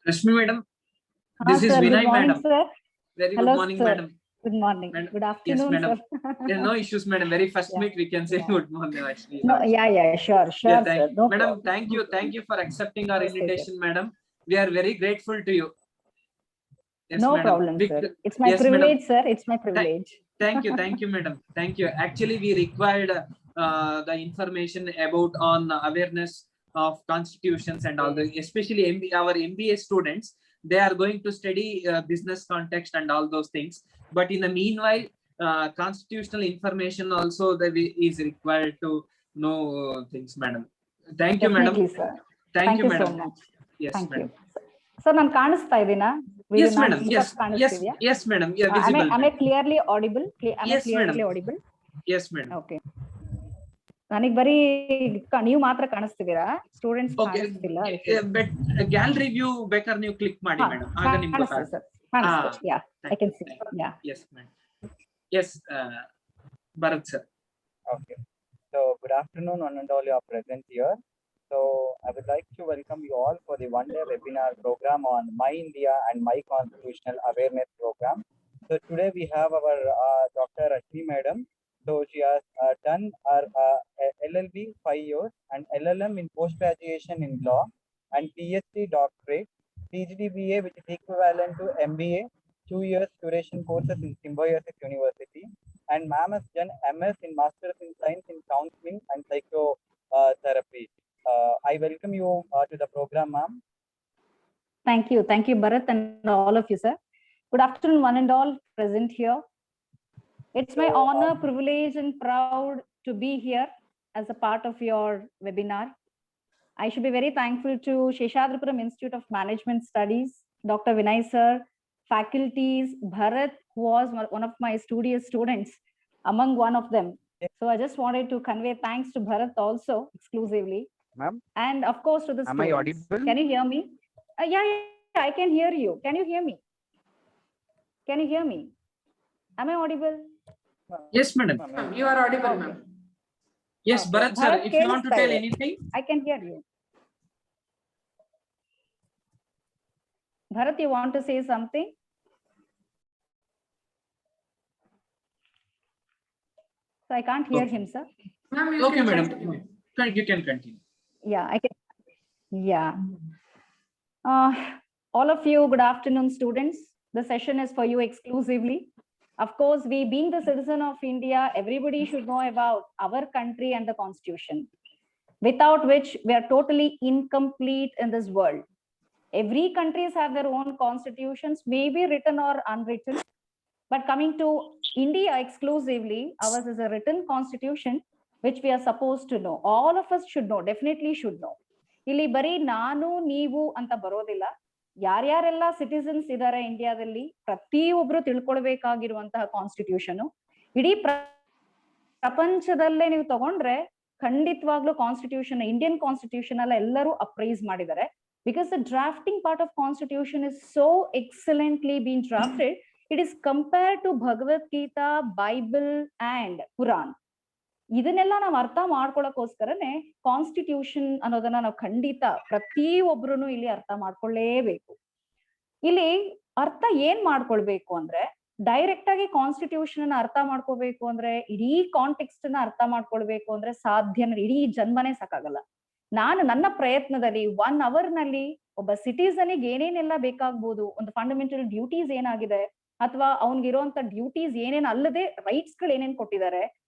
Rashmi madam, this is sir, Vinay good morning, madam. Sir. Very Hello, good morning, sir. madam. Good morning. Madam. Good afternoon, yes, madam. sir. Yeah, no issues, madam. Very first Yeah. meet we can say Yeah. good morning actually. No, yeah, sure, Yeah, sir. No madam, problem. thank you for accepting our Yes, sir. invitation, madam. We are very grateful to you. Yes, No madam. problem, sir. It's my yes, privilege, madam. sir. It's my privilege. Thank you, madam. Thank you. Actually, we required the information about on awareness of constitutions and all the, especially our MBA students. They are going to study business context and all those things. But in the meanwhile, constitutional information also that is required to know things, madam. Thank you, madam. Definitely, sir. Thank you, so madam. much. Yes, Thank madam. you. Sir, ನಾನು ಕಾಣಿಸ್ತಾ ಇದೀನಾ? Yes, madam. Yes, madam. Yeah, visible. Am I clearly audible? Yes, madam. Audible? Yes, madam. Okay. ನನಗೆ ಬರೀ ನೀವು ಮಾತ್ರ ಕಾಣಿಸ್ತಿದ್ದೀರಾ, students Okay. ಕಾಣಿಸ್ತಿಲ್ಲ. But gallery view ಬೇಕಾದ್ರೆ ನೀವು click ಮಾಡಿ ಮೇಡಮ್, ಆಗ ನಿಮ್ಗೆ ಗೊತ್ತಾಗುತ್ತೆ. Yeah, I can see. Yeah. Yes, madam. Yes, Bharat sir. Okay. So good afternoon, one and all you are present here. So I would like to welcome you all for the one-day webinar program on My India and My Constitutional Awareness Program. So today we have our Dr. Rashmi Madam. So she has done her LLB 5 years and LLM in post-graduation in law and PhD doctorate, PGDBA which is equivalent to MBA, 2 years duration courses in Symbiosis University. And ma'am has done MS in Masters in Science in Counseling and Psychotherapy. I welcome you to the program, ma'am. Thank you, Bharat, and all of you, sir. Good afternoon, one and all present here. It's my honor, privilege, and proud to be here as a part of your webinar. I should be very thankful to Seshadripuram Institute of Management Studies, Dr. Vinay sir, faculties, Bharat, who was one of my studious students, among one of them. So I just wanted to convey thanks to Bharat also exclusively. Ma'am? And of course to the students. Am I audible? Can you hear me? Yeah, I can hear you. Can you hear me? Can you hear me? Am I audible? Yes, madam. You are audible, ma'am. Yes, Okay. Bharat sir, Bharat, if you want to tell anything. I can hear you. Bharat, you want to say something? So I can't hear him, sir. Ma'am, you Okay, can madam. continue. You can continue. Yeah, I can. Yeah. All of you, good afternoon, students. The session is for you exclusively. Of course, we being the citizen of India, everybody should know about our country and the constitution, without which we are totally incomplete in this world. Every countries have their own constitutions, maybe written or unwritten. But coming to India exclusively, ours is a written constitution, which we are supposed to know. All of us should know, definitely should know. ಇಲ್ಲಿ ಬರೀ ನಾನು ನೀವು ಅಂತ ಬರೋದಿಲ್ಲ. ಯಾರ್ಯಾರೆಲ್ಲ citizens ಇದ್ದಾರೆ ಇಂಡಿಯಾದಲ್ಲಿ ಪ್ರತಿಯೊಬ್ರು ತಿಳ್ಕೊಳ್ಬೇಕಾಗಿರುವಂತಹ constitution ಇಡೀ ಪ್ರಪಂಚದಲ್ಲೇ ನೀವು ತಗೊಂಡ್ರೆ ಖಂಡಿತವಾಗ್ಲೂ ಕಾನ್ಸ್ಟಿಟ್ಯೂಷನ್ ಇಂಡಿಯನ್ ಕಾನ್ಸ್ಟಿಟ್ಯೂಷನ್ ಅಲ್ಲ ಎಲ್ಲರೂ ಅಪ್ರೈಸ್ ಮಾಡಿದ್ದಾರೆ. Because the drafting part of constitution is so excellently been drafted. It is compared to Bhagavad Gita, Bible and Puran. ಇದನ್ನೆಲ್ಲ ನಾವು ಅರ್ಥ ಮಾಡ್ಕೊಳಕ್ಕೋಸ್ಕರನೇ ಕಾನ್ಸ್ಟಿಟ್ಯೂಷನ್ ಅನ್ನೋದನ್ನ ನಾವು ಖಂಡಿತ ಪ್ರತಿಯೊಬ್ರು ಇಲ್ಲಿ ಅರ್ಥ ಮಾಡ್ಕೊಳ್ಳೇಬೇಕು. ಇಲ್ಲಿ ಅರ್ಥ ಏನ್ ಮಾಡ್ಕೊಳ್ಬೇಕು ಅಂದ್ರೆ, ಡೈರೆಕ್ಟ್ ಆಗಿ ಕಾನ್ಸ್ಟಿಟ್ಯೂಷನ್ ಅನ್ನ ಅರ್ಥ ಮಾಡ್ಕೋಬೇಕು ಅಂದ್ರೆ, ಇಡೀ ಕಾಂಟೆಕ್ಸ್ಟ್ ಅನ್ನ ಅರ್ಥ ಮಾಡ್ಕೊಳ್ಬೇಕು ಅಂದ್ರೆ ಸಾಧ್ಯನೇ, ಇಡೀ ಜನ್ಮನೇ ಸಾಕಾಗಲ್ಲ. ನಾನು ನನ್ನ ಪ್ರಯತ್ನದಲ್ಲಿ 1 hour ನಲ್ಲಿ ಒಬ್ಬ ಸಿಟಿಸನಿಗೆ ಏನೇನೆಲ್ಲ ಬೇಕಾಗ್ಬೋದು, ಒಂದು ಫಂಡಮೆಂಟಲ್ ಡ್ಯೂಟೀಸ್ ಏನಾಗಿದೆ, ಅಥವಾ ಅವನ್ಗಿರುವಂತ ಡ್ಯೂಟೀಸ್ ಏನೇನ್ ಅಲ್ಲದೆ ರೈಟ್ಸ್ ಗಳು ಏನೇನ್ ಕೊಟ್ಟಿದ್ದಾರೆ,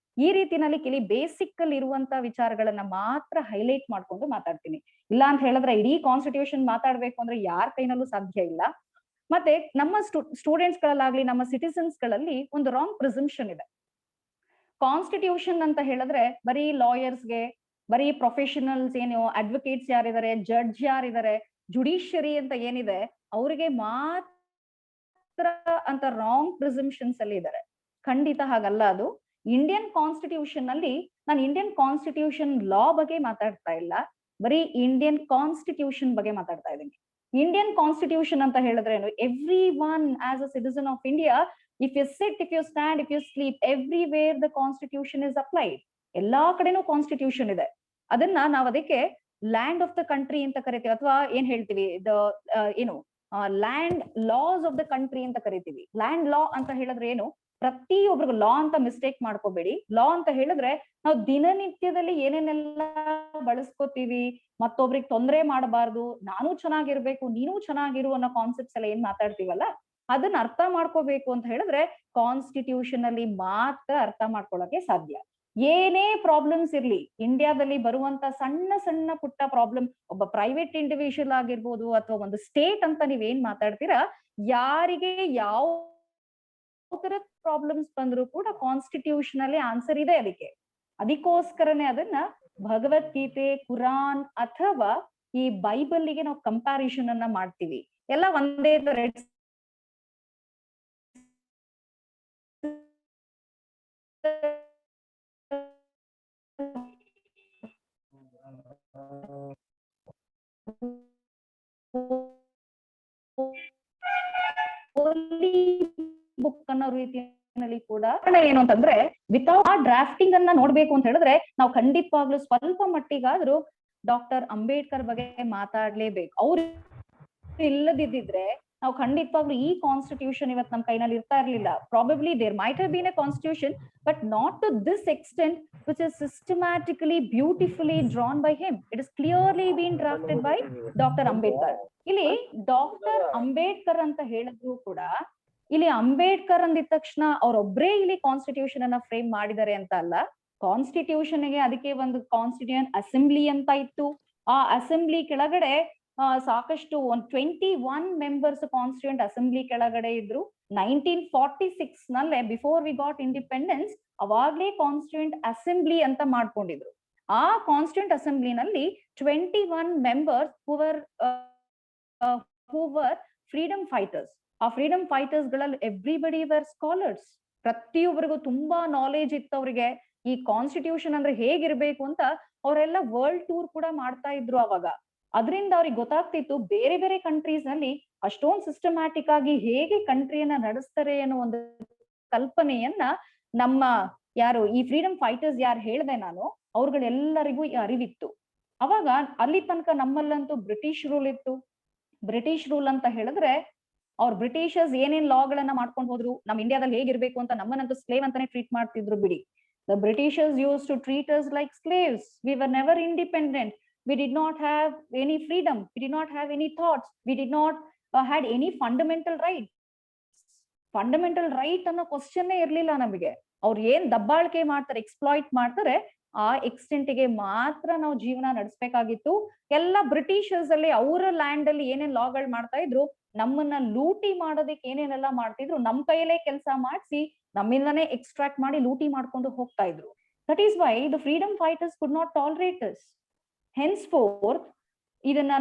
ಈ ರೀತಿನಲ್ಲಿ ಕೆಲವು ಬೇಸಿಕ್ ಅಲ್ಲಿ ಇರುವಂತ ವಿಚಾರಗಳನ್ನ ಮಾತ್ರ ಹೈಲೈಟ್ ಮಾಡ್ಕೊಂಡು ಮಾತಾಡ್ತೀನಿ. ಇಲ್ಲ ಅಂತ ಹೇಳಿದ್ರೆ ಇಡೀ ಕಾನ್ಸ್ಟಿಟ್ಯೂಷನ್ ಮಾತಾಡ್ಬೇಕು ಅಂದ್ರೆ ಯಾರ ಕೈನಲ್ಲೂ ಸಾಧ್ಯ ಇಲ್ಲ. ಮತ್ತೆ ನಮ್ಮ ಸ್ಟೂಡೆಂಟ್ಸ್ ಗಳಲ್ಲಾಗ್ಲಿ, ನಮ್ಮ ಸಿಟಿಸನ್ಸ್ ಗಳಲ್ಲಿ ಒಂದು ರಾಂಗ್ ಪ್ರಿಸಂಪ್ಷನ್ ಇದೆ. ಕಾನ್ಸ್ಟಿಟ್ಯೂಷನ್ ಅಂತ ಹೇಳಿದ್ರೆ ಬರೀ ಲಾಯರ್ಸ್ಗೆ, ಬರೀ ಪ್ರೊಫೆಷನಲ್ಸ್ ಏನು ಅಡ್ವೊಕೇಟ್ಸ್ ಯಾರಿದ್ದಾರೆ, ಜಡ್ಜ್ ಯಾರಿದ್ದಾರೆ, ಜುಡಿಷಿಯರಿ ಅಂತ ಏನಿದೆ ಅವರಿಗೆ ಮಾತ್ರ ಅಂತ ರಾಂಗ್ ಪ್ರಿಸಂಪ್ಷನ್ಸ್ ಅಲ್ಲಿ ಇದ್ದಾರೆ. ಖಂಡಿತ ಹಾಗಲ್ಲ ಅದು. ಇಂಡಿಯನ್ ಕಾನ್ಸ್ಟಿಟ್ಯೂಷನ್ ಅಲ್ಲಿ ನಾನು ಇಂಡಿಯನ್ ಕಾನ್ಸ್ಟಿಟ್ಯೂಷನ್ ಲಾ ಬಗ್ಗೆ ಮಾತಾಡ್ತಾ ಇಲ್ಲ, ಬರೀ ಇಂಡಿಯನ್ ಕಾನ್ಸ್ಟಿಟ್ಯೂಷನ್ ಬಗ್ಗೆ ಮಾತಾಡ್ತಾ ಇದ್ದೀನಿ. ಇಂಡಿಯನ್ ಕಾನ್ಸ್ಟಿಟ್ಯೂಷನ್ ಅಂತ ಹೇಳಿದ್ರೆ every one as a citizen of India, if you sit, if you stand, if you sleep, everywhere the constitution is applied. ಎಲ್ಲಾ ಕಡೆನೂ ಕಾನ್ಸ್ಟಿಟ್ಯೂಷನ್ ಇದೆ. ಅದನ್ನ ನಾವು ಅದಕ್ಕೆ ಲ್ಯಾಂಡ್ ಆಫ್ ದ ಕಂಟ್ರಿ ಅಂತ ಕರಿತೀವಿ, ಅಥವಾ ಏನ್ ಹೇಳ್ತೀವಿ ಏನು land loss of the country ಅಂತ ಕರಿತೀವಿ. ಲ್ಯಾಂಡ್ ಲಾ ಅಂತ ಹೇಳಿದ್ರೆ ಏನು, ಪ್ರತಿಯೊಬ್ಬರಿಗೂ ಲಾ ಅಂತ ಮಿಸ್ಟೇಕ್ ಮಾಡ್ಕೋಬೇಡಿ. ಲಾ ಅಂತ ಹೇಳಿದ್ರೆ ನಾವು ದಿನನಿತ್ಯದಲ್ಲಿ ಏನೇನೆಲ್ಲ ಬಳಸ್ಕೋತೀವಿ, ಮತ್ತೊಬ್ರಿಗೆ ತೊಂದರೆ ಮಾಡಬಾರ್ದು, ನಾನು ಚೆನ್ನಾಗಿರ್ಬೇಕು ನೀನು ಚೆನ್ನಾಗಿರು ಅನ್ನೋ ಕಾನ್ಸೆಪ್ಟ್ಸ್ ಎಲ್ಲ ಏನ್ ಮಾತಾಡ್ತೀವಲ್ಲ, ಅದನ್ನ ಅರ್ಥ ಮಾಡ್ಕೋಬೇಕು ಅಂತ ಹೇಳಿದ್ರೆ ಕಾನ್ಸ್ಟಿಟ್ಯೂಷನ್ ಅಲ್ಲಿ ಮಾತ್ರ ಅರ್ಥ ಮಾಡ್ಕೊಳ್ಳೋಕೆ ಸಾಧ್ಯ. ಏನೇ ಪ್ರಾಬ್ಲಮ್ಸ್ ಇರ್ಲಿ, ಇಂಡಿಯಾದಲ್ಲಿ ಬರುವಂತ ಸಣ್ಣ ಸಣ್ಣ ಪುಟ್ಟ ಪ್ರಾಬ್ಲಮ್, ಒಬ್ಬ ಪ್ರೈವೇಟ್ ಇಂಡಿವಿಜುವಲ್ ಆಗಿರ್ಬೋದು ಅಥವಾ ಒಂದು ಸ್ಟೇಟ್ ಅಂತ ನೀವೇನ್ ಮಾತಾಡ್ತೀರಾ, ಯಾರಿಗೆ ಯಾವ ತರ ಪ್ರಾಬ್ಲಮ್ಸ್ ಬಂದ್ರು ಕೂಡ ಕಾನ್ಸ್ಟಿಟ್ಯೂಷನ್ ಅಲ್ಲಿ ಆನ್ಸರ್ ಇದೆ ಅದಕ್ಕೆ. ಅದಕ್ಕೋಸ್ಕರನೇ ಅದನ್ನ ಭಗವದ್ಗೀತೆ, ಕುರಾನ್ ಅಥವಾ ಈ ಬೈಬಲ್ಗೆ ನಾವು ಕಂಪ್ಯಾರಿಸನ್ ಅನ್ನ ಮಾಡ್ತೀವಿ. ಎಲ್ಲ ಒಂದೇ ತರ ಬುಕ್ ಅನ್ನೋ ರೀತಿಯಲ್ಲಿ ಕೂಡ ಏನು ಅಂತಂದ್ರೆ ವಿತೌಟ್ ಆ ಡ್ರಾಫ್ಟಿಂಗ್ ಅನ್ನ ನೋಡ್ಬೇಕು ಅಂತ ಹೇಳಿದ್ರೆ ನಾವು ಖಂಡಿತವಾಗ್ಲೂ ಸ್ವಲ್ಪ ಮಟ್ಟಿಗಾದ್ರೂ ಡಾಕ್ಟರ್ ಅಂಬೇಡ್ಕರ್ ಬಗ್ಗೆ ಮಾತಾಡ್ಲೇಬೇಕು. ಅವ್ರು ಇಲ್ಲದಿದ್ದಿದ್ರೆ ನಾವು ಖಂಡಿತವಾಗ್ಲೂ ಈ ಕಾನ್ಸ್ಟಿಟ್ಯೂಷನ್ ಇವತ್ತು ನಮ್ಮ ಕೈನಲ್ಲಿ ಇರ್ತಾ ಇರ್ಲಿಲ್ಲ. Probably there might have been a constitution, but not to this extent which is systematically beautifully drawn by him. It is clearly been drafted by Dr. Ambedkar. ಇಲ್ಲಿ ಡಾಕ್ಟರ್ ಅಂಬೇಡ್ಕರ್ ಅಂತ ಹೇಳಿದ್ರು ಕೂಡ, ಇಲ್ಲಿ ಅಂಬೇಡ್ಕರ್ ಅಂದಿದ ತಕ್ಷಣ ಅವರೊಬ್ಬರೇ ಇಲ್ಲಿ ಕಾನ್ಸ್ಟಿಟ್ಯೂಷನ್ ಅನ್ನ ಫ್ರೇಮ್ ಮಾಡಿದ್ದಾರೆ ಅಂತ ಅಲ್ಲ. ಕಾನ್ಸ್ಟಿಟ್ಯೂಷನ್ ಗೆ ಅದಕ್ಕೆ ಒಂದು ಕಾನ್ಸ್ಟಿಟ್ಯೂಷನ್ ಅಸೆಂಬ್ಲಿ ಅಂತ ಇತ್ತು. ಆ ಅಸೆಂಬ್ಲಿ ಕೆಳಗಡೆ ಸಾಕಷ್ಟು 21 ಮೆಂಬರ್ಸ್ ಕಾನ್ಸ್ಟಿಟ್ಯೂಂಟ್ ಅಸೆಂಬ್ಲಿ ಕೆಳಗಡೆ ಇದ್ರು. 1946 ನಲ್ಲೇ ಬಿಫೋರ್ ವಿ ಗಾಟ್ ಇಂಡಿಪೆಂಡೆನ್ಸ್ ಅವಾಗ್ಲೇ ಕಾನ್ಸ್ಟಿಟ್ಯೂಂಟ್ ಅಸೆಂಬ್ಲಿ ಅಂತ ಮಾಡ್ಕೊಂಡಿದ್ರು. ಆ ಕಾನ್ಸ್ಟಿಟ್ಯೂಂಟ್ ಅಸೆಂಬ್ಲಿನಲ್ಲಿ 21 members who were freedom fighters. ಆ ಫ್ರೀಡಮ್ ಫೈಟರ್ಸ್ ಗಳಲ್ಲಿ ಎವ್ರಿಬಡಿ ವರ್ ಸ್ಕಾಲರ್ಸ್. ಪ್ರತಿಯೊಬ್ಬರಿಗೂ ತುಂಬಾ ನಾಲೆಜ್ ಇತ್ತು ಅವ್ರಿಗೆ. ಈ ಕಾನ್ಸ್ಟಿಟ್ಯೂಷನ್ ಅಂದ್ರೆ ಹೇಗಿರ್ಬೇಕು ಅಂತ ಅವರೆಲ್ಲ ವರ್ಲ್ಡ್ ಟೂರ್ ಕೂಡ ಮಾಡ್ತಾ ಇದ್ರು ಅವಾಗ. ಅದರಿಂದ ಅವ್ರಿಗೆ ಗೊತ್ತಾಗ್ತಿತ್ತು ಬೇರೆ ಬೇರೆ ಕಂಟ್ರೀಸ್ ನಲ್ಲಿ ಅಷ್ಟೊಂದು ಸಿಸ್ಟಮ್ಯಾಟಿಕ್ ಆಗಿ ಹೇಗೆ ಕಂಟ್ರಿಯನ್ನ ನಡೆಸ್ತಾರೆ ಅನ್ನೋ ಒಂದು ಕಲ್ಪನೆಯನ್ನ ನಮ್ಮ ಯಾರು ಈ ಫ್ರೀಡಮ್ ಫೈಟರ್ಸ್ ಯಾರು ಹೇಳ್ದೆ ನಾನು, ಅವ್ರುಗಳೆಲ್ಲರಿಗೂ ಈ ಅರಿವಿತ್ತು. ಅವಾಗ ಅಲ್ಲಿ ತನಕ ನಮ್ಮಲ್ಲಂತೂ ಬ್ರಿಟಿಷ್ ರೂಲ್ ಇತ್ತು. ಬ್ರಿಟಿಷ್ ರೂಲ್ ಅಂತ ಹೇಳಿದ್ರೆ ಅವ್ರ ಬ್ರಿಟಿಷರ್ಸ್ ಏನೇನ್ ಲಾಗಳನ್ನ ಮಾಡ್ಕೊಂಡು ಹೋದ್ರು, ನಮ್ ಇಂಡಿಯಾದಲ್ಲಿ ಹೇಗಿರ್ಬೇಕು ಅಂತ ನಮ್ಮನ್ನಂತೂ ಸ್ಲೇವ್ ಅಂತಾನೆ ಟ್ರೀಟ್ ಮಾಡ್ತಿದ್ರು ಬಿಡಿ. The Britishers used to treat us like slaves. We were never independent. We did not have any freedom. We did not have any thoughts. We did not had any fundamental rights. Fundamental right ಅನ್ನೋ question ಇರ್ಲಿಲ್ಲ ನಮಗೆ. ಅವ್ರು ಏನ್ ದಬ್ಬಾಳಿಕೆ ಮಾಡ್ತಾರೆ, exploit ಮಾಡ್ತಾರೆ, ಆ extent ಗೆ ಮಾತ್ರ ನಾವು ಜೀವನ ನಡೆಸಬೇಕಾಗಿತ್ತು. ಎಲ್ಲ ಬ್ರಿಟಿಷರ್ಸ್ ಅಲ್ಲಿ ಅವರ ಲ್ಯಾಂಡ್ ಅಲ್ಲಿ ಏನೇನ್ ಲಾಗಳು ಮಾಡ್ತಾ ಇದ್ರು, ನಮ್ಮನ್ನ ಲೂಟಿ ಮಾಡೋದಕ್ಕೆ ಏನೇನೆಲ್ಲ ಮಾಡ್ತಿದ್ರು, ನಮ್ ಕೈಯಲ್ಲೇ ಕೆಲಸ ಮಾಡಿಸಿ ನಮ್ಮಿಂದನೇ ಎಕ್ಸ್ಟ್ರಾಕ್ಟ್ ಮಾಡಿ ಲೂಟಿ ಮಾಡ್ಕೊಂಡು ಹೋಗ್ತಾ ಇದ್ರು. That is why the freedom fighters could not tolerate us. Henceforth ಇದನ್ನ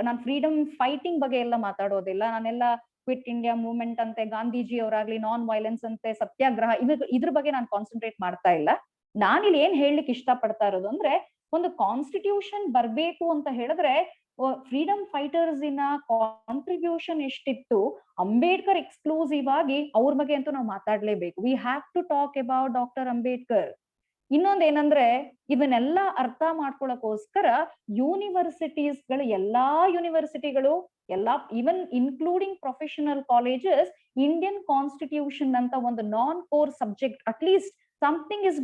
ನಾನು ಫ್ರೀಡಮ್ ಫೈಟಿಂಗ್ ಬಗ್ಗೆ ಎಲ್ಲ ಮಾತಾಡೋದಿಲ್ಲ. ನಾನೆಲ್ಲ ಕ್ವಿಟ್ ಇಂಡಿಯಾ ಮೂವ್ಮೆಂಟ್ ಅಂತೆ, ಗಾಂಧೀಜಿ ಅವರಾಗ್ಲಿ, ನಾನ್ ವೈಲೆನ್ಸ್ ಅಂತೆ, ಸತ್ಯಾಗ್ರಹ, ಇದ್ರ ಬಗ್ಗೆ ನಾನು ಕಾನ್ಸಂಟ್ರೇಟ್ ಮಾಡ್ತಾ ಇಲ್ಲ. ನಾನಿಲ್ಲಿ ಏನ್ ಹೇಳಲಿಕ್ಕೆ ಇಷ್ಟ ಪಡ್ತಾ ಇರೋದು ಅಂದ್ರೆ, ಒಂದು ಕಾನ್ಸ್ಟಿಟ್ಯೂಷನ್ ಬರ್ಬೇಕು ಅಂತ ಹೇಳಿದ್ರೆ ಫ್ರೀಡಮ್ ಫೈಟರ್ಸ್ ಇನ ಕಾಂಟ್ರಿಬ್ಯೂಷನ್ ಎಷ್ಟಿತ್ತು, ಅಂಬೇಡ್ಕರ್ ಎಕ್ಸ್ಕ್ಲೂಸಿವ್ ಆಗಿ ಅವ್ರ ಬಗ್ಗೆ ಅಂತೂ ನಾವು ಮಾತಾಡ್ಲೇಬೇಕು. We have to talk about doctor Ambedkar. ಇನ್ನೊಂದೇನಂದ್ರೆ, ಇದನ್ನೆಲ್ಲ ಅರ್ಥ ಮಾಡ್ಕೊಳಕೋಸ್ಕರ ಯೂನಿವರ್ಸಿಟೀಸ್ಗಳು, ಎಲ್ಲಾ ಯೂನಿವರ್ಸಿಟಿಗಳು, ಎಲ್ಲಾ even including professional colleges, Indian constitution ಅಂತ ಒಂದು non core subject, at least something is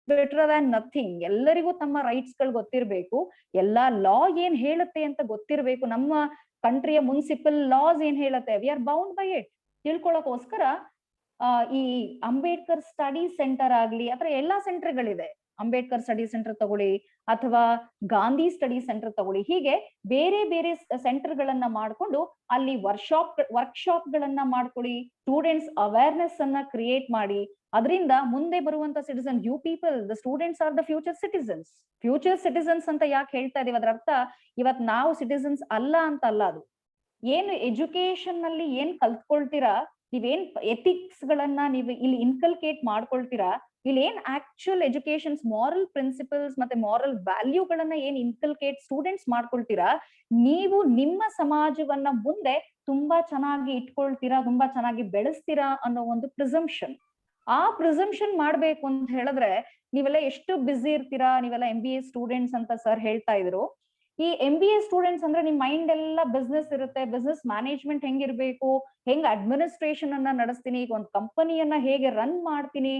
better than nothing. ಎಲ್ಲರಿಗೂ ತಮ್ಮ ರೈಟ್ಸ್ ಗಳು ಗೊತ್ತಿರ್ಬೇಕು, ಎಲ್ಲಾ ಲಾ ಏನ್ ಹೇಳುತ್ತೆ ಅಂತ ಗೊತ್ತಿರ್ಬೇಕು, ನಮ್ಮ ಕಂಟ್ರಿಯ ಮುನ್ಸಿಪಲ್ ಲಾಸ್ ಏನ್ ಹೇಳುತ್ತೆ, we are bound by it ತಿಳ್ಕೊಳಕೋಸ್ಕರ ಈ ಅಂಬೇಡ್ಕರ್ ಸ್ಟಡಿ ಸೆಂಟರ್ ಆಗ್ಲಿ ಅಥವಾ ಎಲ್ಲಾ ಸೆಂಟರ್ಗಳಿದೆ. ಅಂಬೇಡ್ಕರ್ ಸ್ಟಡಿ ಸೆಂಟರ್ ತಗೊಳ್ಳಿ ಅಥವಾ ಗಾಂಧಿ ಸ್ಟಡಿ ಸೆಂಟರ್ ತಗೊಳ್ಳಿ, ಹೀಗೆ ಬೇರೆ ಬೇರೆ ಸೆಂಟರ್ ಗಳನ್ನ ಮಾಡ್ಕೊಂಡು ಅಲ್ಲಿ ವರ್ಕ್ಶಾಪ್ ಗಳನ್ನ ಮಾಡ್ಕೊಳ್ಳಿ, ಸ್ಟೂಡೆಂಟ್ಸ್ ಅವೇರ್ನೆಸ್ ಅನ್ನ ಕ್ರಿಯೇಟ್ ಮಾಡಿ. ಅದರಿಂದ ಮುಂದೆ ಬರುವಂತ citizen, you people, the students are the future citizens. Future citizens ಅಂತ ಯಾಕೆ ಹೇಳ್ತಾ ಇದೀವಿ, ಅದರ ಅರ್ಥ ಇವತ್ ನಾವು ಸಿಟಿಸನ್ಸ್ ಅಲ್ಲ ಅಂತ ಅಲ್ಲ. ಅದು ಏನು ಎಜುಕೇಶನ್ ನಲ್ಲಿ ಏನ್ ಕಲ್ತ್ಕೊಳ್ತೀರಾ, ನೀವೇನ್ ಎಥಿಕ್ಸ್ ಗಳನ್ನ ನೀವು ಇಲ್ಲಿ ಇನ್ಕಲ್ಕೇಟ್ ಮಾಡ್ಕೊಳ್ತೀರಾ, ಇಲ್ಲಿ ಏನ್ ಆಕ್ಚುಯಲ್ ಎಜುಕೇಶನ್ಸ್, ಮಾರಲ್ ಪ್ರಿನ್ಸಿಪಲ್ಸ್ ಮತ್ತೆ ಮಾರಲ್ ವ್ಯಾಲ್ಯೂಗಳನ್ನ ಏನ್ ಇನ್ಕಲ್ಕೇಟ್ ಸ್ಟೂಡೆಂಟ್ಸ್ ಮಾಡ್ಕೊಳ್ತೀರಾ, ನೀವು ನಿಮ್ಮ ಸಮಾಜವನ್ನ ಮುಂದೆ ತುಂಬಾ ಚೆನ್ನಾಗಿ ಇಟ್ಕೊಳ್ತೀರಾ, ತುಂಬಾ ಚೆನ್ನಾಗಿ ಬೆಳೆಸ್ತೀರಾ ಅನ್ನೋ ಒಂದು ಪ್ರಿಸಂಪ್ಷನ್. ಆ ಪ್ರಿಸಂಪ್ಷನ್ ಮಾಡ್ಬೇಕು ಅಂತ ಹೇಳಿದ್ರೆ ನೀವೆಲ್ಲ ಎಷ್ಟು ಬ್ಯುಸಿ ಇರ್ತೀರಾ. ನೀವೆಲ್ಲ MBA ಸ್ಟೂಡೆಂಟ್ಸ್ ಅಂತ ಸರ್ ಹೇಳ್ತಾ ಇದ್ರು. ಈ MBA ಸ್ಟೂಡೆಂಟ್ಸ್ ಅಂದ್ರೆ ನಿಮ್ ಮೈಂಡ್ ಎಲ್ಲ ಬಿಸ್ನೆಸ್ ಇರುತ್ತೆ, ಬಿಸ್ನೆಸ್ ಮ್ಯಾನೇಜ್ಮೆಂಟ್ ಹೆಂಗಿರ್ಬೇಕು, ಹೆಂಗ್ ಅಡ್ಮಿನಿಸ್ಟ್ರೇಷನ್ ಅನ್ನ ನಡೆಸ್ತೀನಿ, ಈಗ ಒಂದು ಕಂಪನಿಯನ್ನ ಹೇಗೆ ರನ್ ಮಾಡ್ತೀನಿ,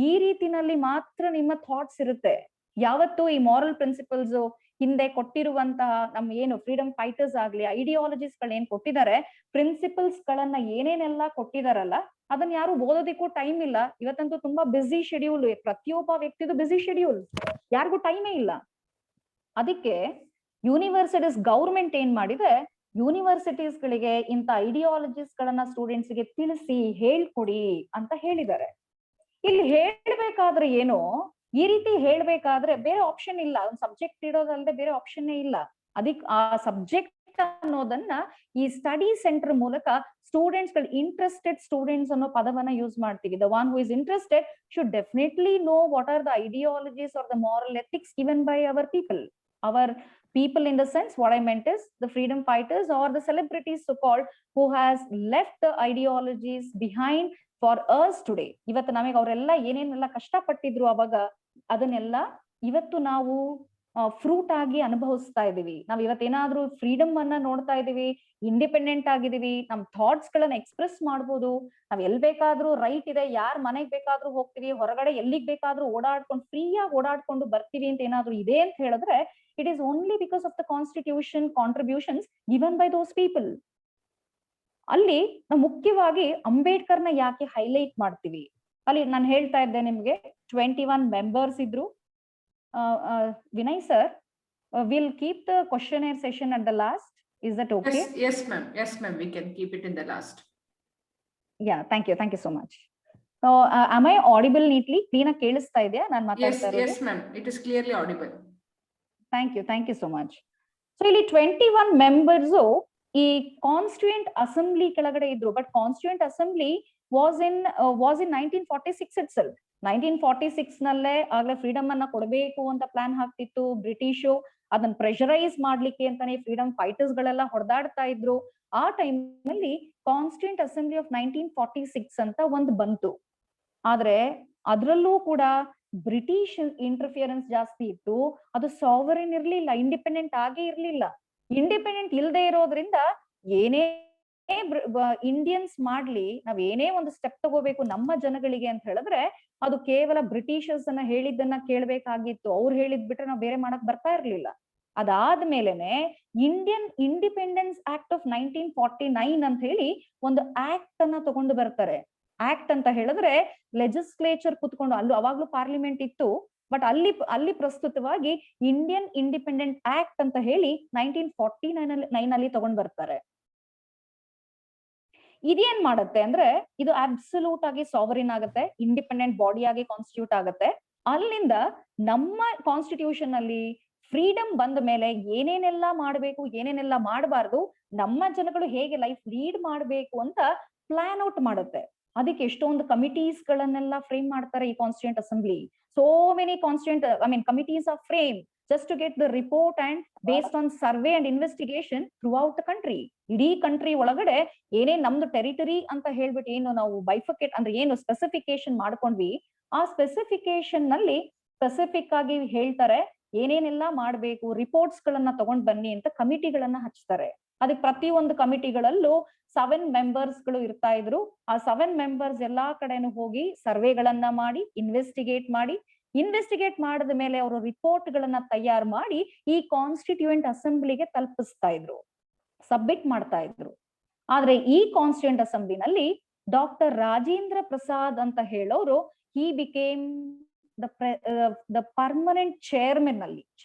ಈ ರೀತಿನಲ್ಲಿ ಮಾತ್ರ ನಿಮ್ಮ ಥಾಟ್ಸ್ ಇರುತ್ತೆ. ಯಾವತ್ತು ಈ ಮಾರಲ್ ಪ್ರಿನ್ಸಿಪಲ್ಸ್ ಹಿಂದೆ ಕೊಟ್ಟಿರುವಂತಹ ನಮ್ ಏನು ಫ್ರೀಡಮ್ ಫೈಟರ್ಸ್ ಆಗ್ಲಿ, ಐಡಿಯಾಲಜೀಸ್ ಗಳು ಏನ್ ಕೊಟ್ಟಿದ್ದಾರೆ, ಪ್ರಿನ್ಸಿಪಲ್ಸ್ ಗಳನ್ನ ಏನೇನೆಲ್ಲ ಕೊಟ್ಟಿದಾರಲ್ಲ, ಅದನ್ನ ಯಾರು ಓದೋದಿಕ್ಕೂ ಟೈಮ್ ಇಲ್ಲ. ಇವತ್ತಂತೂ ತುಂಬಾ ಬಿಸಿ ಶೆಡ್ಯೂಲ್, ಪ್ರತಿಯೊಬ್ಬ ವ್ಯಕ್ತಿದು ಬಿಸಿ ಶೆಡ್ಯೂಲ್, ಯಾರಿಗೂ ಟೈಮೇ ಇಲ್ಲ. ಅದಕ್ಕೆ ಯೂನಿವರ್ಸಿಟೀಸ್ ಗೌರ್ಮೆಂಟ್ ಏನ್ ಮಾಡಿದೆ, ಯೂನಿವರ್ಸಿಟೀಸ್ ಗಳಿಗೆ ಇಂಥ ಐಡಿಯಾಲಜೀಸ್ ಗಳನ್ನ ಸ್ಟೂಡೆಂಟ್ಸ್ ಗೆ ತಿಳಿಸಿ ಹೇಳ್ಕೊಡಿ ಅಂತ ಹೇಳಿದ್ದಾರೆ. ಇಲ್ಲಿ ಹೇಳ್ಬೇಕಾದ್ರೆ ಏನು, ಈ ರೀತಿ ಹೇಳ್ಬೇಕಾದ್ರೆ ಬೇರೆ ಆಪ್ಷನ್ ಇಲ್ಲ, ಒಂದು ಸಬ್ಜೆಕ್ಟ್ ಇಡೋದಲ್ಲದೆ ಬೇರೆ ಆಪ್ಷನ್ ಇಲ್ಲ. ಆ ಸಬ್ಜೆಕ್ಟ್ ಅನ್ನೋದನ್ನ ಈ ಸ್ಟಡಿ ಸೆಂಟರ್ ಮೂಲಕ ಸ್ಟೂಡೆಂಟ್ಸ್ ಗಳು, ಇಂಟ್ರೆಸ್ಟೆಡ್ ಸ್ಟೂಡೆಂಟ್ಸ್ ಅನ್ನೋ ಪದವನ್ನ ಯೂಸ್ ಮಾಡ್ತೀವಿ. The one who is interested should definitely know what are the ideologies are the moral ethics given by our people. Our people in the sense, what I meant is the freedom fighters or the celebrities so called who has left the ideologies behind for us today. ಇವತ್ತು ನಮಗೆ ಅವರೆಲ್ಲ ಏನೇನೆಲ್ಲ ಕಷ್ಟ ಪಟ್ಟಿದ್ರು ಅವಾಗ, ಅದನ್ನೆಲ್ಲ ಇವತ್ತು ನಾವು fruit ಆಗಿ ಅನುಭವಿಸ್ತಾ ಇದೀವಿ. ನಾವ್ ಇವತ್ತೇನಾದ್ರೂ ಫ್ರೀಡಮ್ ಅನ್ನ ನೋಡ್ತಾ ಇದೀವಿ, ಇಂಡಿಪೆಂಡೆಂಟ್ ಆಗಿದೀವಿ, ನಮ್ ಥಾಟ್ಸ್ ಗಳನ್ನ ಎಕ್ಸ್ಪ್ರೆಸ್ ಮಾಡ್ಬೋದು, ನಾವ್ ಎಲ್ ಬೇಕಾದ್ರೂ ರೈಟ್ ಇದೆ, ಯಾರ್ ಮನೆಗ್ ಬೇಕಾದ್ರೂ ಹೋಗ್ತೀವಿ, ಹೊರಗಡೆ ಎಲ್ಲಿಗ್ ಬೇಕಾದ್ರೂ ಓಡಾಡ್ಕೊಂಡು ಫ್ರೀಯಾಗಿ ಓಡಾಡ್ಕೊಂಡು ಬರ್ತೀವಿ ಅಂತ ಏನಾದ್ರೂ ಇದೆ ಅಂತ ಹೇಳಿದ್ರೆ, it is only because of the constitution contributions given by those people. ಅಲ್ಲಿ ನಾವು ಮುಖ್ಯವಾಗಿ ಅಂಬೇಡ್ಕರ್ನ ಯಾಕೆ ಹೈಲೈಟ್ ಮಾಡ್ತೀವಿ, ಅಲ್ಲಿ ನಾನು ಹೇಳ್ತಾ ಇದ್ದೆ ನಿಮ್ಗೆ 21 ಮೆಂಬರ್ಸ್ ಇದ್ರು. Vinay sir, we'll keep the questionnaire session at the last. Is that okay? Yes ma'am. Yes ma'am, we can keep it in the last. Yeah, thank you so much. So am I audible neatly? Clean ಆಗಿ ಕೇಳಿಸ್ತಾ ಇದೆಯಾ ನಾನು ಮಾತಾಡ್ತಾ ಇರೋದು? Yes ma'am, it is clearly audible. Thank you so much. So ಇಲ್ಲಿ 21 members ಈ constituent assembly ಕೆಳಗಡೆ ಇದ್ರು. But constituent assembly was in 1946 itself. 1946 ನಲ್ಲೇ ಆಗ್ಲೇ ಫ್ರೀಡಮ್ ಅನ್ನ ಕೊಡಬೇಕು ಅಂತ ಪ್ಲಾನ್ ಹಾಕ್ತಿತ್ತು ಬ್ರಿಟಿಷು. ಅದನ್ನ ಪ್ರೆಷರೈಸ್ ಮಾಡ್ಲಿಕ್ಕೆ ಅಂತಾನೆ ಫ್ರೀಡಮ್ ಫೈಟರ್ಸ್ ಗಳೆಲ್ಲ ಹೊಡೆದಾಡ್ತಾ ಇದ್ರು. ಆ ಟೈಮ್ ನಲ್ಲಿ ಕಾನ್ಸ್ಟಿಟ್ಯೂಯೆಂಟ್ ಅಸೆಂಬ್ಲಿ ಆಫ್ 1946 ಅಂತ ಒಂದು ಬಂತು. ಆದ್ರೆ ಅದ್ರಲ್ಲೂ ಕೂಡ ಬ್ರಿಟಿಷ್ ಇಂಟರ್ಫಿಯರೆನ್ಸ್ ಜಾಸ್ತಿ ಇತ್ತು. ಅದು ಸಾವರಿನ್ ಇರ್ಲಿಲ್ಲ, ಇಂಡಿಪೆಂಡೆಂಟ್ ಆಗೇ ಇರ್ಲಿಲ್ಲ. ಇಂಡಿಪೆಂಡೆಂಟ್ ಇಲ್ಲದೆ ಇರೋದ್ರಿಂದ ಏನೇ ಇಂಡಿಯನ್ಸ್ ಮಾಡ್ಲಿ, ನಾವ್ ಏನೇ ಒಂದು ಸ್ಟೆಪ್ ತಗೋಬೇಕು ನಮ್ಮ ಜನಗಳಿಗೆ ಅಂತ ಹೇಳಿದ್ರೆ ಅದು ಕೇವಲ ಬ್ರಿಟಿಷರ್ಸ್ ಅನ್ನ ಹೇಳಿದ್ದನ್ನ ಕೇಳ್ಬೇಕಾಗಿತ್ತು. ಅವ್ರು ಹೇಳಿದ್ ಬಿಟ್ರೆ ನಾವ್ ಬೇರೆ ಮಾಡಕ್ ಬರ್ತಾ ಇರ್ಲಿಲ್ಲ. ಅದಾದ್ಮೇಲೆನೆ ಇಂಡಿಯನ್ ಇಂಡಿಪೆಂಡೆನ್ಸ್ ಆಕ್ಟ್ ಆಫ್ 1949 ಅಂತ ಹೇಳಿ ಒಂದು ಆಕ್ಟ್ ಅನ್ನ ತಗೊಂಡು ಬರ್ತಾರೆ. ಆಕ್ಟ್ ಅಂತ ಹೇಳಿದ್ರೆ ಲೆಜಿಸ್ಲೇಚರ್ ಕುತ್ಕೊಂಡು, ಅಲ್ಲೂ ಅವಾಗ್ಲೂ ಪಾರ್ಲಿಮೆಂಟ್ ಇತ್ತು, ಬಟ್ ಅಲ್ಲಿ ಪ್ರಸ್ತುತವಾಗಿ ಇಂಡಿಯನ್ ಇಂಡಿಪೆಂಡೆಂಟ್ ಆಕ್ಟ್ ಅಂತ ಹೇಳಿ 1949 ಅಲ್ಲಿ ತಗೊಂಡ್ ಬರ್ತಾರೆ. ಇದೇನ್ ಮಾಡುತ್ತೆ ಅಂದ್ರೆ ಇದು ಅಬ್ಸಲ್ಯೂಟ್ ಆಗಿ ಸಾವರಿನ್ ಆಗುತ್ತೆ, ಇಂಡಿಪೆಂಡೆಂಟ್ ಬಾಡಿ ಆಗಿ ಕಾನ್ಸ್ಟಿಟ್ಯೂಟ್ ಆಗುತ್ತೆ. ಅಲ್ಲಿಂದ ನಮ್ಮ ಕಾನ್ಸ್ಟಿಟ್ಯೂಷನ್ ಅಲ್ಲಿ ಫ್ರೀಡಮ್ ಬಂದ ಮೇಲೆ ಏನೇನೆಲ್ಲ ಮಾಡ್ಬೇಕು, ಏನೇನೆಲ್ಲ ಮಾಡಬಾರ್ದು, ನಮ್ಮ ಜನಗಳು ಹೇಗೆ ಲೈಫ್ ಲೀಡ್ ಮಾಡ್ಬೇಕು ಅಂತ ಪ್ಲಾನ್ ಔಟ್ ಮಾಡುತ್ತೆ. ಅದಕ್ಕೆ ಎಷ್ಟೊಂದು ಕಮಿಟೀಸ್ ಗಳನ್ನೆಲ್ಲ ಫ್ರೇಮ್ ಮಾಡ್ತಾರೆ ಈ constituent assembly. So many committees are frame just to get the report and based on survey and investigation throughout the country. ಇಡೀ ಕಂಟ್ರಿ ಒಳಗಡೆ ಏನೇನ್ ನಮ್ದು ಟೆರಿಟರಿ ಅಂತ ಹೇಳ್ಬಿಟ್ಟು ಏನು ನಾವು ಬೈಫಿಕೇಟ್ ಅಂದ್ರೆ ಏನು ಸ್ಪೆಸಿಫಿಕೇಶನ್ ಮಾಡ್ಕೊಂಡ್ವಿ, ಆ ಸ್ಪೆಸಿಫಿಕೇಶನ್ ನಲ್ಲಿ ಸ್ಪೆಸಿಫಿಕ್ ಆಗಿ ಹೇಳ್ತಾರೆ ಏನೇನೆಲ್ಲ ಮಾಡ್ಬೇಕು, ರಿಪೋರ್ಟ್ಸ್ ಗಳನ್ನ ತಗೊಂಡ್ ಬನ್ನಿ ಅಂತ ಕಮಿಟಿಗಳನ್ನ ಹಚ್ತಾರೆ. ಅದಕ್ಕೆ ಪ್ರತಿಯೊಂದು ಕಮಿಟಿಗಳಲ್ಲೂ 7 ಮೆಂಬರ್ಸ್ ಗಳು ಇರ್ತಾ ಇದ್ರು. ಆ 7 ಮೆಂಬರ್ಸ್ ಎಲ್ಲಾ ಕಡೆನೂ ಹೋಗಿ ಸರ್ವೆಗಳನ್ನ ಮಾಡಿ ಇನ್ವೆಸ್ಟಿಗೇಟ್ ಮಾಡಿದ ಮೇಲೆ ಅವರು ರಿಪೋರ್ಟ್ ಗಳನ್ನ ತಯಾರು ಮಾಡಿ ಈ ಕಾನ್ಸ್ಟಿಟ್ಯೂಯೆಂಟ್ ಅಸೆಂಬ್ಲಿಗೆ ತಲುಪಿಸ್ತಾ ಇದ್ರು, ಸಬ್ಮಿಟ್ ಮಾಡ್ತಾ ಇದ್ರು. ಆದ್ರೆ ಈ ಕಾನ್ಸ್ಟಿಟ್ಯೂಯೆಂಟ್ ಅಸೆಂಬ್ಲಿನಲ್ಲಿ ಡಾಕ್ಟರ್ ರಾಜೇಂದ್ರ ಪ್ರಸಾದ್ ಅಂತ ಹೇಳೋರು ಹಿ ಬಿಕೇಮ್ ದ ಪರ್ಮನೆಂಟ್ ಚೇರ್ಮನ್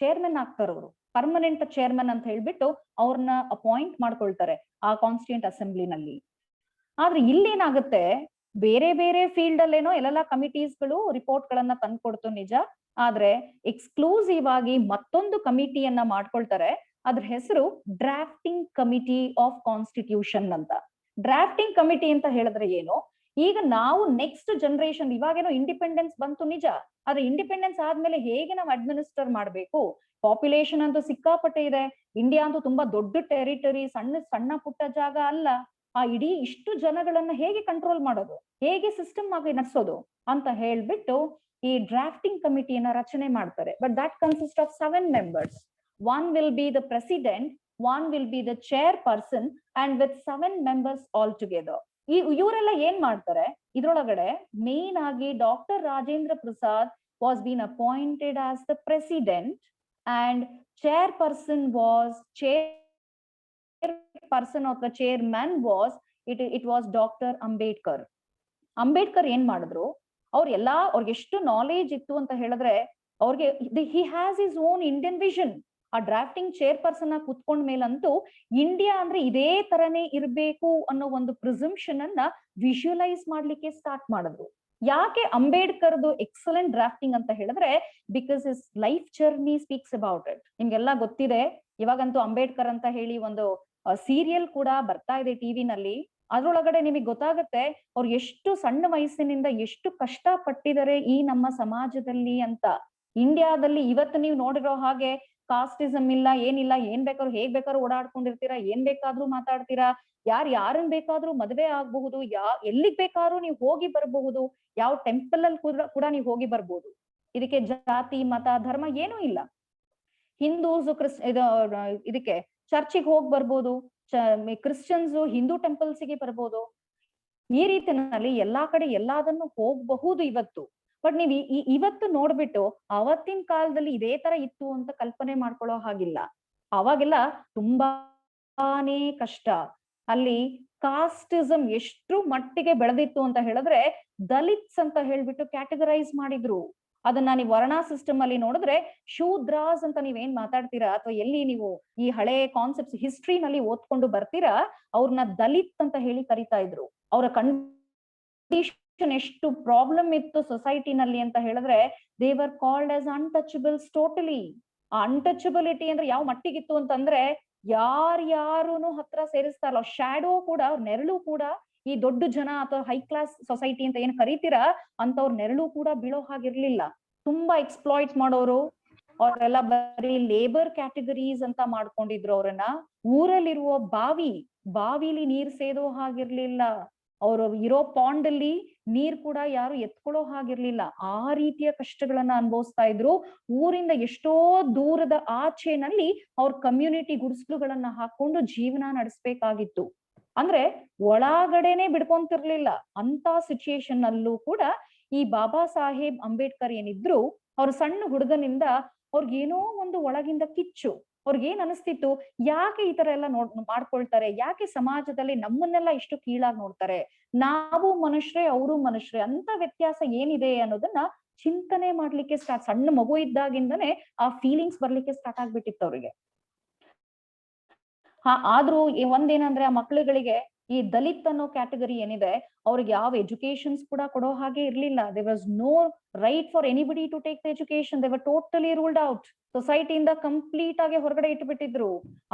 ಆಗ್ತಾರೆ. ಅವರು ಪರ್ಮನೆಂಟ್ ಚೇರ್ಮನ್ ಅಂತ ಹೇಳ್ಬಿಟ್ಟು ಅವ್ರನ್ನ ಅಪಾಯಿಂಟ್ ಮಾಡ್ಕೊಳ್ತಾರೆ ಆ ಕಾನ್ಸ್ಟಿಟ್ಯೂಯೆಂಟ್ ಅಸೆಂಬ್ಲಿನಲ್ಲಿ. ಆದ್ರೆ ಇಲ್ಲೇನಾಗುತ್ತೆ, ಬೇರೆ ಬೇರೆ ಫೀಲ್ಡ್ ಅಲ್ಲೇನೋ ಎಲ್ಲೆಲ್ಲ ಕಮಿಟೀಸ್ ಗಳು ರಿಪೋರ್ಟ್ ಗಳನ್ನ ತಂದ್ಕೊಡ್ತು ನಿಜ. ಆದ್ರೆ ಎಕ್ಸ್ಕ್ಲೂಸಿವ್ ಆಗಿ ಮತ್ತೊಂದು ಕಮಿಟಿಯನ್ನ ಮಾಡ್ಕೊಳ್ತಾರೆ. ಅದ್ರ ಹೆಸರು ಡ್ರಾಫ್ಟಿಂಗ್ ಕಮಿಟಿ ಆಫ್ ಕಾನ್ಸ್ಟಿಟ್ಯೂಷನ್ ಅಂತ. ಡ್ರಾಫ್ಟಿಂಗ್ ಕಮಿಟಿ ಅಂತ ಹೇಳಿದ್ರೆ ಏನು, ಈಗ ನಾವು ನೆಕ್ಸ್ಟ್ ಜನರೇಷನ್, ಇವಾಗೇನೋ ಇಂಡಿಪೆಂಡೆನ್ಸ್ ಬಂತು ನಿಜ, ಆದ್ರೆ ಇಂಡಿಪೆಂಡೆನ್ಸ್ ಆದ್ಮೇಲೆ ಹೇಗೆ ನಾವು ಅಡ್ಮಿನಿಸ್ಟರ್ ಮಾಡ್ಬೇಕು, ಪಾಪ್ಯುಲೇಷನ್ ಅಂತೂ ಸಿಕ್ಕಾಪಟ್ಟೆ ಇದೆ, ಇಂಡಿಯಾ ಅಂತೂ ತುಂಬಾ ದೊಡ್ಡ ಟೆರಿಟರಿ, ಸಣ್ಣ ಪುಟ್ಟ ಜಾಗ ಅಲ್ಲ. ಆ ಇಡೀ ಇಷ್ಟು ಜನಗಳನ್ನ ಹೇಗೆ ಕಂಟ್ರೋಲ್ ಮಾಡೋದು, ಹೇಗೆ ಸಿಸ್ಟಮ್ ಆಗಿ ನಡೆಸೋದು ಅಂತ ಹೇಳ್ಬಿಟ್ಟು ಈ ಡ್ರಾಫ್ಟಿಂಗ್ ಕಮಿಟಿಯನ್ನ ರಚನೆ ಮಾಡ್ತಾರೆ. But that consist of 7 members. one will be the president, one will be the chairperson, and with 7 members altogether. ಇವರೆಲ್ಲ ಏನ್ ಮಾಡ್ತಾರೆ ಇದ್ರೊಳಗಡೆ ಮೇನ್ ಆಗಿ doctor Rajendra Prasad was been appointed as the president and chairperson was chairperson of the chairman was it was Dr. Ambedkar. Ambedkar ಏನ್ ಮಾಡಿದ್ರು, ಅವ್ರಿಗೆ ಎಷ್ಟು knowledge ಇತ್ತು ಅಂತ ಹೇಳಿದ್ರೆ ಅವ್ರಿಗೆ he has his own Indian vision. ಆ ಡ್ರಾಫ್ಟಿಂಗ್ ಚೇರ್ಪರ್ಸನ್ ಕುತ್ಕೊಂಡ ಮೇಲಂತೂ ಇಂಡಿಯಾ ಅಂದ್ರೆ ಇದೇ ತರನೇ ಇರ್ಬೇಕು ಅನ್ನೋ ಒಂದು ಪ್ರಿಸಂಪ್ಷನ್ ಅನ್ನ ವಿಜುವಲೈಸ್ ಮಾಡ್ಲಿಕ್ಕೆ ಸ್ಟಾರ್ಟ್ ಮಾಡಿದ್ರು. ಯಾಕೆ ಅಂಬೇಡ್ಕರ್ದು ಎಕ್ಸಲೆಂಟ್ ಡ್ರಾಫ್ಟಿಂಗ್ ಅಂತ ಹೇಳಿದ್ರೆ because his life journey speaks about it. ನಿಮ್ಗೆಲ್ಲಾ ಗೊತ್ತಿದೆ, ಇವಾಗಂತೂ ಅಂಬೇಡ್ಕರ್ ಅಂತ ಹೇಳಿ ಒಂದು ಸೀರಿಯಲ್ ಕೂಡ ಬರ್ತಾ ಇದೆ ಟಿವಿನಲ್ಲಿ. ಅದ್ರೊಳಗಡೆ ನಿಮಗೆ ಗೊತ್ತಾಗುತ್ತೆ ಅವ್ರು ಎಷ್ಟು ಸಣ್ಣ ವಯಸ್ಸಿನಿಂದ ಎಷ್ಟು ಕಷ್ಟ ಪಟ್ಟಿದ್ದಾರೆ ಈ ನಮ್ಮ ಸಮಾಜದಲ್ಲಿ ಅಂತ. ಇಂಡಿಯಾದಲ್ಲಿ ಇವತ್ತು ನೀವು ನೋಡಿರೋ ಹಾಗೆ ಕಾಸ್ಟಿಸಮ್ ಇಲ್ಲ, ಏನಿಲ್ಲ, ಏನ್ ಬೇಕಾದ್ರೂ ಹೇಗ್ ಬೇಕಾದ್ರೂ ಓಡಾಡ್ಕೊಂಡಿರ್ತೀರಾ, ಏನ್ ಬೇಕಾದ್ರೂ ಮಾತಾಡ್ತೀರಾ, ಯಾರನ್ ಬೇಕಾದ್ರೂ ಮದ್ವೆ ಆಗ್ಬಹುದು, ಎಲ್ಲಿಗ್ ಬೇಕಾದ್ರೂ ನೀವು ಹೋಗಿ ಬರ್ಬಹುದು, ಯಾವ ಟೆಂಪಲ್ ಅಲ್ಲಿ ಕೂಡ ನೀವು ಹೋಗಿ ಬರ್ಬೋದು. ಇದಕ್ಕೆ ಜಾತಿ ಮತ ಧರ್ಮ ಏನೂ ಇಲ್ಲ. ಹಿಂದೂಸ್ ಇದಕ್ಕೆ ಚರ್ಚಿಗೆ ಹೋಗಿ ಬರ್ಬೋದು, ಕ್ರಿಶ್ಚಿಯನ್ಸ್ ಹಿಂದೂ ಟೆಂಪಲ್ಸ್ ಗೆ ಬರ್ಬೋದು. ಈ ರೀತಿಯಲ್ಲಿ ಎಲ್ಲಾ ಕಡೆ ಎಲ್ಲಾದನ್ನು ಹೋಗಬಹುದು ಇವತ್ತು. ಬಟ್ ನೀವ್ ಇವತ್ತು ನೋಡ್ಬಿಟ್ಟು ಅವತ್ತಿನ ಕಾಲದಲ್ಲಿ ಇದೇ ತರ ಇತ್ತು ಅಂತ ಕಲ್ಪನೆ ಮಾಡ್ಕೊಳ್ಳೋ ಹಾಗಿಲ್ಲ. ಅವಾಗೆಲ್ಲ ತುಂಬಾನೇ ಕಷ್ಟ. ಅಲ್ಲಿ ಕಾಸ್ಟಿಸಮ್ ಎಷ್ಟು ಮಟ್ಟಿಗೆ ಬೆಳೆದಿತ್ತು ಅಂತ ಹೇಳಿದ್ರೆ ದಲಿತ್ಸ್ ಅಂತ ಹೇಳ್ಬಿಟ್ಟು ಕ್ಯಾಟಗರೈಸ್ ಮಾಡಿದ್ರು. ಅದನ್ನ ನೀವು ವರ್ಣ ಸಿಸ್ಟಮ್ ಅಲ್ಲಿ ನೋಡಿದ್ರೆ ಶೂದ್ರಾಸ್ ಅಂತ ನೀವೇನ್ ಮಾತಾಡ್ತೀರಾ ಅಥವಾ ಎಲ್ಲಿ ನೀವು ಈ ಹಳೆ ಕಾನ್ಸೆಪ್ಟ್ಸ್ ಹಿಸ್ಟ್ರಿನಲ್ಲಿ ಓದ್ಕೊಂಡು ಬರ್ತೀರಾ, ಅವ್ರನ್ನ ದಲಿತ್ ಅಂತ ಹೇಳಿ ಕರಿತಾ ಇದ್ರು. ಅವರ ಕಂಡೀಷನ್ ಎಷ್ಟು ಪ್ರಾಬ್ಲಮ್ ಇತ್ತು ಸೊಸೈಟಿನಲ್ಲಿ ಅಂತ ಹೇಳಿದ್ರೆ they were called as untouchables totally. ಆ ಅನ್ಟಚಬಿಲಿಟಿ ಅಂದ್ರೆ ಯಾವ ಮಟ್ಟಿಗಿತ್ತು ಅಂತಂದ್ರೆ ಯಾರ್ಯಾರುನು ಹತ್ರ ಸೇರಿಸ್ತಾ ಇಲ್ಲ. ಶ್ಯಾಡೋ ಕೂಡ, ಅವ್ರ ನೆರಳು ಕೂಡ ಈ ದೊಡ್ಡ ಜನ ಅಥವಾ ಹೈ ಕ್ಲಾಸ್ ಸೊಸೈಟಿ ಅಂತ ಏನ್ ಕರೀತೀರಾ ಅಂತವ್ರ ನೆರಳು ಕೂಡ ಬೀಳೋ ಹಾಗಿರ್ಲಿಲ್ಲ. ತುಂಬಾ ಎಕ್ಸ್ಪ್ಲಾಯ್ಟ್ ಮಾಡೋರು. ಅವರೆಲ್ಲ ಬರೀ ಲೇಬರ್ ಕ್ಯಾಟಗರೀಸ್ ಅಂತ ಮಾಡ್ಕೊಂಡಿದ್ರು ಅವ್ರನ್ನ. ಊರಲ್ಲಿರುವ ಬಾವಿಲಿ ನೀರ್ ಸೇದೋ ಹಾಗಿರ್ಲಿಲ್ಲ. ಅವರು ಇರೋ ಪಾಂಡ್ ಅಲ್ಲಿ ನೀರ್ ಕೂಡ ಯಾರು ಎತ್ಕೊಳ್ಳೋ ಹಾಗಿರ್ಲಿಲ್ಲ. ಆ ರೀತಿಯ ಕಷ್ಟಗಳನ್ನ ಅನುಭವಿಸ್ತಾ ಇದ್ರು. ಊರಿಂದ ಎಷ್ಟೋ ದೂರದ ಆಚೆನಲ್ಲಿ ಅವ್ರ ಕಮ್ಯುನಿಟಿ ಗುಡಿಸ್ಲುಗಳನ್ನ ಹಾಕೊಂಡು ಜೀವನ ನಡೆಸ್ಬೇಕಾಗಿತ್ತು. ಅಂದ್ರೆ ಒಳಗಡೆನೆ ಬಿಡ್ಕೊಂತಿರ್ಲಿಲ್ಲ. ಅಂತ ಸಿಚುಯೇಷನ್ ಅಲ್ಲೂ ಕೂಡ ಈ ಬಾಬಾ ಸಾಹೇಬ್ ಅಂಬೇಡ್ಕರ್ ಏನಿದ್ರು, ಅವ್ರ ಸಣ್ಣ ಹುಡುಗನಿಂದ ಅವ್ರಿಗೇನೋ ಒಂದು ಒಳಗಿಂದ ಕಿಚ್ಚು. ಅವ್ರಿಗೇನ್ ಅನಿಸ್ತಿತ್ತು, ಯಾಕೆ ಈ ತರ ಎಲ್ಲ ಮಾಡ್ಕೊಳ್ತಾರೆ, ಯಾಕೆ ಸಮಾಜದಲ್ಲಿ ನಮ್ಮನ್ನೆಲ್ಲ ಇಷ್ಟು ಕೀಳಾಗಿ ನೋಡ್ತಾರೆ, ನಾವು ಮನುಷ್ಯರೇ ಅವರು ಮನುಷ್ಯರೇ, ಅಂತ ವ್ಯತ್ಯಾಸ ಏನಿದೆ ಅನ್ನೋದನ್ನ ಚಿಂತನೆ ಮಾಡ್ಲಿಕ್ಕೆ ಸಣ್ಣ ಮಗು ಇದ್ದಾಗಿಂದನೇ ಆ ಫೀಲಿಂಗ್ಸ್ ಬರ್ಲಿಕ್ಕೆ ಸ್ಟಾರ್ಟ್ ಆಗ್ಬಿಟ್ಟಿತ್ತು ಅವ್ರಿಗೆ. ಆದ್ರೂ ಒಂದೇನಂದ್ರೆ ಆ ಮಕ್ಳುಗಳಿಗೆ ಈ ದಲಿತ್ ಅನ್ನೋ ಕ್ಯಾಟಗರಿ ಏನಿದೆ ಅವ್ರಿಗೆ ಯಾವ ಎಜುಕೇಶನ್ಸ್ ಕೂಡ ಕೊಡೋ ಹಾಗೆ ಇರ್ಲಿಲ್ಲ. There was no right for anybody to take the education. They were totally ruled out. ಸೊಸೈಟಿಯಿಂದ ಕಂಪ್ಲೀಟ್ ಆಗಿ ಹೊರಗಡೆ ಇಟ್ಬಿಟ್ಟಿದ್ರು.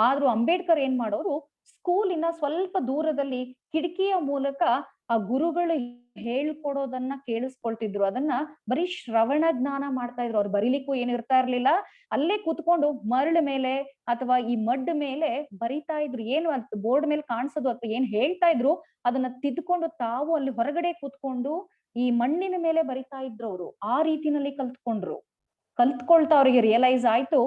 ಆದ್ರೂ ಅಂಬೇಡ್ಕರ್ ಏನ್ ಮಾಡೋರು, ಸ್ಕೂಲಿನ ಸ್ವಲ್ಪ ದೂರದಲ್ಲಿ ಕಿಟಕಿಯ ಮೂಲಕ ಆ ಗುರುಗಳು ಹೇಳ್ಕೊಡೋದನ್ನ ಕೇಳಿಸ್ಕೊಳ್ತಿದ್ರು. ಅದನ್ನ ಬರೀ ಶ್ರವಣ ಜ್ಞಾನ ಮಾಡ್ತಾ ಇದ್ರು. ಅವ್ರು ಬರೀಲಿಕ್ಕೂ ಏನು ಇರ್ತಾ ಇರ್ಲಿಲ್ಲ. ಅಲ್ಲೇ ಕೂತ್ಕೊಂಡು ಮರಳು ಮೇಲೆ ಅಥವಾ ಈ ಮಡ್ ಮೇಲೆ ಬರಿತಾ ಇದ್ರು. ಏನು ಅಂತ ಬೋರ್ಡ್ ಮೇಲೆ ಕಾಣಿಸೋದು ಅಥವಾ ಏನ್ ಹೇಳ್ತಾ ಇದ್ರು ಅದನ್ನ ತಿದ್ಕೊಂಡು ತಾವು ಅಲ್ಲಿ ಹೊರಗಡೆ ಕೂತ್ಕೊಂಡು ಈ ಮಣ್ಣಿನ ಮೇಲೆ ಬರಿತಾ ಇದ್ರು ಅವರು. ಆ ರೀತಿನಲ್ಲಿ ಕಲ್ತ್ಕೊಳ್ತಾ ಅವ್ರಿಗೆ ರಿಯಲೈಸ್ ಆಯ್ತು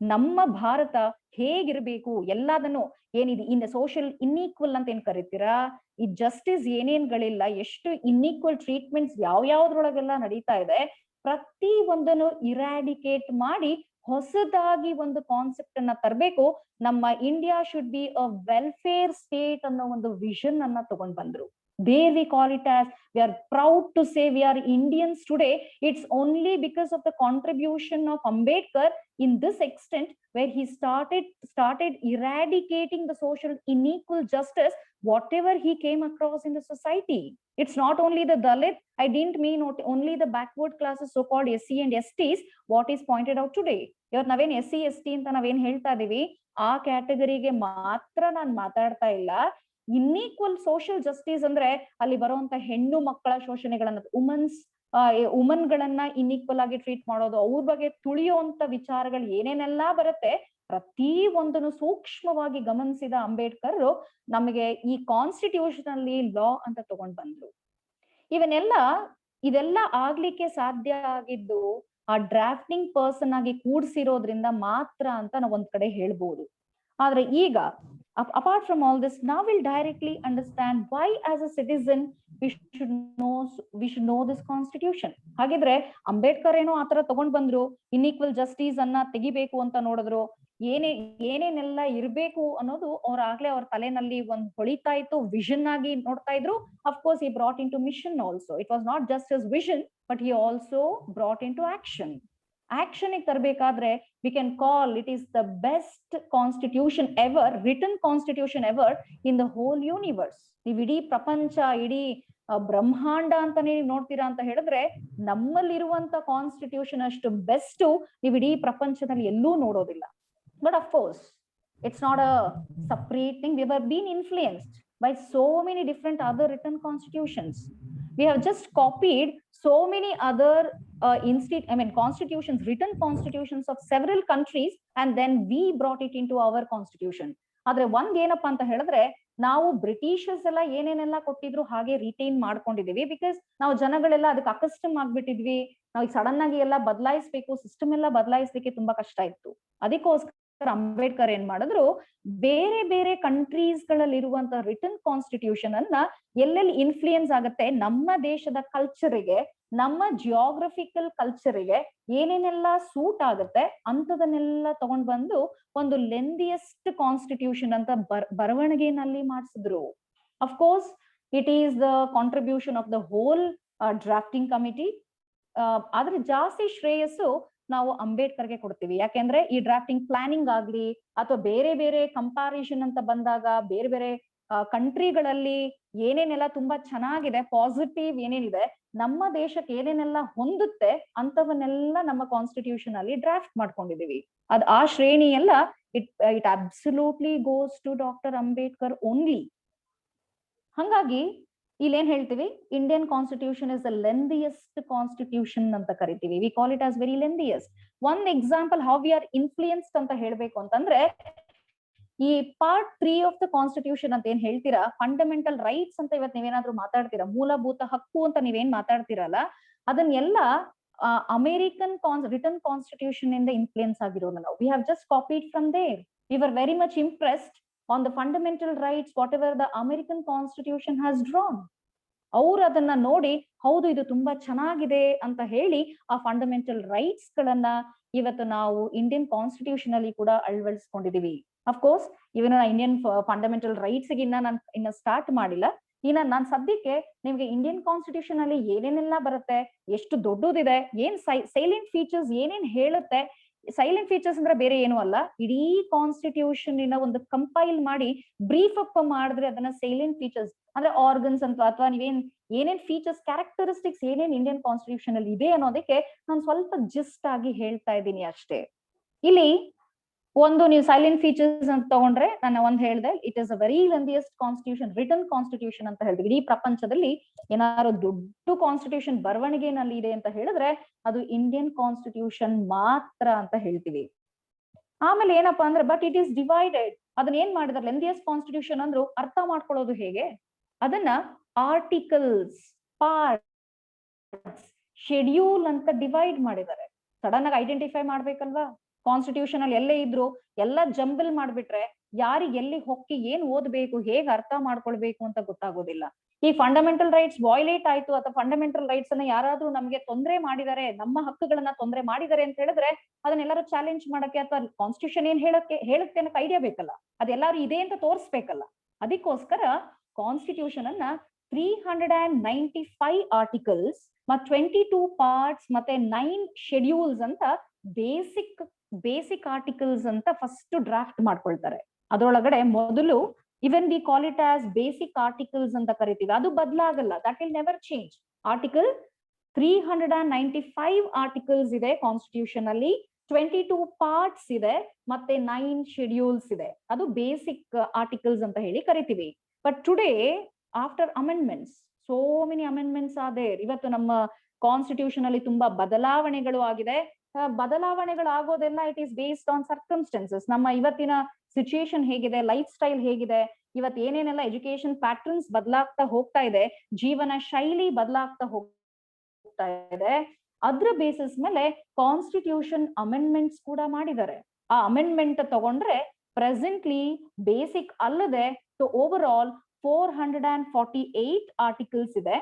ನಮ್ಮ ಭಾರತ ಹೇಗಿರ್ಬೇಕು, ಎಲ್ಲದನ್ನು ಏನಿದೆ ಇನ್ ಸೋಷಿಯಲ್ ಇನ್ಈಕ್ವಲ್ ಅಂತ ಏನ್ ಕರಿತೀರಾ, ಈ ಜಸ್ಟಿಸ್ ಏನೇನ್ಗಳಿಲ್ಲ, ಎಷ್ಟು ಇನ್ಈಕ್ವಲ್ ಟ್ರೀಟ್ಮೆಂಟ್ಸ್ ಯಾವ್ಯಾವ್ದ್ರೊಳಗೆಲ್ಲ ನಡೀತಾ ಇದೆ, ಪ್ರತಿ ಒಂದನ್ನು ಇರಾಡಿಕೇಟ್ ಮಾಡಿ ಹೊಸದಾಗಿ ಒಂದು ಕಾನ್ಸೆಪ್ಟ್ ಅನ್ನ ತರಬೇಕು. ನಮ್ಮ India should be a welfare state ಅನ್ನೋ ಒಂದು ವಿಷನ್ ಅನ್ನ ತಗೊಂಡ್ ಬಂದ್ರು. There we call it as, we are proud to say we are Indians today. It's only because of the contribution of Ambedkar in this extent where he started eradicating the social unequal justice whatever he came across in the society. It's not only the Dalit, I didn't mean not only the backward classes, so-called SC and STs, what is pointed out today. ಇವತ್ತು ನಾವೇನ್ SC ST ಅಂತ ನಾವೇನ್ ಹೇಳ್ತಾ ಇದೀವಿ ಆ ಕ್ಯಾಟಗರಿಗೆ ಮಾತ್ರ ನಾನ್ ಮಾತಾಡ್ತಾ ಇಲ್ಲ. ಇನ್ನೀಕ್ವಲ್ ಸೋಷಿಯಲ್ ಜಸ್ಟಿಸ್ ಅಂದ್ರೆ ಅಲ್ಲಿ ಬರುವಂತ ಹೆಣ್ಣು ಮಕ್ಕಳ ಶೋಷಣೆಗಳನ್ನ, ವುಮನ್ ಗಳನ್ನ ಇನ್ನೀಕ್ವಲ್ ಆಗಿ ಟ್ರೀಟ್ ಮಾಡೋದು, ಅವ್ರ ಬಗ್ಗೆ ತುಳಿಯುವಂತ ವಿಚಾರಗಳು ಏನೇನೆಲ್ಲಾ ಬರುತ್ತೆ ಪ್ರತಿ ಒಂದನ್ನು ಸೂಕ್ಷ್ಮವಾಗಿ ಗಮನಿಸಿದ ಅಂಬೇಡ್ಕರ್ ನಮಗೆ ಈ ಕಾನ್ಸ್ಟಿಟ್ಯೂಷನಲ್ಲಿ ಲಾ ಅಂತ ತಗೊಂಡ್ ಬಂದ್ರು. ಇದೆಲ್ಲ ಆಗ್ಲಿಕ್ಕೆ ಸಾಧ್ಯ ಆಗಿದ್ದು ಆ ಡ್ರಾಫ್ಟಿಂಗ್ ಪರ್ಸನ್ ಆಗಿ ಕೂಡ್ಸಿರೋದ್ರಿಂದ ಮಾತ್ರ ಅಂತ ನಾವು ಒಂದ್ ಕಡೆ ಹೇಳ್ಬೋದು. ಆದ್ರೆ ಈಗ apart from all this, now we'll directly understand why as a citizen we should know this constitution. ಹಾಗಿದ್ರೆ ಅಂಬೇಡ್ಕರ್ ಏನೋ ಆತರ ತಗೊಂಡ್ ಬಂದ್ರು, ಇನ್ಈಕ್ವಲ್ ಜಸ್ಟಿಸ್ ಅನ್ನ ತೆಗಿಬೇಕು ಅಂತ ನೋಡಿದ್ರು, ಏನೇನೆಲ್ಲ ಇರ್ಬೇಕು ಅನ್ನೋದು ಆಗ್ಲೇ ಅವ್ರ ತಲೆನಲ್ಲಿ ಒಂದ್ ಹೊಳಿತಾ ಇತ್ತು, ವಿಷನ್ ಆಗಿ ನೋಡ್ತಾ ಇದ್ರು. Of course he brought into mission also. It was not just his vision, but he also brought into action. Action ತರಬೇಕಾದ್ರೆ we can call it is the best constitution ever, written constitution ever in the whole universe. ನೀವು ಇಡೀ ಪ್ರಪಂಚ, ಇಡೀ ಬ್ರಹ್ಮಾಂಡ ಅಂತಾನೆ ನೀವು ನೋಡ್ತೀರಾ ಅಂತ ಹೇಳಿದ್ರೆ, ನಮ್ಮಲ್ಲಿರುವಂತ ಕಾನ್ಸ್ಟಿಟ್ಯೂಷನ್ ಅಷ್ಟು ಬೆಸ್ಟ್ ನೀವು ಇಡೀ ಪ್ರಪಂಚದಲ್ಲಿ ಎಲ್ಲೂ ನೋಡೋದಿಲ್ಲ. But of course it's not a separate thing. We have been influenced by so many different other written constitutions. We have just copied so many other constitutions, written constitutions of several countries, and then we brought it into our constitution. ಆದ್ರೆ ಒಂದ್ ಏನಪ್ಪಾ ಅಂತ ಹೇಳಿದ್ರೆ, ನಾವು Britishers ಎಲ್ಲ ಏನೇನೆಲ್ಲ ಕೊಟ್ಟಿದ್ರು ಹಾಗೆ ರಿಟೈನ್ ಮಾಡ್ಕೊಂಡಿದೀವಿ. ಬಿಕಾಸ್ ನಾವು ಜನಗಳೆಲ್ಲ ಅದಕ್ಕೆ ಅಕಸ್ಟಮ್ ಆಗ್ಬಿಟ್ಟಿದ್ವಿ. ನಾವು ಸಡನ್ ಆಗಿ ಎಲ್ಲ ಬದಲಾಯಿಸ್ಬೇಕು, ಸಿಸ್ಟಮ್ ಎಲ್ಲ ಬದಲಾಯಿಸ್ಲಿಕ್ಕೆ ತುಂಬಾ ಕಷ್ಟ ಇತ್ತು. ಅದಕ್ಕೋಸ್ಕರ ಅಂಬೇಡ್ಕರ್ ಏನ್ ಮಾಡಿದ್ರು, ಬೇರೆ ಬೇರೆ ಕಂಟ್ರೀಸ್ ಗಳಲ್ಲಿರುವಂತ ರಿಟನ್ ಕಾನ್ಸ್ಟಿಟ್ಯೂಷನ್ ಅನ್ನ ಎಲ್ಲೆಲ್ಲಿ ಇನ್ಫ್ಲೂಯೆನ್ಸ್ ಆಗುತ್ತೆ, ನಮ್ಮ ದೇಶದ ಕಲ್ಚರಿಗೆ, ನಮ್ಮ ಜಿಯೋಗ್ರಫಿಕಲ್ ಕಲ್ಚರಿಗೆ ಏನೇನೆಲ್ಲ ಸೂಟ್ ಆಗುತ್ತೆ ಅಂತದನ್ನೆಲ್ಲ ತಗೊಂಡ್ ಬಂದು ಒಂದು ಲೆಂದಿಯಸ್ಟ್ ಕಾನ್ಸ್ಟಿಟ್ಯೂಷನ್ ಅಂತ ಬರವಣಿಗೆನಲ್ಲಿ ಮಾಡಿಸಿದ್ರು. Of course it is the contribution of the whole drafting committee. ಆದ್ರೆ ಜಾಸ್ತಿ ಶ್ರೇಯಸ್ಸು ನಾವು ಅಂಬೇಡ್ಕರ್ಗೆ ಕೊಡ್ತೀವಿ. ಯಾಕೆಂದ್ರೆ ಈ ಡ್ರಾಫ್ಟಿಂಗ್ ಪ್ಲಾನಿಂಗ್ ಆಗ್ಲಿ ಅಥವಾ ಬೇರೆ ಬೇರೆ ಕಂಪಾರಿಷನ್ ಅಂತ ಬಂದಾಗ ಬೇರೆ ಬೇರೆ ಕಂಟ್ರಿಗಳಲ್ಲಿ ಏನೇನೆಲ್ಲ ತುಂಬಾ ಚೆನ್ನಾಗಿದೆ, ಪಾಸಿಟಿವ್ ಏನೇನಿದೆ, ನಮ್ಮ ದೇಶಕ್ಕೆ ಏನೇನೆಲ್ಲ ಹೊಂದುತ್ತೆ ಅಂತವನ್ನೆಲ್ಲ ನಮ್ಮ ಕಾನ್ಸ್ಟಿಟ್ಯೂಷನ್ ಅಲ್ಲಿ ಡ್ರಾಫ್ಟ್ ಮಾಡ್ಕೊಂಡಿದೀವಿ. ಆ ಶ್ರೇಣಿ ಎಲ್ಲ it absolutely goes to doctor Ambedkar only. ಹಂಗಾಗಿ ಇಲ್ಲಿ ಏನ್ ಹೇಳ್ತೀವಿ, Indian constitution is the lengthiest constitution ಅಂತ ಕರಿತೀವಿ. We call it as very lengthiest. ಒಂದ್ example how we are influenced ಅಂತ ಹೇಳ್ಬೇಕು ಅಂತಂದ್ರೆ, ಈ ಪಾರ್ಟ್ 3 ಆಫ್ ದ ಕಾನ್ಸ್ಟಿಟ್ಯೂಷನ್ ಅಂತ ಏನ್ ಹೇಳ್ತೀರಾ, ಫಂಡಮೆಂಟಲ್ ರೈಟ್ಸ್ ಅಂತ ಇವತ್ತು ನೀವೇನಾದ್ರೂ ಮಾತಾಡ್ತೀರಾ, ಮೂಲಭೂತ ಹಕ್ಕು ಅಂತ ನೀವೇನ್ ಮಾತಾಡ್ತೀರಲ್ಲ, ಅದನ್ನೆಲ್ಲ ಅಮೆರಿಕನ್ ರಿಟನ್ ಕಾನ್ಸ್ಟಿಟ್ಯೂಷನ್ ಇಂದ ಇನ್ಫ್ಲೂಯೆನ್ಸ್ ಆಗಿರೋದು ನಾವು. We have just copied from there. We were very much impressed on the fundamental rights whatever the American constitution has drawn. ಅವ್ರು ಅದನ್ನ ನೋಡಿ ಹೌದು ಇದು ತುಂಬಾ ಚೆನ್ನಾಗಿದೆ ಅಂತ ಹೇಳಿ ಆ ಫಂಡಮೆಂಟಲ್ ರೈಟ್ಸ್ ಗಳನ್ನ ಇವತ್ತು ನಾವು ಇಂಡಿಯನ್ ಕಾನ್ಸ್ಟಿಟ್ಯೂಷನ್ ಅಲ್ಲಿ ಕೂಡ ಅಳವಡಿಸ್ಕೊಂಡಿದೀವಿ. ಅಫ್ಕೋರ್ಸ್ ಇವನ್ನ ಇಂಡಿಯನ್ ಫಂಡಮೆಂಟಲ್ ರೈಟ್ಸ್ ಇನ್ನ ಸ್ಟಾರ್ಟ್ ಮಾಡಿಲ್ಲ. ಇನ್ನ ನಾನ್ ಸದ್ಯಕ್ಕೆ ನಿಮ್ಗೆ ಇಂಡಿಯನ್ ಕಾನ್ಸ್ಟಿಟ್ಯೂಷನ್ ಅಲ್ಲಿ ಏನೇನೆಲ್ಲ ಬರುತ್ತೆ, ಎಷ್ಟು ದೊಡ್ಡದಿದೆ, ಏನ್ ಸೈಲೆಂಟ್ ಫೀಚರ್ಸ್ ಏನೇನ್ ಹೇಳುತ್ತೆ. ಸೈಲೆಂಟ್ ಫೀಚರ್ಸ್ ಅಂದ್ರೆ ಬೇರೆ ಏನು ಅಲ್ಲ, ಇಡೀ ಕಾನ್ಸ್ಟಿಟ್ಯೂಷನ್ ಒಂದು ಕಂಪೈಲ್ ಮಾಡಿ ಬ್ರೀಫ್ ಅಪ್ ಮಾಡಿದ್ರೆ ಅದನ್ನ ಸೈಲೆಂಟ್ ಫೀಚರ್ಸ್ ಅಂದ್ರೆ ಆರ್ಗನ್ಸ್ ಅಂತ, ಅಥವಾ ಏನೇನ್ ಫೀಚರ್ಸ್ ಕ್ಯಾರೆಕ್ಟರಿಸ್ಟಿಕ್ಸ್ ಏನೇನ್ ಇಂಡಿಯನ್ ಕಾನ್ಸ್ಟಿಟ್ಯೂಷನ್ ಅಲ್ಲಿ ಇದೆ ಅನ್ನೋದಕ್ಕೆ ನಾನು ಸ್ವಲ್ಪ ಜಿಸ್ಟ್ ಆಗಿ ಹೇಳ್ತಾ ಇದ್ದೀನಿ ಅಷ್ಟೇ. ಇಲ್ಲಿ ಒಂದು ನೀವು ಸೈಲೆಂಟ್ ಫೀಚರ್ಸ್ ಅಂತ ತಗೊಂಡ್ರೆ, ನಾನು ಒಂದ್ ಹೇಳ್ದೆ, it is a very lengthiest constitution, written constitution ಅಂತ ಹೇಳಿದ್ವಿ. ಇಡೀ ಪ್ರಪಂಚದಲ್ಲಿ ಏನಾದ್ರು ದೊಡ್ಡ ಕಾನ್ಸ್ಟಿಟ್ಯೂಷನ್ ಬರವಣಿಗೆನಲ್ಲಿ ಇದೆ ಅಂತ ಹೇಳಿದ್ರೆ ಅದು ಇಂಡಿಯನ್ ಕಾನ್ಸ್ಟಿಟ್ಯೂಷನ್ ಮಾತ್ರ ಅಂತ ಹೇಳ್ತೀವಿ. ಆಮೇಲೆ ಏನಪ್ಪಾ ಅಂದ್ರೆ, ಬಟ್ ಇಟ್ ಈಸ್ ಡಿವೈಡೆಡ್. ಅದನ್ನ ಏನ್ ಮಾಡಿದಾರೆ, ಲೆಂದಿಯಸ್ಟ್ ಕಾನ್ಸ್ಟಿಟ್ಯೂಷನ್ ಅಂದ್ರು ಅರ್ಥ ಮಾಡ್ಕೊಳ್ಳೋದು ಹೇಗೆ, ಅದನ್ನ ಆರ್ಟಿಕಲ್ಸ್, ಪಾರ್ಟ್ಸ್, ಶೆಡ್ಯೂಲ್ ಅಂತ ಡಿವೈಡ್ ಮಾಡಿದ್ದಾರೆ. ಸಡನ್ ಆಗಿ ಐಡೆಂಟಿಫೈ ಮಾಡ್ಬೇಕಲ್ವಾ, ಕಾನ್ಸ್ಟಿಟ್ಯೂಷನ್ ಅಲ್ಲಿ ಎಲ್ಲೇ ಇದ್ರು ಎಲ್ಲ ಜಂಬಲ್ ಮಾಡ್ಬಿಟ್ರೆ ಯಾರಿಗೆ ಎಲ್ಲಿ ಹೊಕ್ಕಿ ಏನ್ ಓದ್ಬೇಕು, ಹೇಗ್ ಅರ್ಥ ಮಾಡ್ಕೊಳ್ಬೇಕು ಅಂತ ಗೊತ್ತಾಗೋದಿಲ್ಲ. ಈ ಫಂಡಮೆಂಟಲ್ ರೈಟ್ಸ್ ವೈಲೇಟ್ ಆಯ್ತು ಅಥವಾ ಫಂಡಮೆಂಟಲ್ ರೈಟ್ಸ್ ಅನ್ನ ಯಾರಾದ್ರೂ ನಮ್ಗೆ ತೊಂದರೆ ಮಾಡಿದ್ದಾರೆ, ನಮ್ಮ ಹಕ್ಕುಗಳನ್ನ ತೊಂದರೆ ಮಾಡಿದ್ದಾರೆ ಅಂತ ಹೇಳಿದ್ರೆ ಅದನ್ನೆಲ್ಲರೂ ಚಾಲೆಂಜ್ ಮಾಡಕ್ಕೆ ಅಥವಾ ಕಾನ್ಸ್ಟಿಟ್ಯೂಷನ್ ಏನ್ ಹೇಳುತ್ತೆ ಅನ್ನೋಕೆ ಐಡಿಯಾ ಬೇಕಲ್ಲ, ಅದೆಲ್ಲಾರು ಇದೆ ಅಂತ ತೋರಿಸ್ಬೇಕಲ್ಲ. ಅದಕ್ಕೋಸ್ಕರ ಕಾನ್ಸ್ಟಿಟ್ಯೂಷನ್ ಅನ್ನ 395 ಆರ್ಟಿಕಲ್ಸ್ ಮತ್ತೆ 22 ಪಾರ್ಟ್ಸ್ ಮತ್ತೆ 9 ಶೆಡ್ಯೂಲ್ಸ್ ಅಂತ ಬೇಸಿಕ್ ಆರ್ಟಿಕಲ್ಸ್ ಅಂತ ಫಸ್ಟ್ ಡ್ರಾಫ್ಟ್ ಮಾಡ್ಕೊಳ್ತಾರೆ. ಅದರೊಳಗಡೆ ಮೊದಲು even we call it as basic articles ಅಂತ ಕರಿತೀವಿ, ಅದು ಬದಲಾಗಲ್ಲ, that will never change. Article 395 articles ಇದೆ ಕಾನ್ಸ್ಟಿಟ್ಯೂಷನ್ ಅಲ್ಲಿ, 22 ಪಾರ್ಟ್ಸ್ ಇದೆ ಮತ್ತೆ 9 ಶೆಡ್ಯೂಲ್ಸ್ ಇದೆ. ಅದು ಬೇಸಿಕ್ ಆರ್ಟಿಕಲ್ಸ್ ಅಂತ ಹೇಳಿ ಕರಿತೀವಿ. But today after amendments, so many amendments are there. ಇವತ್ತು ನಮ್ಮ ಕಾನ್ಸ್ಟಿಟ್ಯೂಷನ್ ಅಲ್ಲಿ ತುಂಬಾ ಬದಲಾವಣೆಗಳು ಆಗಿದೆ. ಬದಲಾವಣೆಗಳಾಗೋದೆಲ್ಲ it is based on circumstances. ನಮ್ಮ ಇವತ್ತಿನ ಸಿಚುಯೇಷನ್ ಹೇಗಿದೆ, ಲೈಫ್ ಸ್ಟೈಲ್ ಹೇಗಿದೆ, ಇವತ್ತು ಏನೇನೆಲ್ಲ ಎಜುಕೇಶನ್ ಪ್ಯಾಟರ್ನ್ಸ್ ಬದಲಾಗ್ತಾ ಹೋಗ್ತಾ ಇದೆ, ಜೀವನ ಶೈಲಿ ಬದಲಾಗ್ತಾ ಹೋಗ್ತಾ ಇದೆ, ಅದ್ರ ಬೇಸಿಸ್ ಮೇಲೆ ಕಾನ್ಸ್ಟಿಟ್ಯೂಷನ್ ಅಮೆಂಡ್ಮೆಂಟ್ಸ್ ಕೂಡ ಮಾಡಿದ್ದಾರೆ. ಆ ಅಮೆಂಡ್ಮೆಂಟ್ ತಗೊಂಡ್ರೆ ಪ್ರೆಸೆಂಟ್ಲಿ ಬೇಸಿಕ್ ಅಲ್ಲದೆ ಓವರ್ ಆಲ್ 448 ಆರ್ಟಿಕಲ್ಸ್ ಇದೆ.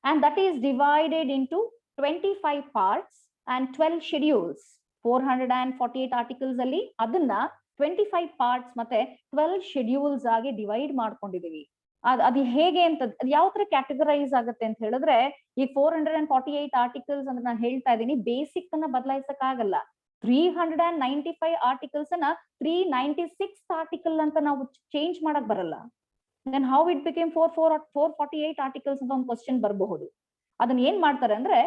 And that is divided into 25 parts and 12 schedules. 448 articles ಅಲ್ಲಿ ಅದನ್ನ 25 parts ಮತ್ತೆ 12 schedules ಆಗಿ ಡಿವೈಡ್ ಮಾಡ್ಕೊಂಡಿದೀವಿ. ಅದು ಹೇಗೆ ಅಂತ, ಯಾವ ತರ ಕ್ಯಾಟಗರೈಸ್ ಆಗುತ್ತೆ ಅಂತ ಹೇಳಿದ್ರೆ, ಈ 448 ಆರ್ಟಿಕಲ್ಸ್ ಅಂದ್ರೆ ನಾನು ಹೇಳ್ತಾ ಇದ್ದೀನಿ, ಬೇಸಿಕ್ ಅನ್ನ ಬದಲಾಯಿಸಕ್ ಆಗಲ್ಲ. 395 ಆರ್ಟಿಕಲ್ಸ್ ಅನ್ನ 396 ಆರ್ಟಿಕಲ್ ಅಂತ ನಾವು ಚೇಂಜ್ ಮಾಡಕ್ ಬರಲ್ಲ. then how it became 448 articles ಅಂತ ಒಂದು ಕ್ವಶನ್ ಬರಬಹುದು. ಅದನ್ನ ಏನ್ ಮಾಡ್ತಾರೆ ಅಂದ್ರೆ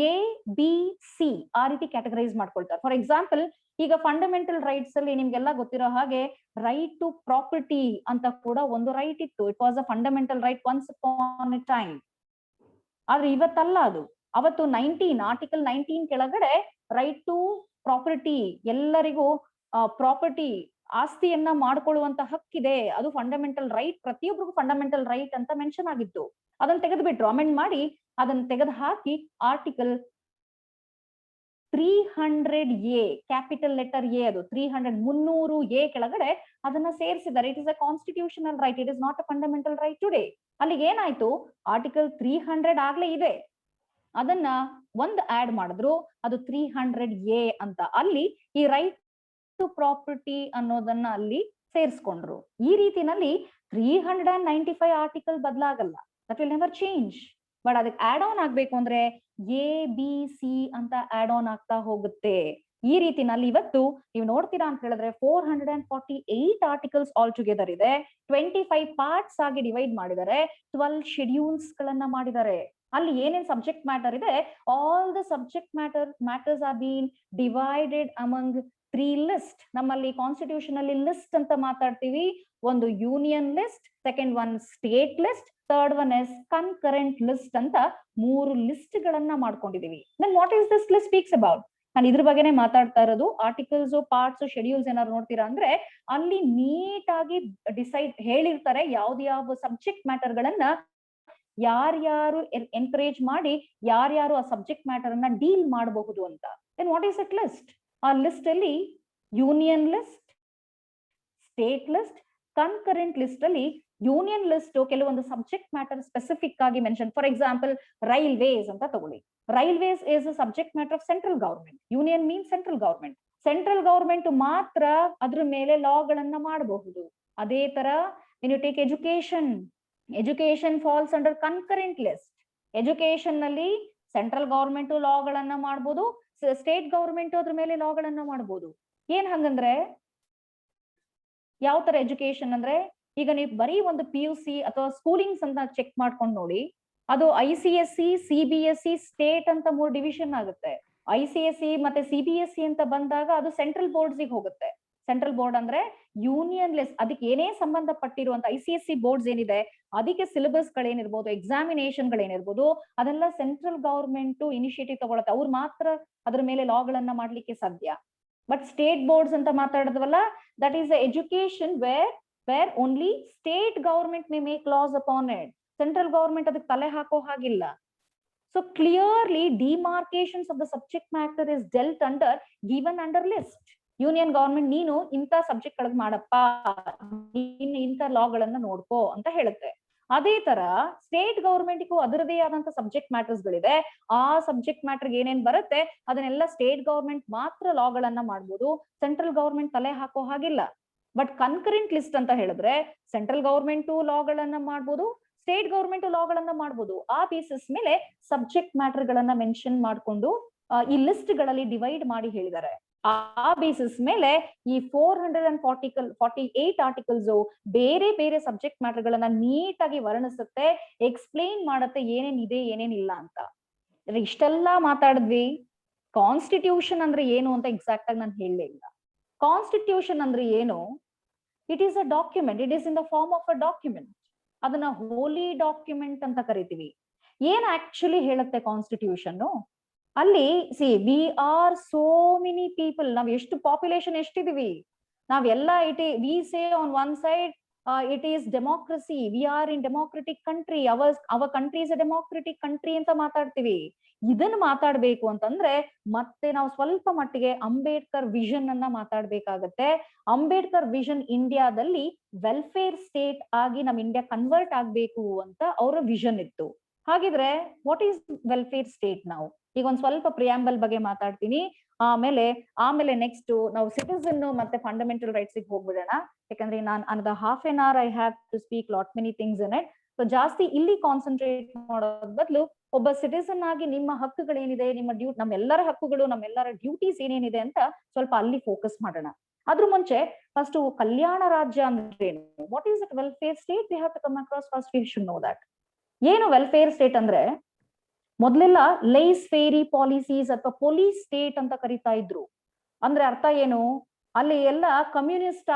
ಎ ಬಿ ಸಿ ಆ ರೀತಿ ಕ್ಯಾಟಗರೈಸ್ ಮಾಡ್ಕೊಳ್ತಾರೆ. ಫಾರ್ ಎಕ್ಸಾಂಪಲ್, ಈಗ ಫಂಡಮೆಂಟಲ್ ರೈಟ್ಸ್ ಅಲ್ಲಿ ನಿಮ್ಗೆಲ್ಲ ಗೊತ್ತಿರೋ ಹಾಗೆ ರೈಟ್ ಟು ಪ್ರಾಪರ್ಟಿ ಅಂತ ಕೂಡ ಒಂದು ರೈಟ್ ಇತ್ತು. It was a fundamental right once upon a time. ಆದ್ರೆ ಇವತ್ತಲ್ಲ ಅದು. ಅವತ್ತು ಆರ್ಟಿಕಲ್ 19 ಕೆಳಗಡೆ ರೈಟ್ ಟು ಪ್ರಾಪರ್ಟಿ, ಎಲ್ಲರಿಗೂ ಪ್ರಾಪರ್ಟಿ ಆಸ್ತಿಯನ್ನ ಮಾಡ್ಕೊಳ್ಳುವಂತ ಹಕ್ಕಿದೆ, ಅದು ಫಂಡಮೆಂಟಲ್ ರೈಟ್, ಪ್ರತಿಯೊಬ್ಬರಿಗೂ ಫಂಡಮೆಂಟಲ್ ರೈಟ್ ಅಂತ ಮೆನ್ಷನ್ ಆಗಿತ್ತು. ಅದನ್ನ ತೆಗೆದ್ಬಿಟ್ರು, ಅಮೆಂಡ್ ಮಾಡಿ ಅದನ್ನ ತೆಗೆದು ಹಾಕಿ article 300A, capital letter A, ಅದು 300 ಕೆಳಗಡೆ ಅದನ್ನ ಸೇರಿಸಿದ್ದಾರೆ. It is a constitutional right, it is not a fundamental right today. ಅಲ್ಲಿಗೆ ಏನಾಯ್ತು, ಆರ್ಟಿಕಲ್ 300 ಆಗ್ಲೇ ಇದೆ, ಅದನ್ನ ಒಂದು ಆಡ್ ಮಾಡಿದ್ರು, ಅದು 300A ಅಂತ. ಅಲ್ಲಿ ಈ ರೈಟ್ ಟು ಪ್ರಾಪರ್ಟಿ ಅನ್ನೋದನ್ನ ಅಲ್ಲಿ ಸೇರಿಸ್ಕೊಂಡ್ರು. ಈ ರೀತಿನಲ್ಲಿ 395 ಆರ್ಟಿಕಲ್ ಬದಲಾಗಲ್ಲ, that will never change. But ಅದಕ್ಕೆ ಆಡ್ ಆನ್ ಆಗ್ಬೇಕು ಅಂದ್ರೆ ಎ ಬಿ ಸಿ ಅಂತ ಆಡ್ ಆನ್ ಆಗ್ತಾ ಹೋಗುತ್ತೆ. ಈ ರೀತಿನಲ್ಲಿ ಇವತ್ತು ನೀವು ನೋಡ್ತೀರಾ ಅಂತ ಹೇಳಿದ್ರೆ 448 ಆರ್ಟಿಕಲ್ಸ್ ಆಲ್ ಟುಗೆದರ್ ಇದೆ. 25 ಪಾರ್ಟ್ಸ್ ಆಗಿ ಡಿವೈಡ್ ಮಾಡಿದ್ದಾರೆ, 12 ಶೆಡ್ಯೂಲ್ಸ್ ಗಳನ್ನ ಮಾಡಿದ್ದಾರೆ. ಅಲ್ಲಿ ಏನೇನ್ ಸಬ್ಜೆಕ್ಟ್ ಮ್ಯಾಟರ್ ಇದೆ, all the subject matters are been divided among 3 list. ನಮ್ಮಲ್ಲಿ ಕಾನ್ಸ್ಟಿಟ್ಯೂಷನ್ ಅಲ್ಲಿ ಲಿಸ್ಟ್ ಅಂತ ಮಾತಾಡ್ತೀವಿ. ಒಂದು union list, second one state list, third one is concurrent list ಅಂತ 3 ಲಿಸ್ಟ್ ಗಳನ್ನ ಮಾಡ್ಕೊಂಡಿದೀವಿ. Then what is this list speaks about? ನಾನು ಇದ್ರ ಬಗ್ಗೆನೇ ಮಾತಾಡ್ತಾ ಇರೋದು. ಆರ್ಟಿಕಲ್ಸ್, ಪಾರ್ಟ್ಸ್, ಶೆಡ್ಯೂಲ್ಸ್ ಏನಾದ್ರು ನೋಡ್ತೀರಾ ಅಂದ್ರೆ ಅಲ್ಲಿ ನೀಟ್ ಆಗಿ ಡಿಸೈಡ್ ಹೇಳಿರ್ತಾರೆ ಯಾವ ಸಬ್ಜೆಕ್ಟ್ ಮ್ಯಾಟರ್ ಗಳನ್ನ ಯಾರ್ಯಾರು ಎನ್ಕರೇಜ್ ಮಾಡಿ ಯಾರ್ಯಾರು ಆ ಸಬ್ಜೆಕ್ಟ್ ಮ್ಯಾಟರ್ ಅನ್ನ ಡೀಲ್ ಮಾಡಬಹುದು ಅಂತ. Then what is that list? ಆ ಲಿಸ್ಟ್ ಅಲ್ಲಿ union list, state list, concurrent list ಅಲ್ಲಿ ಯೂನಿಯನ್ ಲಿಸ್ಟ್ ಕೆಲವೊಂದು ಸಬ್ಜೆಕ್ಟ್ ಮ್ಯಾಟರ್ ಸ್ಪೆಸಿಫಿಕ್ ಆಗಿ ಮೆನ್ಷನ್. ಫಾರ್ ಎಕ್ಸಾಂಪಲ್, ರೈಲ್ವೇಸ್ ಅಂತ ತಗೊಳ್ಳಿ. Railways is a subject matter of central government. Union means central government. Central government ಮಾತ್ರ ಅದ್ರ ಮೇಲೆ ಲಾಗಳನ್ನ ಮಾಡಬಹುದು. ಅದೇ ತರ when you take education falls under concurrent list. Education ನಲ್ಲಿ ಸೆಂಟ್ರಲ್ ಗವರ್ಮೆಂಟ್ ಲಾಗಳನ್ನ ಮಾಡಬಹುದು, ಸ್ಟೇಟ್ ಗವರ್ಮೆಂಟ್ ಅದ್ರ ಮೇಲೆ ಲಾಗಳನ್ನ ಮಾಡಬಹುದು. ಏನ್ ಹಂಗಂದ್ರೆ ಯಾವ ತರ ಎಜುಕೇಶನ್ ಅಂದ್ರೆ, ಈಗ ನೀವು ಬರೀ ಒಂದು PUC ಅಥವಾ ಸ್ಕೂಲಿಂಗ್ಸ್ ಅಂತ ಚೆಕ್ ಮಾಡ್ಕೊಂಡು ನೋಡಿ, ಅದು ICSE, CBSE, ಸ್ಟೇಟ್ ಅಂತ 3 ಡಿವಿಷನ್ ಆಗುತ್ತೆ. ICSE ಮತ್ತೆ CBSE ಅಂತ ಬಂದಾಗ ಅದು ಸೆಂಟ್ರಲ್ ಬೋರ್ಡ್ಸ್ ಹೋಗುತ್ತೆ. ಸೆಂಟ್ರಲ್ ಬೋರ್ಡ್ ಅಂದ್ರೆ ಯೂನಿಯನ್ ಲೆಸ್, ಅದಕ್ಕೆ ಏನೇ ಸಂಬಂಧಪಟ್ಟಿರುವಂತ ICSE ಬೋರ್ಡ್ಸ್ ಏನಿದೆ ಅದಕ್ಕೆ ಸಿಲೆಬಸ್ ಗಳೇನಿರ್ಬೋದು, ಎಕ್ಸಾಮಿನೇಷನ್ ಗಳೇನಿರ್ಬೋದು, ಅದೆಲ್ಲ ಸೆಂಟ್ರಲ್ ಗವರ್ಮೆಂಟ್ ಇನಿಷಿಯೇಟಿವ್ ತಗೊಳುತ್ತೆ. ಅವ್ರು ಮಾತ್ರ ಅದ್ರ ಮೇಲೆ ಲಾಗಳನ್ನ ಮಾಡ್ಲಿಕ್ಕೆ ಸಾಧ್ಯ. ಬಟ್ ಸ್ಟೇಟ್ ಬೋರ್ಡ್ಸ್ ಅಂತ ಮಾತಾಡಿದ್ವಲ್ಲ, that is education where only state government may make laws upon it. Central government ಅದಕ್ಕೆ ತಲೆ ಹಾಕೋ ಹಾಗಿಲ್ಲ. So clearly demarcations of the subject matter is dealt under, given under list. Union government ನೀನು ಇಂಥ subject ಗಳಿಗೆ ಮಾಡಪ್ಪ, ನೀನು ಇಂಥ ಲಾಗಳನ್ನ ನೋಡ್ಕೋ ಅಂತ ಹೇಳುತ್ತೆ. ಅದೇ ತರ ಸ್ಟೇಟ್ ಗವರ್ಮೆಂಟ್ಗೂ ಅದರದೇ ಆದಂತ ಸಬ್ಜೆಕ್ಟ್ ಮ್ಯಾಟರ್ಸ್ ಗಳಿದೆ. ಆ ಸಬ್ಜೆಕ್ಟ್ ಮ್ಯಾಟರ್ ಏನೇನ್ ಬರುತ್ತೆ ಅದನ್ನೆಲ್ಲ ಸ್ಟೇಟ್ ಗವರ್ಮೆಂಟ್ ಮಾತ್ರ ಲಾಗಳನ್ನ ಮಾಡ್ಬೋದು, ಸೆಂಟ್ರಲ್ ಗವರ್ಮೆಂಟ್ ತಲೆ ಹಾಕೋ ಹಾಗಿಲ್ಲ. ಬಟ್ ಕನ್ಕರೆಂಟ್ ಲಿಸ್ಟ್ ಅಂತ ಹೇಳಿದ್ರೆ ಸೆಂಟ್ರಲ್ ಗವರ್ಮೆಂಟ್ ಲಾಗಳನ್ನ ಮಾಡ್ಬೋದು, ಸ್ಟೇಟ್ ಗವರ್ಮೆಂಟ್ ಲಾಗಳನ್ನ ಮಾಡ್ಬೋದು. ಆ ಬೇಸಿಸ್ ಮೇಲೆ ಸಬ್ಜೆಕ್ಟ್ ಮ್ಯಾಟರ್ ಗಳನ್ನ ಮೆನ್ಷನ್ ಮಾಡ್ಕೊಂಡು ಈ ಲಿಸ್ಟ್ ಗಳಲ್ಲಿ ಡಿವೈಡ್ ಮಾಡಿ ಹೇಳಿದ್ದಾರೆ. ಆ ಬೇಸಿಸ್ ಮೇಲೆ ಈ 448 ಆರ್ಟಿಕಲ್ಸ್ ಬೇರೆ ಬೇರೆ ಸಬ್ಜೆಕ್ಟ್ ಮ್ಯಾಟರ್ ಗಳನ್ನ ನೀಟ್ ಆಗಿ ವರ್ಣಿಸುತ್ತೆ, ಎಕ್ಸ್ಪ್ಲೈನ್ ಮಾಡುತ್ತೆ ಏನೇನಿದೆ ಏನೇನಿಲ್ಲ ಅಂತ. ಇಷ್ಟೆಲ್ಲಾ ಮಾತಾಡಿದ್ವಿ. ಕಾನ್ಸ್ಟಿಟ್ಯೂಷನ್ ಅಂದ್ರೆ ಏನು ಅಂತ ಎಕ್ಸಾಕ್ಟ್ ಆಗಿ ನಾನು ಹೇಳಲೇ ಇಲ್ಲ. ಕಾನ್ಸ್ಟಿಟ್ಯೂಷನ್ ಅಂದ್ರೆ ಏನು? It is a document, it is in the form of a document. ಅದನ್ನ ಹೋಲಿ ಡಾಕ್ಯುಮೆಂಟ್ ಅಂತ ಕರಿತೀವಿ. ಏನ್ ಆಕ್ಚುಲಿ ಹೇಳುತ್ತೆ ಕಾನ್ಸ್ಟಿಟ್ಯೂಷನ್? ಅಲ್ಲಿ we are so many people, ನಾವ್ ಎಷ್ಟು ಪಾಪ್ಯುಲೇಷನ್ ಎಷ್ಟಿದೀವಿ ನಾವೆಲ್ಲ we say on one side it is democracy, we are in democratic country, our country is a democratic country ಅಂತ ಮಾತಾಡ್ತೀವಿ. ಇದನ್ನ ಮಾತಾಡ್ಬೇಕು ಅಂತಂದ್ರೆ ಮತ್ತೆ ನಾವು ಸ್ವಲ್ಪ ಮಟ್ಟಿಗೆ ಅಂಬೇಡ್ಕರ್ ವಿಷನ್ ಅನ್ನ ಮಾತಾಡ್ಬೇಕಾಗತ್ತೆ. ಅಂಬೇಡ್ಕರ್ ವಿಷನ್ ಇಂಡಿಯಾದಲ್ಲಿ ವೆಲ್ಫೇರ್ ಸ್ಟೇಟ್ ಆಗಿ ನಮ್ ಇಂಡಿಯಾ ಕನ್ವರ್ಟ್ ಆಗ್ಬೇಕು ಅಂತ ಅವರ ವಿಷನ್ ಇತ್ತು. ಹಾಗಿದ್ರೆ ವಾಟ್ ಈಸ್ ವೆಲ್ಫೇರ್ ಸ್ಟೇಟ್? ನಾವು ಈಗ ಒಂದ್ ಸ್ವಲ್ಪ ಪ್ರಿಯಾಂಬಲ್ ಬಗ್ಗೆ ಮಾತಾಡ್ತೀನಿ, ಆಮೇಲೆ ನೆಕ್ಸ್ಟ್ ನಾವು ಸಿಟಿಸನ್ ಮತ್ತೆ ಫಂಡಮೆಂಟಲ್ ರೈಟ್ಸ್ ಹೋಗ್ಬಿಡೋಣ. ಯಾಕಂದ್ರೆ ನಾನು another half an hour I have to speak lot many things in it. So ಜಾಸ್ತಿ ಇಲ್ಲಿ ಕಾನ್ಸಂಟ್ರೇಟ್ ಮಾಡೋದ್ ಬದಲು ಒಬ್ಬ ಸಿಟಿಸನ್ ಆಗಿ ನಿಮ್ಮ ಹಕ್ಕುಗಳೇನಿದೆ, ನಮ್ಮೆಲ್ಲರ ಹಕ್ಕುಗಳು, ನಮ್ಮೆಲ್ಲರ ಡ್ಯೂಟೀಸ್ ಏನೇನಿದೆ ಅಂತ ಸ್ವಲ್ಪ ಅಲ್ಲಿ ಫೋಕಸ್ ಮಾಡೋಣ. ಅದ್ರ ಮುಂಚೆ ಫಸ್ಟ್ ಕಲ್ಯಾಣ ರಾಜ್ಯ ಅಂದ್ರೆ ಏನು, what is it welfare state? We have to come across first, we should know that. ಏನು ವೆಲ್ಫೇರ್ ಸ್ಟೇಟ್ ಅಂದ್ರೆ, ಮೊದ್ಲೆಲ್ಲ ಲೈಸ್ ಫೇರಿ ಪಾಲಿಸೀಸ್ ಅಥವಾ ಪೊಲೀಸ್ ಸ್ಟೇಟ್ ಅಂತ ಕರಿತಾ ಇದ್ರು. ಅಂದ್ರೆ ಅರ್ಥ ಏನು, ಅಲ್ಲಿ ಎಲ್ಲ ಕಮ್ಯುನಿಸ್ಟ್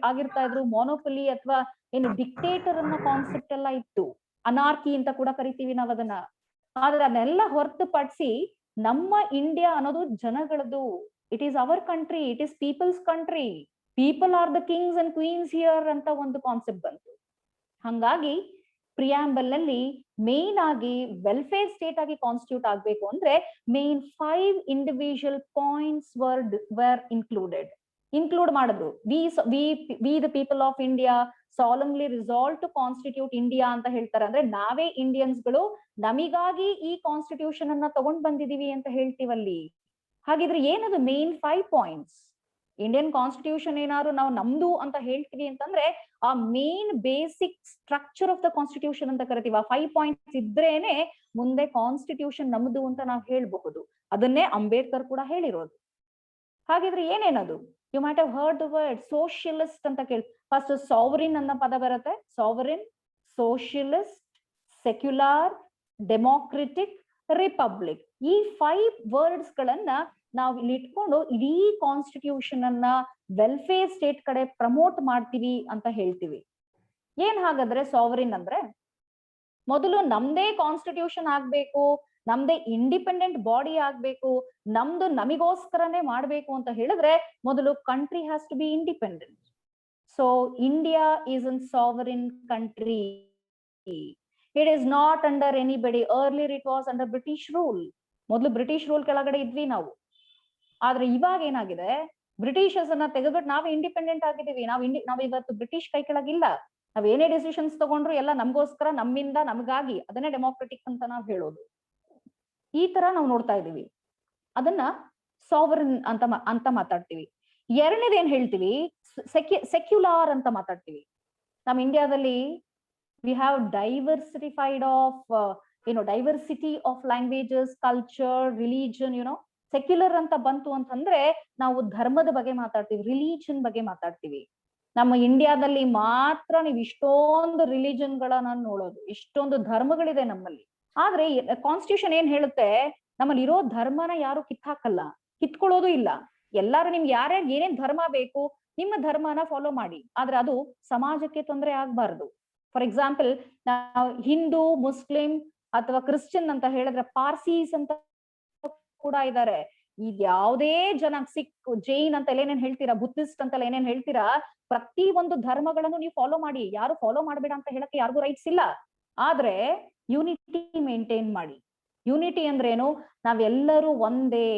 ಆಗಿರ್ತಾ ಇದ್ರು, ಮೊನೋಪಲಿ ಅಥವಾ ಏನು ಡಿಕ್ಟೇಟರ್ ಅನ್ನೋ ಕಾನ್ಸೆಪ್ಟ್ ಎಲ್ಲ ಇತ್ತು, ಅನಾರ್ಕಿ ಅಂತ ಕೂಡ ಕರಿತೀವಿ ನಾವ್ ಅದನ್ನ. ಆದ್ರೆ ಅದನ್ನೆಲ್ಲ ಹೊರತುಪಡಿಸಿ ನಮ್ಮ ಇಂಡಿಯಾ ಅನ್ನೋದು ಜನಗಳದು, it is our country, it is people's country, people are the kings and queens here ಅಂತ ಒಂದು ಕಾನ್ಸೆಪ್ಟ್ ಬಂತು. ಹಂಗಾಗಿ ಪ್ರಿಯಾಂಬಲ್ ನಲ್ಲಿ ಮೇನ್ ಆಗಿ ವೆಲ್ಫೇರ್ ಸ್ಟೇಟ್ ಆಗಿ ಕಾನ್ಸ್ಟಿಟ್ಯೂಟ್ ಆಗ್ಬೇಕು ಅಂದ್ರೆ main 5 individual points were include ಮಾಡಿದ್ರು. We the people of India solemnly resolve to constitute India ಅಂತ ಹೇಳ್ತಾರೆ. ಅಂದ್ರೆ ನಾವೇ ಇಂಡಿಯನ್ಸ್ ಗಳು ನಮಿಗಾಗಿ ಈ ಕಾನ್ಸ್ಟಿಟ್ಯೂಷನ್ ಅನ್ನ ತಗೊಂಡ್ ಬಂದಿದೀವಿ ಅಂತ ಹೇಳ್ತೀವಲ್ಲಿ. ಹಾಗಿದ್ರೆ ಏನದು ಮೇನ್ 5 ಪಾಯಿಂಟ್ಸ್? ಇಂಡಿಯನ್ ಕಾನ್ಸ್ಟಿಟ್ಯೂಷನ್ ಏನಾದ್ರು ನಾವು ನಮ್ದು ಅಂತ ಹೇಳ್ತೀವಿ ಅಂತಂದ್ರೆ ಆ main basic structure of the constitution ಅಂತ ಕರಿತೀವಿ. ಆ 5 ಪಾಯಿಂಟ್ಸ್ ಇದ್ರೇನೆ ಮುಂದೆ ಕಾನ್ಸ್ಟಿಟ್ಯೂಷನ್ ನಮ್ದು ಅಂತ ನಾವು ಹೇಳ್ಬಹುದು. ಅದನ್ನೇ ಅಂಬೇಡ್ಕರ್ ಕೂಡ ಹೇಳಿರೋದು. ಹಾಗಿದ್ರೆ ಏನೇನದು? You might have heard the word socialist ಅಂತ ಕೇಳಿ. ಫಸ್ಟ್ ಸಾವರಿನ್ ಅನ್ನೋ ಪದ ಬರುತ್ತೆ. Sovereign, socialist, secular, democratic, republic. ಈ 5 ವರ್ಡ್ಸ್ ಗಳನ್ನ ನಾವು ಇಲ್ಲಿ ಇಟ್ಕೊಂಡು ಇಡೀ ಕಾನ್ಸ್ಟಿಟ್ಯೂಷನ್ ಅನ್ನ ವೆಲ್ಫೇರ್ ಸ್ಟೇಟ್ ಕಡೆ ಪ್ರಮೋಟ್ ಮಾಡ್ತೀವಿ ಅಂತ ಹೇಳ್ತೀವಿ. ಏನ್ ಹಾಗಾದ್ರೆ ಸಾವರಿನ್ ಅಂದ್ರೆ, ಮೊದಲು ನಮ್ದೇ ಕಾನ್ಸ್ಟಿಟ್ಯೂಷನ್ ಆಗ್ಬೇಕು, ನಮ್ದೇ ಇಂಡಿಪೆಂಡೆಂಟ್ ಬಾಡಿ ಆಗ್ಬೇಕು, ನಮ್ದು ನಮಿಗೋಸ್ಕರನೇ ಮಾಡ್ಬೇಕು ಅಂತ ಹೇಳಿದ್ರೆ ಮೊದಲು country has to be independent. So India is an sovereign country. It is not under anybody. Earlier it was under British rule. ಮೊದಲು ಬ್ರಿಟಿಷ್ ರೂಲ್ ಕೆಳಗಡೆ ಇದ್ವಿ ನಾವು. ಆದ್ರೆ ಇವಾಗ ಏನಾಗಿದೆ, ಬ್ರಿಟಿಷರ್ಸ್ ಅನ್ನ ತೆಗೆದ್ಬಿಟ್ಟು ನಾವೇ ಇಂಡಿಪೆಂಡೆಂಟ್ ಆಗಿದ್ದೀವಿ. ನಾವ್ ಇವತ್ತು ಬ್ರಿಟಿಷ್ ಕೈ ಕೆಳಗಿಲ್ಲ. ನಾವ್ ಏನೇ ಡಿಸಿಷನ್ಸ್ ತಗೊಂಡ್ರು ಎಲ್ಲ ನಮ್ಗೋಸ್ಕರ, ನಮ್ಮಿಂದ, ನಮ್ಗಾಗಿ. ಅದನ್ನೇ ಡೆಮೋಕ್ರೆಟಿಕ್ ಅಂತ ನಾವ್ ಹೇಳೋದು. ಈ ತರ ನಾವು ನೋಡ್ತಾ ಇದೀವಿ. ಅದನ್ನ ಸಾವರಿನ್ ಅಂತ ಮಾತಾಡ್ತೀವಿ. ಎರಡನೇದು ಏನ್ ಹೇಳ್ತೀವಿ, ಸೆಕ್ಯುಲಾರ್ ಅಂತ ಮಾತಾಡ್ತೀವಿ. ನಮ್ ಇಂಡಿಯಾದಲ್ಲಿ we have diversified of diversity of languages, culture, religion. Secular ಅಂತ ಬಂತು ಅಂತಂದ್ರೆ ನಾವು ಧರ್ಮದ ಬಗ್ಗೆ ಮಾತಾಡ್ತೀವಿ, ರಿಲಿಜನ್ ಬಗ್ಗೆ ಮಾತಾಡ್ತೀವಿ. ನಮ್ಮ ಇಂಡಿಯಾದಲ್ಲಿ ಮಾತ್ರ ನೀವು ಇಷ್ಟೊಂದು ರಿಲಿಜನ್ ಗಳನ್ನ ನೋಡೋದು, ಇಷ್ಟೊಂದು ಧರ್ಮಗಳಿದೆ ನಮ್ಮಲ್ಲಿ. ಆದ್ರೆ ಕಾನ್ಸ್ಟಿಟ್ಯೂಷನ್ ಏನ್ ಹೇಳುತ್ತೆ, ನಮ್ಮಲ್ಲಿ ಇರೋ ಧರ್ಮನ ಯಾರು ಕಿತ್ತಾಕಲ್ಲ, ಕಿತ್ಕೊಳ್ಳೋದು ಇಲ್ಲ. ಎಲ್ಲಾರು ನಿಮ್ಗೆ ಯಾರ್ಯಾರು ಏನೇನ್ ಧರ್ಮ ಬೇಕು ನಿಮ್ಮ ಧರ್ಮನ ಫಾಲೋ ಮಾಡಿ, ಆದ್ರೆ ಅದು ಸಮಾಜಕ್ಕೆ ತೊಂದರೆ ಆಗ್ಬಾರ್ದು. ಫಾರ್ ಎಕ್ಸಾಂಪಲ್, ನಾವು ಹಿಂದೂ, ಮುಸ್ಲಿಂ ಅಥವಾ ಕ್ರಿಶ್ಚಿಯನ್ ಅಂತ ಹೇಳಿದ್ರೆ ಪಾರ್ಸೀಸ್ ಅಂತ ಕೂಡ ಇದ್ದಾರೆ. ಈಗ ಯಾವುದೇ ಜನ, ಸಿಖ್, ಜೈನ್ ಅಂತ ಏನೇನ್ ಹೇಳ್ತೀರಾ, ಬುದ್ಧಿಸ್ಟ್ ಅಂತ ಏನೇನ್ ಹೇಳ್ತೀರಾ, ಪ್ರತಿ ಒಂದು ಧರ್ಮಗಳನ್ನು ನೀವು ಫಾಲೋ ಮಾಡಿ. ಯಾರು ಫಾಲೋ ಮಾಡ್ಬೇಡ ಅಂತ ಹೇಳಕ್ಕೆ ಯಾರಿಗೂ ರೈಟ್ಸ್ ಇಲ್ಲ. ಆದ್ರೆ ಯೂನಿಟಿ ಮೇಂಟೈನ್ ಮಾಡಿ. ಯೂನಿಟಿ ಅಂದ್ರೇನು, ನಾವೆಲ್ಲರೂ ಒಂದೇ.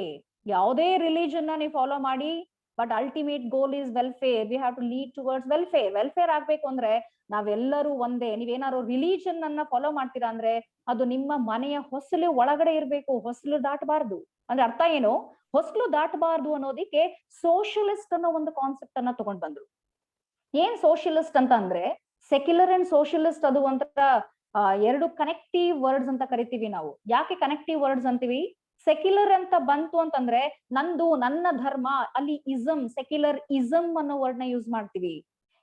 ಯಾವುದೇ ರಿಲಿಜನ್ ನೀವು ಫಾಲೋ ಮಾಡಿ, but ultimate goal is welfare. We have to lead towards welfare. Welfare ಆಗ್ಬೇಕು ಅಂದ್ರೆ ನಾವೆಲ್ಲರೂ ಒಂದೇ. ನೀವೇನಾದ್ರು ರಿಲಿಜನ್ ಅನ್ನ ಫಾಲೋ ಮಾಡ್ತೀರಾ ಅಂದ್ರೆ ಅದು ನಿಮ್ಮ ಮನೆಯ ಹೊಸಲು ಒಳಗಡೆ ಇರ್ಬೇಕು, ಹೊಸಲು ದಾಟಬಾರ್ದು. ಅಂದ್ರೆ ಅರ್ಥ ಏನು, ಹೊಸಲು ದಾಟಬಾರ್ದು ಅನ್ನೋದಿಕ್ಕೆ ಸೋಷಿಯಲಿಸ್ಟ್ ಅನ್ನೋ ಒಂದು ಕಾನ್ಸೆಪ್ಟ್ ಅನ್ನ ತಗೊಂಡ್ ಬಂದ್ರು. ಏನ್ ಸೋಷಿಯಲಿಸ್ಟ್ ಅಂತ ಅಂದ್ರೆ, ಸೆಕ್ಯುಲರ್ ಅಂಡ್ ಸೋಷಿಯಲಿಸ್ಟ್ ಅದು ಒಂಥರ 2 ಕನೆಕ್ಟಿವ್ ವರ್ಡ್ಸ್ ಅಂತ ಕರಿತೀವಿ ನಾವು. ಯಾಕೆ ಕನೆಕ್ಟಿವ್ ವರ್ಡ್ಸ್ ಅಂತೀವಿ? ಸೆಕ್ಯುಲರ್ ಅಂತ ಬಂತು ಅಂತಂದ್ರೆ ನಂದು, ನನ್ನ ಧರ್ಮ, ಅಲ್ಲಿ ಇಸಮ್, ಸೆಕ್ಯುಲರ್ ಇಸಮ್ ಅನ್ನೋ ವರ್ಡ್ ನ ಯೂಸ್ ಮಾಡ್ತೀವಿ.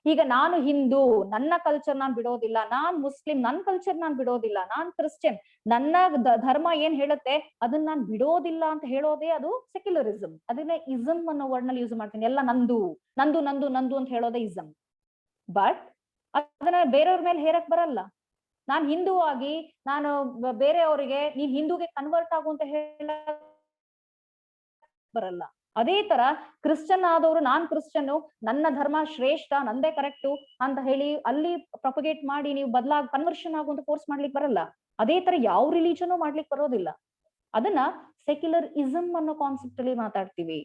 ಈಗ ನಾನು ಹಿಂದೂ, ನನ್ನ ಕಲ್ಚರ್ ನಾನ್ ಬಿಡೋದಿಲ್ಲ, ನಾನ್ ಮುಸ್ಲಿಂ, ನನ್ನ ಕಲ್ಚರ್ ನಾನ್ ಬಿಡೋದಿಲ್ಲ, ನಾನ್ ಕ್ರಿಶ್ಚಿಯನ್, ನನ್ನ ಧರ್ಮ ಏನ್ ಹೇಳುತ್ತೆ ಅದನ್ನ ನಾನ್ ಬಿಡೋದಿಲ್ಲ ಅಂತ ಹೇಳೋದೇ ಅದು ಸೆಕ್ಯುಲರಿಸಮ್. ಅದನ್ನ ಇಸಮ್ ಅನ್ನೋ ವರ್ಡ್ ನಲ್ಲಿ ಯೂಸ್ ಮಾಡ್ತೀನಿ. ಎಲ್ಲ ನಂದು ನಂದು ನಂದು ನಂದು ಅಂತ ಹೇಳೋದೇ ಇಸಮ್. ಬಟ್ ಅದನ್ನ ಬೇರೆಯವ್ರ ಮೇಲೆ ಹೇರಕ್ ಬರಲ್ಲ. ನಾನ್ ಹಿಂದೂ ಆಗಿ ನಾನು ಬೇರೆಯವರಿಗೆ ನೀನ್ ಹಿಂದೂಗೆ ಕನ್ವರ್ಟ್ ಆಗು ಅಂತ ಹೇಳ ಬರಲ್ಲ. ಅದೇ ತರ ಕ್ರಿಶ್ಚಿಯನ್ ಆದವರು ನಾನ್ ಕ್ರಿಶ್ಚಿಯನ್, ನನ್ನ ಧರ್ಮ ಶ್ರೇಷ್ಠ, ನಂದೇ ಕರೆಕ್ಟು ಅಂತ ಹೇಳಿ ಅಲ್ಲಿ ಪ್ರೊಪಗೇಟ್ ಮಾಡಿ ನೀವು ಕನ್ವರ್ಷನ್ ಆಗುವಂತ ಫೋರ್ಸ್ ಮಾಡ್ಲಿಕ್ಕೆ ಬರಲ್ಲ. ಅದೇ ತರ ಯಾವ ರಿಲಿಜನ್ ಮಾಡ್ಲಿಕ್ಕೆ ಬರೋದಿಲ್ಲ. ಅದನ್ನ ಸೆಕ್ಯುಲರ್ ಇಸಮ್ ಅನ್ನೋ ಕಾನ್ಸೆಪ್ಟ್ ಅಲ್ಲಿ ಮಾತಾಡ್ತೀವಿ.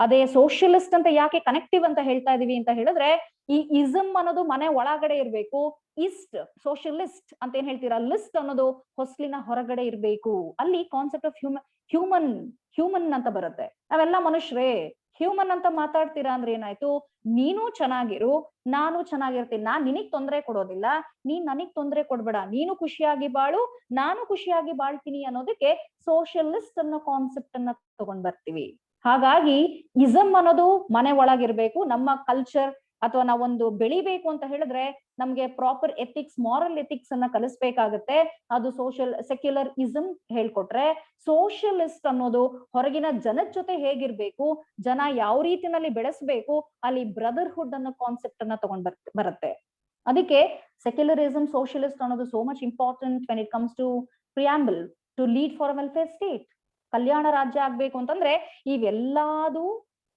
ಅದೇ ಸೋಷಿಯಲಿಸ್ಟ್ ಅಂತ ಯಾಕೆ ಕನೆಕ್ಟಿವ್ ಅಂತ ಹೇಳ್ತಾ ಇದೀವಿ ಅಂತ ಹೇಳಿದ್ರೆ, ಈ ಇಸಮ್ ಅನ್ನೋದು ಮನೆ ಒಳಗಡೆ ಇರ್ಬೇಕು, ಇಸ್ಟ್ ಸೋಷಿಯಲಿಸ್ಟ್ ಅಂತ ಏನ್ ಹೇಳ್ತೀರಾ, ಲಿಸ್ಟ್ ಅನ್ನೋದು ಹೊಸ್ಲಿನ ಹೊರಗಡೆ ಇರ್ಬೇಕು. ಅಲ್ಲಿ ಕಾನ್ಸೆಪ್ಟ್ ಆಫ್ ಹ್ಯೂಮನ್ ಅಂತ ಬರುತ್ತೆ. ನಾವೆಲ್ಲ ಮನುಷ್ಯರೇ, ಹ್ಯೂಮನ್ ಅಂತ ಮಾತಾಡ್ತೀರಾ ಅಂದ್ರೆ ಏನಾಯ್ತು, ನೀನು ಚೆನ್ನಾಗಿರು, ನಾನು ಚೆನ್ನಾಗಿರ್ತೀನಿ, ನಾನ್ ನಿನಗ್ ತೊಂದರೆ ಕೊಡೋದಿಲ್ಲ, ನೀನ್ ನನಗ್ ತೊಂದರೆ ಕೊಡ್ಬೇಡ, ನೀನು ಖುಷಿಯಾಗಿ ಬಾಳು, ನಾನು ಖುಷಿಯಾಗಿ ಬಾಳ್ತೀನಿ ಅನ್ನೋದಕ್ಕೆ ಸೋಷಿಯಲಿಸ್ಟ್ ಅನ್ನೋ ಕಾನ್ಸೆಪ್ಟ್ ಅನ್ನ ತಗೊಂಡ್ ಬರ್ತೀವಿ. ಹಾಗಾಗಿ ಇಸಮ್ ಅನ್ನೋದು ಮನೆ ಒಳಗಿರ್ಬೇಕು. ನಮ್ಮ ಕಲ್ಚರ್ ಅಥವಾ ನಾವೊಂದು ಬೆಳಿಬೇಕು ಅಂತ ಹೇಳಿದ್ರೆ ನಮ್ಗೆ ಪ್ರಾಪರ್ ಎಥಿಕ್ಸ್, ಮಾರಲ್ ಎಥಿಕ್ಸ್ ಅನ್ನ ಕಲಿಸ್ಬೇಕಾಗತ್ತೆ. ಅದು ಸೆಕ್ಯುಲರ್ ಇಸಮ್ ಹೇಳ್ಕೊಟ್ರೆ, ಸೋಷಿಯಲಿಸ್ಟ್ ಅನ್ನೋದು ಹೊರಗಿನ ಜನದ ಜೊತೆ ಹೇಗಿರ್ಬೇಕು, ಜನ ಯಾವ ರೀತಿನಲ್ಲಿ ಬೆಳೆಸ್ಬೇಕು, ಅಲ್ಲಿ ಬ್ರದರ್ಹುಡ್ ಅನ್ನೋ ಕಾನ್ಸೆಪ್ಟ್ ಅನ್ನ ತಗೊಂಡ್ ಬರುತ್ತೆ. ಅದಕ್ಕೆ ಸೆಕ್ಯುಲರಿಸಮ್, ಸೋಷಿಯಲಿಸ್ಟ್ ಅನ್ನೋದು so much important when it comes to preamble to lead for a welfare state. ಕಲ್ಯಾಣ ರಾಜ್ಯ ಆಗ್ಬೇಕು ಅಂತಂದ್ರೆ ಇವೆಲ್ಲಾದು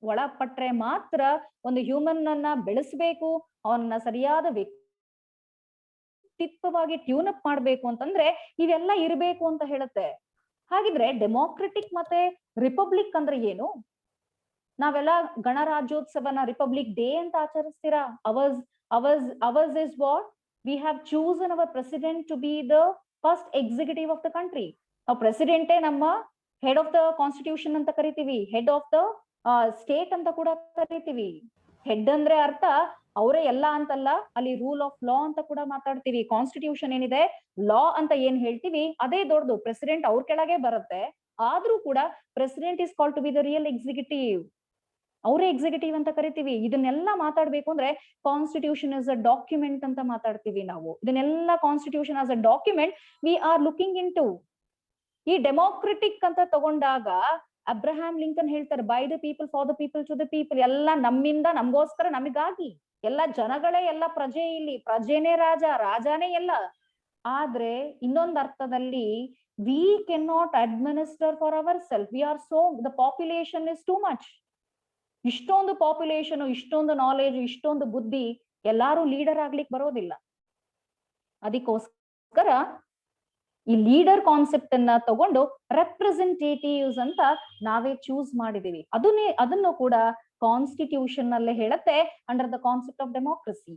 ಒಳಪಟ್ರೆ ಮಾತ್ರ ಒಂದು ಹ್ಯೂಮನ್ ಅನ್ನ ಬೆಳೆಸ್ಬೇಕು, ಅವನನ್ನ ಸರಿಯಾದ ವ್ಯಕ್ತಿತ್ವವಾಗಿ ಟ್ಯೂನ್ ಅಪ್ ಮಾಡ್ಬೇಕು ಅಂತಂದ್ರೆ ಇವೆಲ್ಲ ಇರ್ಬೇಕು ಅಂತ ಹೇಳುತ್ತೆ. ಹಾಗಿದ್ರೆ ಡೆಮೋಕ್ರೆಟಿಕ್ ಮತ್ತೆ ರಿಪಬ್ಲಿಕ್ ಅಂದ್ರೆ ಏನು? ನಾವೆಲ್ಲ ಗಣರಾಜ್ಯೋತ್ಸವನ ರಿಪಬ್ಲಿಕ್ ಡೇ ಅಂತ ಆಚರಿಸ್ತೀರಾ. Ours is what we have chosen our president to be the first executive of the country. ನಾವು ಪ್ರೆಸಿಡೆಂಟೇ ನಮ್ಮ ಹೆಡ್ ಆಫ್ ದ ಕಾನ್ಸ್ಟಿಟ್ಯೂಷನ್ ಅಂತ ಕರಿತೀವಿ, ಹೆಡ್ ಆಫ್ ದ ಸ್ಟೇಟ್ ಅಂತ ಕೂಡ ಕರಿತೀವಿ. ಹೆಡ್ ಅಂದ್ರೆ ಅರ್ಥ ಅವರೇ ಎಲ್ಲ ಅಂತಲ್ಲ, ಅಲ್ಲಿ ರೂಲ್ ಆಫ್ ಲಾ ಅಂತ ಕೂಡ ಮಾತಾಡ್ತೀವಿ. ಕಾನ್ಸ್ಟಿಟ್ಯೂಷನ್ ಏನಿದೆ, ಲಾ ಅಂತ ಏನ್ ಹೇಳ್ತೀವಿ ಅದೇ ದೊಡ್ಡದು. ಪ್ರೆಸಿಡೆಂಟ್ ಅವ್ರ ಕೆಳಗೆ ಬರುತ್ತೆ, ಆದ್ರೂ ಕೂಡ president is called to be the real executive. ಅವರೇ ಎಕ್ಸಿಕ್ಯೂಟಿವ್ ಅಂತ ಕರಿತೀವಿ. ಇದನ್ನೆಲ್ಲ ಮಾತಾಡ್ಬೇಕು ಅಂದ್ರೆ ಕಾನ್ಸ್ಟಿಟ್ಯೂಷನ್ ಇಸ್ ಅ ಡಾಕ್ಯುಮೆಂಟ್ ಅಂತ ಮಾತಾಡ್ತೀವಿ ನಾವು. ಇದನ್ನೆಲ್ಲ constitution as a document we are looking into. ಈ ಡೆಮೋಕ್ರೆಟಿಕ್ ಅಂತ ತಗೊಂಡಾಗ ಅಬ್ರಹಾಂ ಲಿಂಕನ್ ಹೇಳ್ತಾರೆ, by the people for the people to the people. ಎಲ್ಲ ನಮ್ಮಿಂದ ನಮಗೋಸ್ಕರ ನಮಗಾಗಿ, ಎಲ್ಲ ಜನಗಳೇ ಎಲ್ಲ ಪ್ರಜೆ, ಇಲ್ಲಿ ಪ್ರಜೆನೇ ರಾಜ, ರಾಜಾನೇ ಎಲ್ಲ. ಆದ್ರೆ ಇನ್ನೊಂದು ಅರ್ಥದಲ್ಲಿ we can not administer for our self, we are so the population is too much. ಇಷ್ಟೊಂದು ಪಾಪ್ಯುಲೇಷನ್, ಇಷ್ಟೊಂದು ನಾಲೆಜ್, ಇಷ್ಟೊಂದು ಬುದ್ಧಿ, ಎಲ್ಲಾರು ಲೀಡರ್ ಆಗ್ಲಿಕ್ಕೆ ಬರೋದಿಲ್ಲ. ಅದಕ್ಕೋಸ್ಕರ ಈ ಲೀಡರ್ ಕಾನ್ಸೆಪ್ಟ್ ಅನ್ನ ತಗೊಂಡು ರೆಪ್ರೆಸೆಂಟೇಟಿವ್ಸ್ ಅಂತ ನಾವೇ ಚೂಸ್ ಮಾಡಿದೀವಿ. ಅದನ್ನು ಕೂಡ ಕಾನ್ಸ್ಟಿಟ್ಯೂಷನ್ ನಲ್ಲೇ ಹೇಳುತ್ತೆ, under the concept of democracy.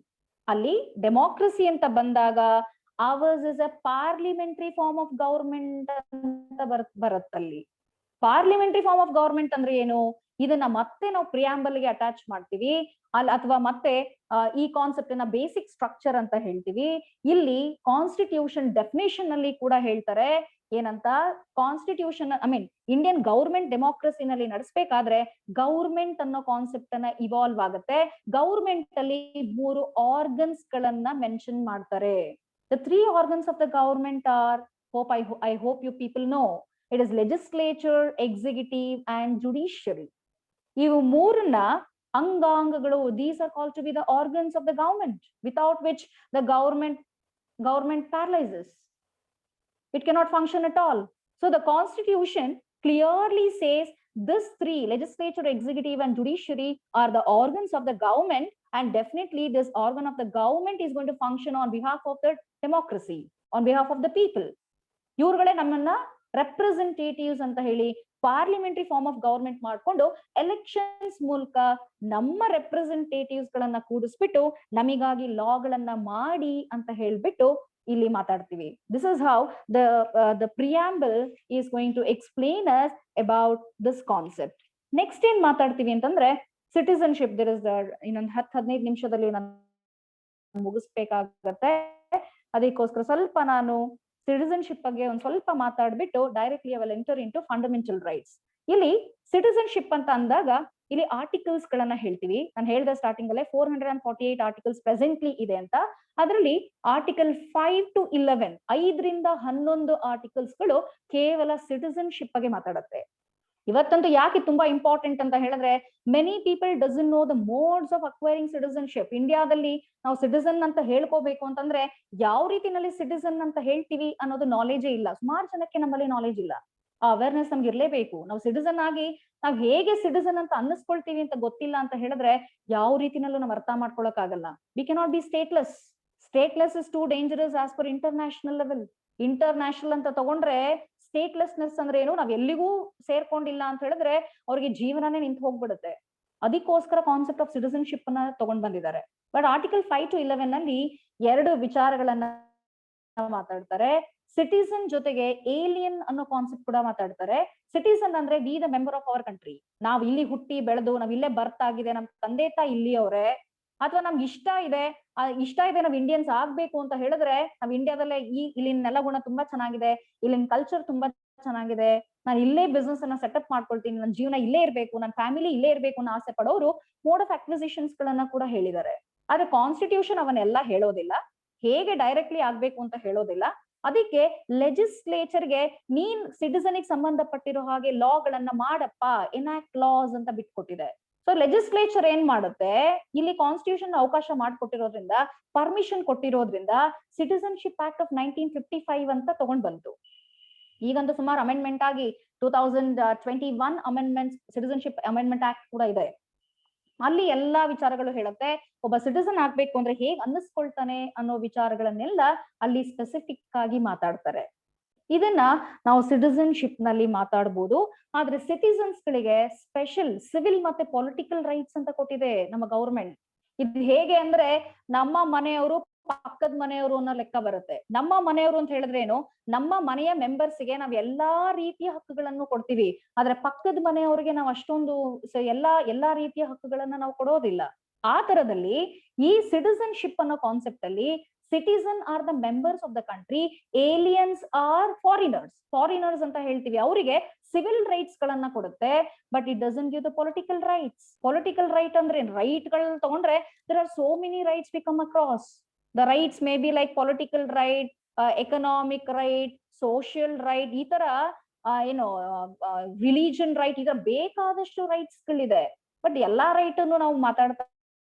ಅಲ್ಲಿ ಡೆಮೋಕ್ರಸಿ ಅಂತ ಬಂದಾಗ ours is a parliamentary form of government ಅಂತ ಬರುತ್ತಲ್ಲಿ. ಪಾರ್ಲಿಮೆಂಟರಿ ಫಾರ್ಮ್ ಆಫ್ ಗವರ್ಮೆಂಟ್ ಅಂದ್ರೆ ಏನು? ಇದನ್ನ ಮತ್ತೆ ನಾವು ಪ್ರಿಯಾಂಬಲ್ ಗೆ ಅಟ್ಯಾಚ್ ಮಾಡ್ತೀವಿ ಅಥವಾ ಮತ್ತೆ ಈ ಕಾನ್ಸೆಪ್ಟ್ ನ ಬೇಸಿಕ್ ಸ್ಟ್ರಕ್ಚರ್ ಅಂತ ಹೇಳ್ತೀವಿ. ಇಲ್ಲಿ ಕಾನ್ಸ್ಟಿಟ್ಯೂಷನ್ ಡೆಫಿನೇಷನ್ ಅಲ್ಲಿ ಕೂಡ ಹೇಳ್ತಾರೆ ಏನಂತ, ಕಾನ್ಸ್ಟಿಟ್ಯೂಷನ್ ಇಂಡಿಯನ್ ಗವರ್ಮೆಂಟ್ ಡೆಮೋಕ್ರಸಿನಲ್ಲಿ ನಡೆಸಬೇಕಾದ್ರೆ ಗವರ್ಮೆಂಟ್ ಅನ್ನೋ ಕಾನ್ಸೆಪ್ಟ್ ಅನ್ನ ಇವಾಲ್ವ್ ಆಗುತ್ತೆ. ಗವರ್ಮೆಂಟ್ ಅಲ್ಲಿ 3 ಆರ್ಗನ್ಸ್ ಗಳನ್ನ ಮೆನ್ಷನ್ ಮಾಡ್ತಾರೆ. The 3 organs of the government are, I hope you people know, it is legislature, executive and judiciary. ಇವು 3ನ ಅಂಗಾಂಗಗಳು, these are called to be the organs of the government, without which the government paralyzes. It cannot function at all. So the constitution clearly says this 3, legislature, executive and judiciary, are the organs of the government, and definitely this organ of the government is going to function on behalf of the democracy, on behalf of the people. ಇವ್ರುಗಳೇ ನಮ್ಮನ್ನ representatives ಅಂತ ಹೇಳಿ parliamentary form of government ಮಾಡ್ಕೊಂಡು elections ಮೂಲಕ ನಮ್ಮ representatives ಗಳನ್ನ ಕೂಡಿಸ್ಬಿಟ್ಟು ನಮಿಗಾಗಿ ಲಾಗಳನ್ನ ಮಾಡಿ ಅಂತ ಹೇಳ್ಬಿಟ್ಟು ಇಲ್ಲಿ ಮಾತಾಡ್ತೀವಿ. This is how the preamble is going to explain us about this concept. Next ಏನ್ ಮಾತಾಡ್ತೀವಿ ಅಂತಂದ್ರೆ ಸಿಟಿಸನ್ಶಿಪ್. ದಿರ್ ಇಸ್ ಇನ್ನೊಂದು 10-15 ನಿಮಿಷದಲ್ಲಿ ನಾನು ಮುಗಿಸ್ಬೇಕಾಗತ್ತೆ. ಅದಕ್ಕೋಸ್ಕರ ಸ್ವಲ್ಪ ನಾನು ಸಿಟಿಸನ್ಶಿಪ್ ಬಗ್ಗೆ ಒಂದ್ ಸ್ವಲ್ಪ ಮಾತಾಡ್ಬಿಟ್ಟು directly I will enter into fundamental rights. ಇಲ್ಲಿ ಸಿಟಿಸನ್ಶಿಪ್ ಅಂತ ಅಂದಾಗ ಇಲ್ಲಿ ಆರ್ಟಿಕಲ್ಸ್ ಗಳನ್ನ ಹೇಳ್ತೀವಿ. ನಾನು ಹೇಳಿದ ಸ್ಟಾರ್ಟಿಂಗ್ ಅಲ್ಲೇ 448 ಆರ್ಟಿಕಲ್ಸ್ ಪ್ರೆಸೆಂಟ್ಲಿ ಇದೆ ಅಂತ. ಅದರಲ್ಲಿ ಆರ್ಟಿಕಲ್ 5 to 11, 5ರಿಂದ 11 ಆರ್ಟಿಕಲ್ಸ್ ಗಳು ಕೇವಲ ಸಿಟಿಸನ್ಶಿಪ್ ಬಗ್ಗೆ ಮಾತಾಡುತ್ತೆ. ಇವತ್ತಂತೂ ಯಾಕೆ ತುಂಬಾ ಇಂಪಾರ್ಟೆಂಟ್ ಅಂತ ಹೇಳಿದ್ರೆ, many people doesn't know the modes of acquiring citizenship. ಇಂಡಿಯಾದಲ್ಲಿ ನಾವು ಸಿಟಿಸನ್ ಅಂತ ಹೇಳ್ಕೋಬೇಕು ಅಂತಂದ್ರೆ ಯಾವ ರೀತಿನಲ್ಲಿ ಸಿಟಿಸನ್ ಅಂತ ಹೇಳ್ತೀವಿ ಅನ್ನೋದು ನಾಲೆಜೇ ಇಲ್ಲ. ಸುಮಾರು ಜನಕ್ಕೆ ನಮ್ಮಲ್ಲಿ ನಾಲೆಜ್ ಇಲ್ಲ. ಆ ಅವೇರ್ನೆಸ್ ನಮ್ಗೆ ಇರ್ಲೇಬೇಕು. ನಾವು ಸಿಟಿಸನ್ ಆಗಿ ನಾವ್ ಹೇಗೆ ಸಿಟಿಸನ್ ಅಂತ ಅನ್ನಿಸ್ಕೊಳ್ತೀವಿ ಅಂತ ಗೊತ್ತಿಲ್ಲ ಅಂತ ಹೇಳಿದ್ರೆ ಯಾವ ರೀತಿನಲ್ಲೂ ನಾವು ಅರ್ಥ ಮಾಡ್ಕೊಳಕ್ ಆಗಲ್ಲ. We cannot be stateless. Stateless is too dangerous as per international level. International ಅಂತ ತಗೊಂಡ್ರೆ ಸ್ಟೇಟ್ಲೆಸ್ನೆಸ್ ಅಂದ್ರೆ ಏನು, ನಾವ್ ಎಲ್ಲಿಗೂ ಸೇರ್ಕೊಂಡಿಲ್ಲ ಅಂತ ಹೇಳಿದ್ರೆ ಅವ್ರಿಗೆ ಜೀವನನೇ ನಿಂತು ಹೋಗ್ಬಿಡುತ್ತೆ. ಅದಕ್ಕೋಸ್ಕರ ಕಾನ್ಸೆಪ್ಟ್ ಆಫ್ ಸಿಟಿಸನ್ಶಿಪ್ ಅನ್ನ ತಗೊಂಡ್ ಬಂದಿದ್ದಾರೆ. ಬಟ್ ಆರ್ಟಿಕಲ್ 5 to 11 ಅಲ್ಲಿ 2 ವಿಚಾರಗಳನ್ನ ಮಾತಾಡ್ತಾರೆ. ಸಿಟಿಸನ್ ಜೊತೆಗೆ ಏಲಿಯನ್ ಅನ್ನೋ ಕಾನ್ಸೆಪ್ಟ್ ಕೂಡ ಮಾತಾಡ್ತಾರೆ. ಸಿಟಿಸನ್ ಅಂದ್ರೆ we the member of our country. ನಾವ್ ಇಲ್ಲಿ ಹುಟ್ಟಿ ಬೆಳೆದು ನಾವ್ ಇಲ್ಲೇ ಬರ್ತ್ ಆಗಿದೆ, ನಮ್ ತಂದೆ ತಾಯಿ ಇಲ್ಲಿ ಅವ್ರೆ, ಅಥವಾ ನಮ್ಗೆ ಇಷ್ಟ ಇದೆ ನಾವ್ ಇಂಡಿಯನ್ಸ್ ಆಗ್ಬೇಕು ಅಂತ ಹೇಳಿದ್ರೆ ನಾವ್ ಇಂಡಿಯಾದಲ್ಲೇ ಇಲ್ಲಿನ ನೆಲ ಗುಣ ತುಂಬಾ ಚೆನ್ನಾಗಿದೆ, ಇಲ್ಲಿನ ಕಲ್ಚರ್ ತುಂಬಾ ಚೆನ್ನಾಗಿದೆ, ನಾನು ಇಲ್ಲೇ ಬಿಸ್ನೆಸ್ ಅನ್ನ ಸೆಟಪ್ ಮಾಡ್ಕೊಳ್ತೀನಿ, ನನ್ನ ಜೀವನ ಇಲ್ಲೇ ಇರ್ಬೇಕು, ನನ್ನ ಫ್ಯಾಮಿಲಿ ಇಲ್ಲೇ ಇರ್ಬೇಕು ಅನ್ನೋ ಆಸೆ ಪಡೋರು ಮೋಡ್ ಆಫ್ ಅಕ್ವಿಸಿಷನ್ಸ್ ಗಳನ್ನ ಕೂಡ ಹೇಳಿದ್ದಾರೆ. ಆದ್ರೆ ಕಾನ್ಸ್ಟಿಟ್ಯೂಷನ್ ಅವನ್ನೆಲ್ಲ ಹೇಳೋದಿಲ್ಲ, ಹೇಗೆ ಡೈರೆಕ್ಟ್ಲಿ ಆಗ್ಬೇಕು ಅಂತ ಹೇಳೋದಿಲ್ಲ. ಅದಕ್ಕೆ ಲೆಜಿಸ್ಲೇಚರ್ಗೆ ನೀನ್ ಸಿಟಿಸನ್ ಸಂಬಂಧಪಟ್ಟಿರೋ ಹಾಗೆ ಲಾ ಗಳನ್ನ ಮಾಡಪ್ಪ, ಎನಾಕ್ಟ್ ಲಾಸ್ ಅಂತ ಬಿಟ್ಕೊಟ್ಟಿದೆ. ಸೊ ಲೆಜಿಸ್ಲೇಚರ್ ಏನ್ ಮಾಡುತ್ತೆ, ಇಲ್ಲಿ ಕಾನ್ಸ್ಟಿಟ್ಯೂಷನ್ ಅವಕಾಶ ಮಾಡ್ಕೊಟ್ಟಿರೋದ್ರಿಂದ, ಪರ್ಮಿಷನ್ ಕೊಟ್ಟಿರೋದ್ರಿಂದ ಸಿಟಿಸನ್ಶಿಪ್ ಆಕ್ಟ್ ಆಫ್ 1955 ಅಂತ ತಗೊಂಡ್ ಬಂತು. ಈಗಂತೂ ಸುಮಾರು ಅಮೆಂಡ್ಮೆಂಟ್ ಆಗಿ 2021 ಅಮೆಂಡ್ಮೆಂಟ್ ಸಿಟಿಸನ್ಶಿಪ್ ಅಮೆಂಡ್ಮೆಂಟ್ ಆಕ್ಟ್ ಕೂಡ ಇದೆ. ಅಲ್ಲಿ ಎಲ್ಲಾ ವಿಚಾರಗಳು ಹೇಳುತ್ತೆ ಒಬ್ಬ ಸಿಟಿಸನ್ ಆಗ್ಬೇಕು ಅಂದ್ರೆ ಹೇಗ್ ಅನ್ನಿಸ್ಕೊಳ್ತಾನೆ ಅನ್ನೋ ವಿಚಾರಗಳನ್ನೆಲ್ಲ ಅಲ್ಲಿ ಸ್ಪೆಸಿಫಿಕ್ ಆಗಿ ಮಾತಾಡ್ತಾರೆ. ಇದನ್ನ ನಾವು ಸಿಟಿಸನ್ಶಿಪ್ ನಲ್ಲಿ ಮಾತಾಡ್ಬೋದು. ಆದ್ರೆ ಸಿಟಿಸನ್ಸ್ ಗಳಿಗೆ ಸ್ಪೆಷಲ್ ಸಿವಿಲ್ ಮತ್ತೆ ಪೊಲಿಟಿಕಲ್ ರೈಟ್ಸ್ ಅಂತ ಕೊಟ್ಟಿದೆ ನಮ್ಮ ಗವರ್ಮೆಂಟ್. ಇದು ಹೇಗೆ ಅಂದ್ರೆ ನಮ್ಮ ಮನೆಯವರು ಪಕ್ಕದ ಮನೆಯವರು ಅನ್ನೋ ಲೆಕ್ಕ ಬರುತ್ತೆ. ನಮ್ಮ ಮನೆಯವರು ಅಂತ ಹೇಳಿದ್ರೆ ಏನು, ನಮ್ಮ ಮನೆಯ ಮೆಂಬರ್ಸ್ಗೆ ನಾವ್ ಎಲ್ಲಾ ರೀತಿಯ ಹಕ್ಕುಗಳನ್ನು ಕೊಡ್ತೀವಿ, ಆದ್ರೆ ಪಕ್ಕದ ಮನೆಯವ್ರಿಗೆ ನಾವು ಅಷ್ಟೊಂದು ಎಲ್ಲಾ ರೀತಿಯ ಹಕ್ಕುಗಳನ್ನ ನಾವು ಕೊಡೋದಿಲ್ಲ. ಆ ತರದಲ್ಲಿ ಈ ಸಿಟಿಸನ್ಶಿಪ್ ಅನ್ನೋ ಕಾನ್ಸೆಪ್ಟ್ ಅಲ್ಲಿ citizen are the members of the country, aliens are foreigners ಅಂತ ಹೇಳ್ತೀವಿ, ಅವರಿಗೆ ಸಿವಿಲ್ ರೈಟ್ಸ್ ಗಳನ್ನ ಕೊಡುತ್ತೆ. But it doesn't give the political rights. Political right ಅಂದ್ರೆ ರೈಟ್ ಗಳು ತಗೊಂಡ್ರೆ there are so many rights we come across. The rights may be like political right, economic right, social right, ಈ ತರ religion right, ಈ ತರ ಬೇಕಾದಷ್ಟು rights ಗಳಿದೆ. But ಎಲ್ಲಾ ರೈಟ್ ಅನ್ನು ನಾವು ಮಾತಾಡ್ತಾ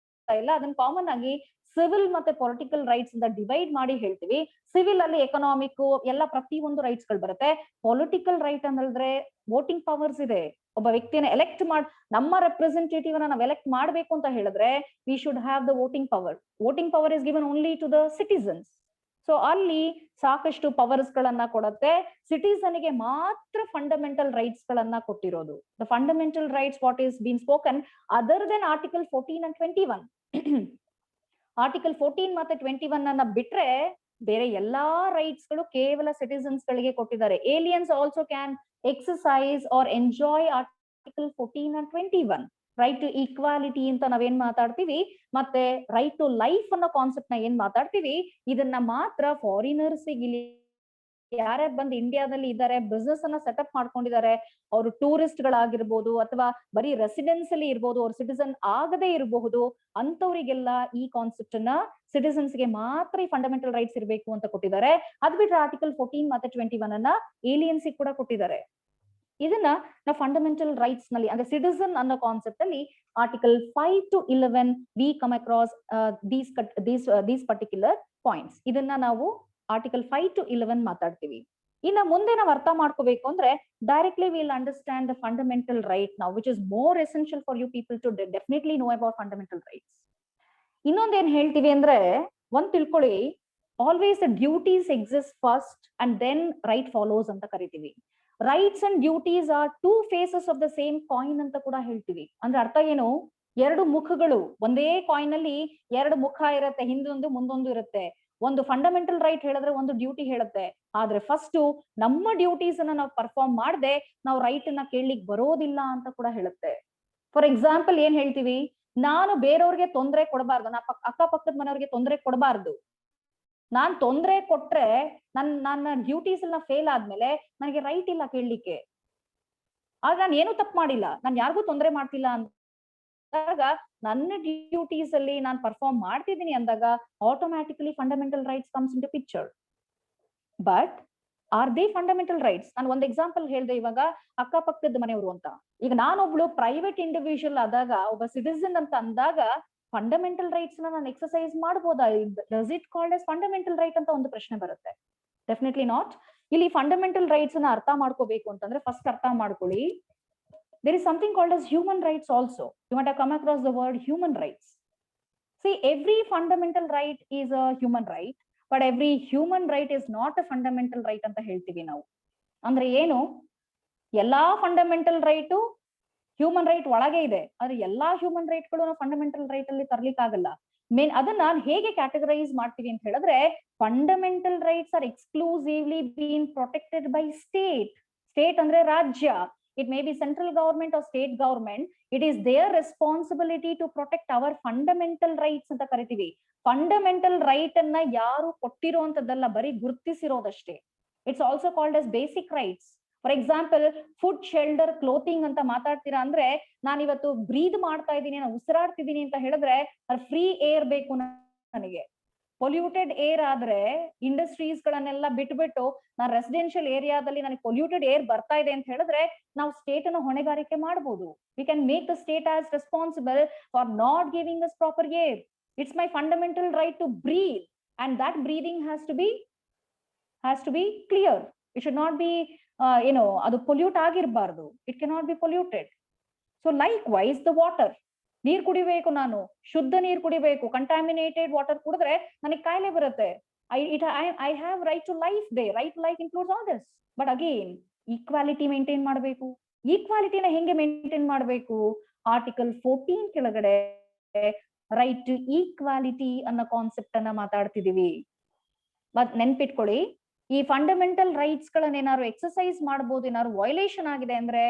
ಇಲ್ಲ, ಅದನ್ನ ಕಾಮನ್ ಆಗಿ ಸಿವಿಲ್ ಮತ್ತೆ ಪೊಲಿಟಿಕಲ್ ರೈಟ್ಸ್ ಅಂತ ಡಿವೈಡ್ ಮಾಡಿ ಹೇಳ್ತೀವಿ. ಸಿವಿಲ್ ಅಲ್ಲಿ ಎಕನಾಮಿಕ್ ಎಲ್ಲ ಪ್ರತಿಯೊಂದು ರೈಟ್ಸ್ ಗಳು ಬರುತ್ತೆ. ಪೊಲಿಟಿಕಲ್ ರೈಟ್ ಅಂದ್ರೆ ವೋಟಿಂಗ್ ಪವರ್ಸ್ ಇದೆ. ಒಬ್ಬ ವ್ಯಕ್ತಿನ ಎಲೆಕ್ಟ್ ನಮ್ಮ ರೆಪ್ರೆಸೆಂಟೇಟಿವ್ ಅನ್ನ ನಾವು ಎಲೆಕ್ಟ್ ಮಾಡ್ಬೇಕು ಅಂತ ಹೇಳಿದ್ರೆ we should have the voting power. Voting power is given only to the citizens. So ಅಲ್ಲಿ ಸಾಕಷ್ಟು ಪವರ್ಸ್ ಗಳನ್ನ ಕೊಡುತ್ತೆ. ಸಿಟಿಸನ್ ಗೆ ಮಾತ್ರ ಫಂಡಮೆಂಟಲ್ ರೈಟ್ಸ್ ಗಳನ್ನ ಕೊಟ್ಟಿರೋದು. The fundamental rights what is been spoken other then article 14 and 21. Article 14 ಮತ್ತೆ 21 ಅನ್ನ ಬಿಟ್ರೆ ಬೇರೆ ಎಲ್ಲಾ ರೈಟ್ಸ್ ಗಳು ಕೇವಲ ಸಿಟಿಸನ್ಸ್ ಗಳಿಗೆ ಕೊಟ್ಟಿದ್ದಾರೆ. Aliens also can exercise or enjoy article 14 and 21. Right to equality ಅಂತ ನಾವೇನ್ ಮಾತಾಡ್ತೀವಿ, ಮತ್ತೆ ರೈಟ್ ಟು ಲೈಫ್ ಅನ್ನೋ ಕಾನ್ಸೆಪ್ಟ್ ನ ಏನ್ ಮಾತಾಡ್ತೀವಿ, ಇದನ್ನ ಮಾತ್ರ ಫಾರಿನರ್ಸ್ ಇಲ್ಲಿ ಯಾರ್ಯಾರು ಬಂದು ಇಂಡಿಯಾದಲ್ಲಿ ಇದ್ದಾರೆ, ಬಿಸ್ನೆಸ್ ಅನ್ನ ಸೆಟಪ್ ಮಾಡ್ಕೊಂಡಿದ್ದಾರೆ, ಅವರು ಟೂರಿಸ್ಟ್ ಗಳಾಗಿರ್ಬೋದು ಅಥವಾ ಬರೀ ರೆಸಿಡೆನ್ಸ್ ಅಲ್ಲಿ ಇರ್ಬೋದು, ಅವ್ರು ಸಿಟಿಸನ್ ಆಗದೆ ಇರಬಹುದು, ಅಂತವರಿಗೆಲ್ಲ ಈ ಕಾನ್ಸೆಪ್ಟ್ ಅನ್ನ ಸಿಟಿಸನ್ಸ್ ಗೆ ಮಾತ್ರ ಈ ಫಂಡಮೆಂಟಲ್ ರೈಟ್ಸ್ ಇರಬೇಕು ಅಂತ ಕೊಟ್ಟಿದ್ದಾರೆ. ಅದ್ ಬಿಟ್ರೆ ಆರ್ಟಿಕಲ್ 14 ಮತ್ತೆ 21 ಅನ್ನ ಏಲಿಯನ್ಸ್ ಕೂಡ ಕೊಟ್ಟಿದ್ದಾರೆ. ಇದನ್ನ ನಾವು ಫಂಡಮೆಂಟಲ್ ರೈಟ್ಸ್ ನಲ್ಲಿ ಅಂದ್ರೆ ಸಿಟಿಸನ್ ಅನ್ನೋ ಕಾನ್ಸೆಪ್ಟ್ ಅಲ್ಲಿ article 5 to 11 V come across these particular points. ಇದನ್ನ ನಾವು ಆರ್ಟಿಕಲ್ 5 to 11 ಮಾತಾಡ್ತೀವಿ. ಇನ್ನ ಮುಂದೆ ನಾವು ಅರ್ಥ ಮಾಡ್ಕೋಬೇಕು ಅಂದ್ರೆ directly will understand the fundamental right ನಾವು, which is more essential for you people to definitely know about fundamental rights. ಇನ್ನೊಂದೇನ್ ಹೇಳ್ತೀವಿ ಅಂದ್ರೆ ಒಂದ್ ತಿಳ್ಕೊಳ್ಳಿ, always the duties exist first and then right follows ಅಂತ ಕರಿತೀವಿ. Rights and duties are two faces of the same coin ಅಂತ ಕೂಡ ಹೇಳ್ತೀವಿ. ಅಂದ್ರೆ ಅರ್ಥ ಏನು, ಎರಡು ಮುಖಗಳು, ಒಂದೇ ಕಾಯಿನ್ ಅಲ್ಲಿ ಎರಡು ಮುಖ ಇರುತ್ತೆ, ಹಿಂದೊಂದು ಮುಂದೊಂದು ಇರುತ್ತೆ. ಒಂದು ಫಂಡಮೆಂಟಲ್ ರೈಟ್ ಹೇಳಿದ್ರೆ ಒಂದು ಡ್ಯೂಟಿ ಹೇಳುತ್ತೆ, ಆದ್ರೆ ಫಸ್ಟ್ ನಮ್ಮ ಡ್ಯೂಟೀಸ್ ಅನ್ನ ನಾವು ಪರ್ಫಾರ್ಮ್ ಮಾಡದೆ ನಾವು ರೈಟ್ ಅನ್ನ ಕೇಳಲಿಕ್ಕೆ ಬರೋದಿಲ್ಲ ಅಂತ ಕೂಡ ಹೇಳುತ್ತೆ. ಫಾರ್ ಎಕ್ಸಾಂಪಲ್ ಏನ್ ಹೇಳ್ತೀವಿ, ನಾನು ಬೇರೆಯವ್ರಿಗೆ ತೊಂದರೆ ಕೊಡಬಾರ್ದು, ಅಕ್ಕಪಕ್ಕದ ಮನೆಯವ್ರಿಗೆ ತೊಂದರೆ ಕೊಡಬಾರ್ದು. ನಾನ್ ತೊಂದರೆ ಕೊಟ್ರೆ ನನ್ನ ಡ್ಯೂಟೀಸ್ ಎಲ್ಲ ಫೇಲ್ ಆದ್ಮೇಲೆ ನನಗೆ ರೈಟ್ ಇಲ್ಲ ಕೇಳಲಿಕ್ಕೆ. ಆಗ ನಾನು ಏನು ತಪ್ಪು ಮಾಡಿಲ್ಲ, ನಾನು ಯಾರಿಗೂ ತೊಂದರೆ ಮಾಡ್ತಿಲ್ಲ ಅಂದಾಗ, ನನ್ನ ಡ್ಯೂಟೀಸ್ ಅಲ್ಲಿ ನಾನು ಪರ್ಫಾರ್ಮ್ ಮಾಡ್ತಿದ್ದೀನಿ ಅಂದಾಗ automatically fundamental rights comes into picture. But are they fundamental rights? ನಾನು ಒಂದು ಎಕ್ಸಾಂಪಲ್ ಹೇಳ್ದೆ, ಇವಾಗ ಅಕ್ಕಪಕ್ಕದ ಮನೆಯವರು ಅಂತ. ಈಗ ನಾನೊಬ್ಳು ಪ್ರೈವೇಟ್ ಇಂಡಿವಿಜುವಲ್ ಆದಾಗ, ಒಬ್ಬ ಸಿಟಿಸನ್ ಅಂತ ಅಂದಾಗ ಫಂಡಮೆಂಟಲ್ ರೈಟ್ಸ್ ನಾನು ಎಕ್ಸರ್ಸೈಸ್ ಮಾಡಬಹುದಾ? Does it called as fundamental right ಅಂತ ಒಂದು ಪ್ರಶ್ನೆ ಬರುತ್ತೆ. Definitely not. ಇಲ್ಲಿ ಫಂಡಮೆಂಟಲ್ ರೈಟ್ಸ್ ಅನ್ನ ಅರ್ಥ ಮಾಡ್ಕೋಬೇಕು ಅಂತಂದ್ರೆ ಫಸ್ಟ್ ಅರ್ಥ ಮಾಡ್ಕೊಳ್ಳಿ, there is something called as human rights also. You might have come across the word human rights. See, every fundamental right is a human right, but every human right is not a fundamental right ಅಂತ ಹೇಳ್ತೀವಿ ನಾವು. ಅಂದ್ರೆ ಏನು, ಎಲ್ಲಾ fundamental right human right ಒಳಗೆ ಇದೆ, ಆದ್ರೆ ಎಲ್ಲಾ ಹ್ಯೂಮನ್ ರೈಟ್ಗಳು ಫಂಡಮೆಂಟಲ್ ರೈಟ್ ಅಲ್ಲಿ ತರ್ಲಿಕ್ಕಾಗಲ್ಲ. ಅದನ್ನ ಹೇಗೆ ಕ್ಯಾಟಗರೈಸ್ ಮಾಡ್ತೀವಿ ಅಂತ ಹೇಳಿದ್ರೆ, fundamental rights are exclusively been protected by state. State ಅಂದ್ರೆ ರಾಜ್ಯ. It may be central government or state government. It is their responsibility to protect our fundamental rights ಅಂತ ಕರಿತೀವಿ. ಫಂಡಮೆಂಟಲ್ ರೈಟ್ ಅನ್ನ ಯಾರು ಕೊಟ್ಟಿರುವಂತದ್ದಲ್ಲ, ಬರೀ ಗುರುತಿಸಿರೋದಷ್ಟೇ. It's also called as basic rights. For example, food, shelter, clothing ಅಂತ ಮಾತಾಡ್ತೀರಾ ಅಂದ್ರೆ, ನಾನು ಇವತ್ತು ಬ್ರೀದ್ ಮಾಡ್ತಾ ಇದ್ದೀನಿ, ನಾನು ಉಸಿರಾಡ್ತಿದ್ದೀನಿ ಅಂತ ಹೇಳಿದ್ರೆ ಫ್ರೀ ಏರ್ ಬೇಕು ನನಗೆ. ಪೊಲ್ಯೂಟೆಡ್ ಏರ್ ಆದ್ರೆ ಇಂಡಸ್ಟ್ರೀಸ್ ಗಳನ್ನೆಲ್ಲ ಬಿಟ್ಬಿಟ್ಟು ನಾನು ರೆಸಿಡೆನ್ಷಿಯಲ್ ಏರಿಯಾದಲ್ಲಿ ನನಗೆ ಪೊಲ್ಯೂಟೆಡ್ ಏರ್ ಬರ್ತಾ ಇದೆ ಅಂತ ಹೇಳಿದ್ರೆ ನಾವು ಸ್ಟೇಟ್ ಅನ್ನು ಹೊಣೆಗಾರಿಕೆ ಮಾಡಬಹುದು. We can make the state as responsible for not giving us proper air. It's my fundamental right to breathe, and that breathing has to be clear. It should not be ಅದು pollute ಆಗಿರಬಾರ್ದು. It can not be polluted. So likewise the water, ನೀರ್ ಕುಡಿಬೇಕು, ನಾನು ಶುದ್ಧ ನೀರ್ ಕುಡಿಬೇಕು. Contaminated water ಕುಡಿದ್ರೆ ನನಗೆ ಕಾಯಿಲೆ ಬರುತ್ತೆ. I have right to life they. Right to life includes all this. But again equality maintain ಮಾಡಬೇಕು. ಈಕ್ವಾಲಿಟಿನ ಹೆಂಗೆ ಮೇಂಟೈನ್ ಮಾಡಬೇಕು? ಆರ್ಟಿಕಲ್ 14 ಕೆಳಗಡೆ ರೈಟ್ ಟು ಈಕ್ವಾಲಿಟಿ ಅನ್ನೋ ಕಾನ್ಸೆಪ್ಟ್ ಅನ್ನ ಮಾತಾಡ್ತಿದೀವಿ. ಮತ್ ನೆನ್ಪಿಟ್ಕೊಳ್ಳಿ, ಈ ಫಂಡಮೆಂಟಲ್ ರೈಟ್ಸ್ ಗಳನ್ನ ಏನಾದ್ರು ಎಕ್ಸರ್ಸೈಸ್ ಮಾಡಬಹುದು, ಏನಾದ್ರು ವೈಲೇಷನ್ ಆಗಿದೆ ಅಂದ್ರೆ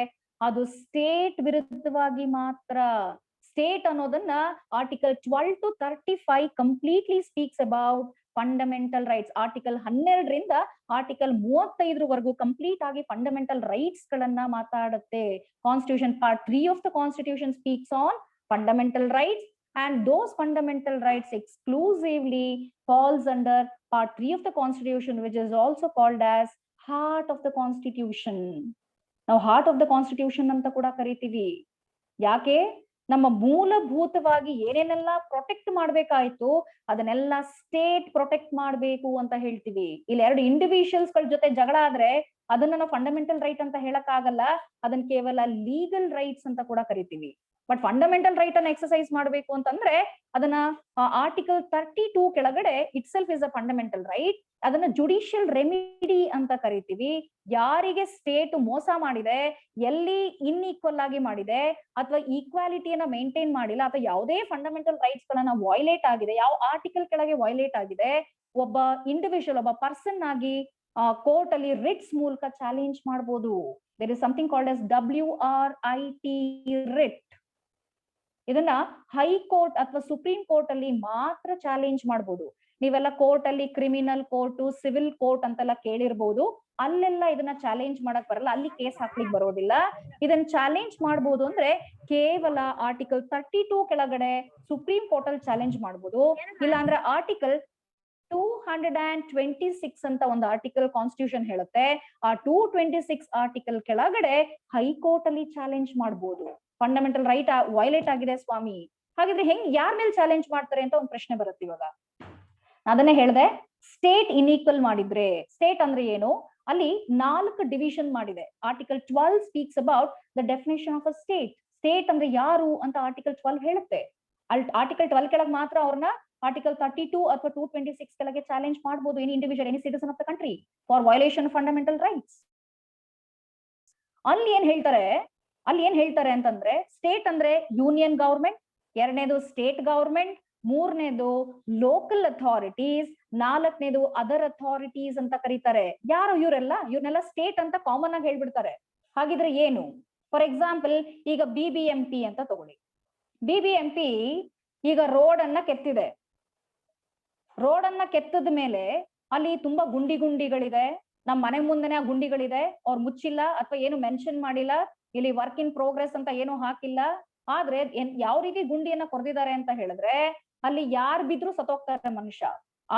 ಅದು ಸ್ಟೇಟ್ ವಿರುದ್ಧವಾಗಿ ಮಾತ್ರ. ಸ್ಟೇಟ್ ಅನ್ನೋದನ್ನ article 12 to 35 completely speaks about fundamental rights. Article 12ರಿಂದ ಆರ್ಟಿಕಲ್ 35 ಕಂಪ್ಲೀಟ್ ಆಗಿ ಫಂಡಮೆಂಟಲ್ ರೈಟ್ಸ್ ಗಳನ್ನ ಮಾತಾಡುತ್ತೆ. Constitution part 3 of the constitution speaks on fundamental rights, and those fundamental rights exclusively falls under part 3 of the constitution, which is also called as heart of the constitution. Now heart of the constitution anta kuda ಕರಿತೀವಿ. ಯಾಕೆ? ನಮ್ಮ ಮೂಲಭೂತವಾಗಿ ಏನೇನೆಲ್ಲ protect ಮಾಡ್ಬೇಕಾಯ್ತು ಅದನ್ನೆಲ್ಲ state protect ಮಾಡ್ಬೇಕು ಅಂತ ಹೇಳ್ತೀವಿ. ಇಲ್ಲಿ ಎರಡು ಇಂಡಿವಿಜುವಲ್ಸ್ ಗಳ ಜೊತೆ ಜಗಳ ಆದ್ರೆ ಅದನ್ನ ನಾವು ಫಂಡಮೆಂಟಲ್ ರೈಟ್ ಅಂತ ಹೇಳಕ್ ಆಗಲ್ಲ, ಅದನ್ನ ಕೇವಲ ಲೀಗಲ್ ರೈಟ್ಸ್ ಅಂತ ಕೂಡ ಕರಿತೀವಿ. ಬಟ್ ಫಂಡಮೆಂಟಲ್ ರೈಟ್ ಅನ್ನ ಎಕ್ಸರ್ಸೈಸ್ ಮಾಡಬೇಕು ಅಂತಂದ್ರೆ ಅದನ್ನ ಆರ್ಟಿಕಲ್ 32 ಕೆಳಗಡೆ it self is a fundamental right. ಅದನ್ನ ಜುಡಿಷಿಯಲ್ ರೆಮಿಡಿ ಅಂತ ಕರಿತೀವಿ. ಯಾರಿಗೆ ಸ್ಟೇಟ್ ಮೋಸ ಮಾಡಿದೆ, ಎಲ್ಲಿ ಇನ್ಈಕ್ವಲ್ ಆಗಿ ಮಾಡಿದೆ, ಅಥವಾ ಈಕ್ವಾಲಿಟಿಯನ್ನ ಮೇಂಟೈನ್ ಮಾಡಿಲ್ಲ, ಅಥವಾ ಯಾವುದೇ ಫಂಡಮೆಂಟಲ್ ರೈಟ್ಸ್ ಗಳನ್ನ ವೈಲೇಟ್ ಆಗಿದೆ, ಯಾವ ಆರ್ಟಿಕಲ್ ಕೆಳಗೆ ವೈಲೇಟ್ ಆಗಿದೆ, ಒಬ್ಬ ಇಂಡಿವಿಜುವಲ್, ಒಬ್ಬ ಪರ್ಸನ್ ಆಗಿ ಕೋರ್ಟ್ ಅಲ್ಲಿ ರಿಟ್ಸ್ ಮೂಲಕ ಚಾಲೆಂಜ್ ಮಾಡಬಹುದು. There is something called as WRIT writ. ಇದನ್ನ ಹೈಕೋರ್ಟ್ ಅಥವಾ ಸುಪ್ರೀಂ ಕೋರ್ಟ್ ಅಲ್ಲಿ ಮಾತ್ರ ಚಾಲೆಂಜ್ ಮಾಡಬಹುದು. ನೀವೆಲ್ಲ ಕೋರ್ಟ್ ಅಲ್ಲಿ ಕ್ರಿಮಿನಲ್ ಕೋರ್ಟ್, ಸಿವಿಲ್ ಕೋರ್ಟ್ ಅಂತೆಲ್ಲ ಕೇಳಿರ್ಬಹುದು. ಅಲ್ಲೆಲ್ಲ ಇದನ್ನ ಚಾಲೆಂಜ್ ಮಾಡಕ್ ಬರಲ್ಲ, ಅಲ್ಲಿ ಕೇಸ್ ಹಾಕ್ಲಿಕ್ ಬರೋದಿಲ್ಲ. ಇದನ್ನ ಚಾಲೆಂಜ್ ಮಾಡಬಹುದು ಅಂದ್ರೆ ಕೇವಲ ಆರ್ಟಿಕಲ್ 32 ಕೆಳಗಡೆ ಸುಪ್ರೀಂ ಕೋರ್ಟ್ ಅಲ್ಲಿ ಚಾಲೆಂಜ್ ಮಾಡಬಹುದು. ಇಲ್ಲ ಅಂದ್ರೆ ಆರ್ಟಿಕಲ್ 226 ಅಂತ ಒಂದು ಆರ್ಟಿಕಲ್ ಕಾನ್ಸ್ಟಿಟ್ಯೂಷನ್ ಹೇಳುತ್ತೆ. ಆ 226 ಆರ್ಟಿಕಲ್ ಕೆಳಗಡೆ ಹೈಕೋರ್ಟ್ ಅಲ್ಲಿ ಚಾಲೆಂಜ್ ಮಾಡಬಹುದು. ಫಂಡಮೆಂಟಲ್ ರೈಟ್ ವೈಲೇಟ್ ಆಗಿದೆ ಸ್ವಾಮಿ, ಹಾಗಿದ್ರೆ ಹೆಂಗ್ ಯಾರ ಮೇಲೆ ಚಾಲೆಂಜ್ ಮಾಡ್ತಾರೆ ಅಂತ ಒಂದು ಪ್ರಶ್ನೆ ಬರುತ್ತೆ. ಇವಾಗ ಅದನ್ನೇ ಹೇಳ್ದೆ, ಸ್ಟೇಟ್ ಇನ್ಈಕ್ವಲ್ ಮಾಡಿದ್ರೆ, ಸ್ಟೇಟ್ ಅಂದ್ರೆ ಏನು, ಅಲ್ಲಿ 4 ಡಿವಿಷನ್ ಮಾಡಿದೆ. Article 12 speaks about the definition of a state. State ಅಂದ್ರೆ ಯಾರು ಅಂತ ಆರ್ಟಿಕಲ್ 12 ಹೇಳುತ್ತೆ. ಆರ್ಟಿಕಲ್ 12 ಕೆಳಗೆ ಮಾತ್ರ ಅವ್ರನ್ನ ಆರ್ಟಿಕಲ್ 32 ಅಥವಾ 226 ಕೆಳಗೆ ಚಾಲೆಂಜ್ ಮಾಡಬಹುದು. Any individual, any citizen of the country for violation of fundamental rights. ಅಲ್ಲಿ ಏನ್ ಹೇಳ್ತಾರೆ ಅಂತಂದ್ರೆ, ಸ್ಟೇಟ್ ಅಂದ್ರೆ ಯೂನಿಯನ್ ಗವರ್ಮೆಂಟ್, ಎರಡನೇದು ಸ್ಟೇಟ್ ಗವರ್ಮೆಂಟ್, ಮೂರನೇದು ಲೋಕಲ್ ಅಥಾರಿಟೀಸ್, ನಾಲ್ಕನೇದು ಅದರ್ ಅಥಾರಿಟೀಸ್ ಅಂತ ಕರೀತಾರೆ. ಯಾರು ಇವ್ರನ್ನೆಲ್ಲ ಸ್ಟೇಟ್ ಅಂತ ಕಾಮನ್ ಆಗಿ ಹೇಳ್ಬಿಡ್ತಾರೆ. ಹಾಗಿದ್ರೆ ಏನು? ಫಾರ್ ಎಕ್ಸಾಂಪಲ್, ಈಗ BBMP ಅಂತ ತಗೊಳ್ಳಿ. BBMP ಈಗ ರೋಡ್ ಅನ್ನ ಕೆತ್ತಿದೆ. ರೋಡ್ ಅನ್ನ ಕೆತ್ತದ ಮೇಲೆ ಅಲ್ಲಿ ತುಂಬಾ ಗುಂಡಿಗಳಿದೆ. ನಮ್ ಮನೆ ಮುಂದೆನೆ ಆ ಗುಂಡಿಗಳಿದೆ, ಅವ್ರು ಮುಚ್ಚಿಲ್ಲ ಅಥವಾ ಏನು ಮೆನ್ಷನ್ ಮಾಡಿಲ್ಲ, ಇಲ್ಲಿ ವರ್ಕ್ ಇನ್ ಪ್ರೋಗ್ರೆಸ್ ಅಂತ ಏನು ಹಾಕಿಲ್ಲ. ಆದ್ರೆ ಯಾವ ರೀತಿ ಗುಂಡಿಯನ್ನ ಕೊರೆದಿದ್ದಾರೆ ಅಂತ ಹೇಳಿದ್ರೆ, ಅಲ್ಲಿ ಯಾರು ಬಿದ್ರು ಸತ್ತೋಗ್ತಾರೆ ಮನುಷ್ಯ.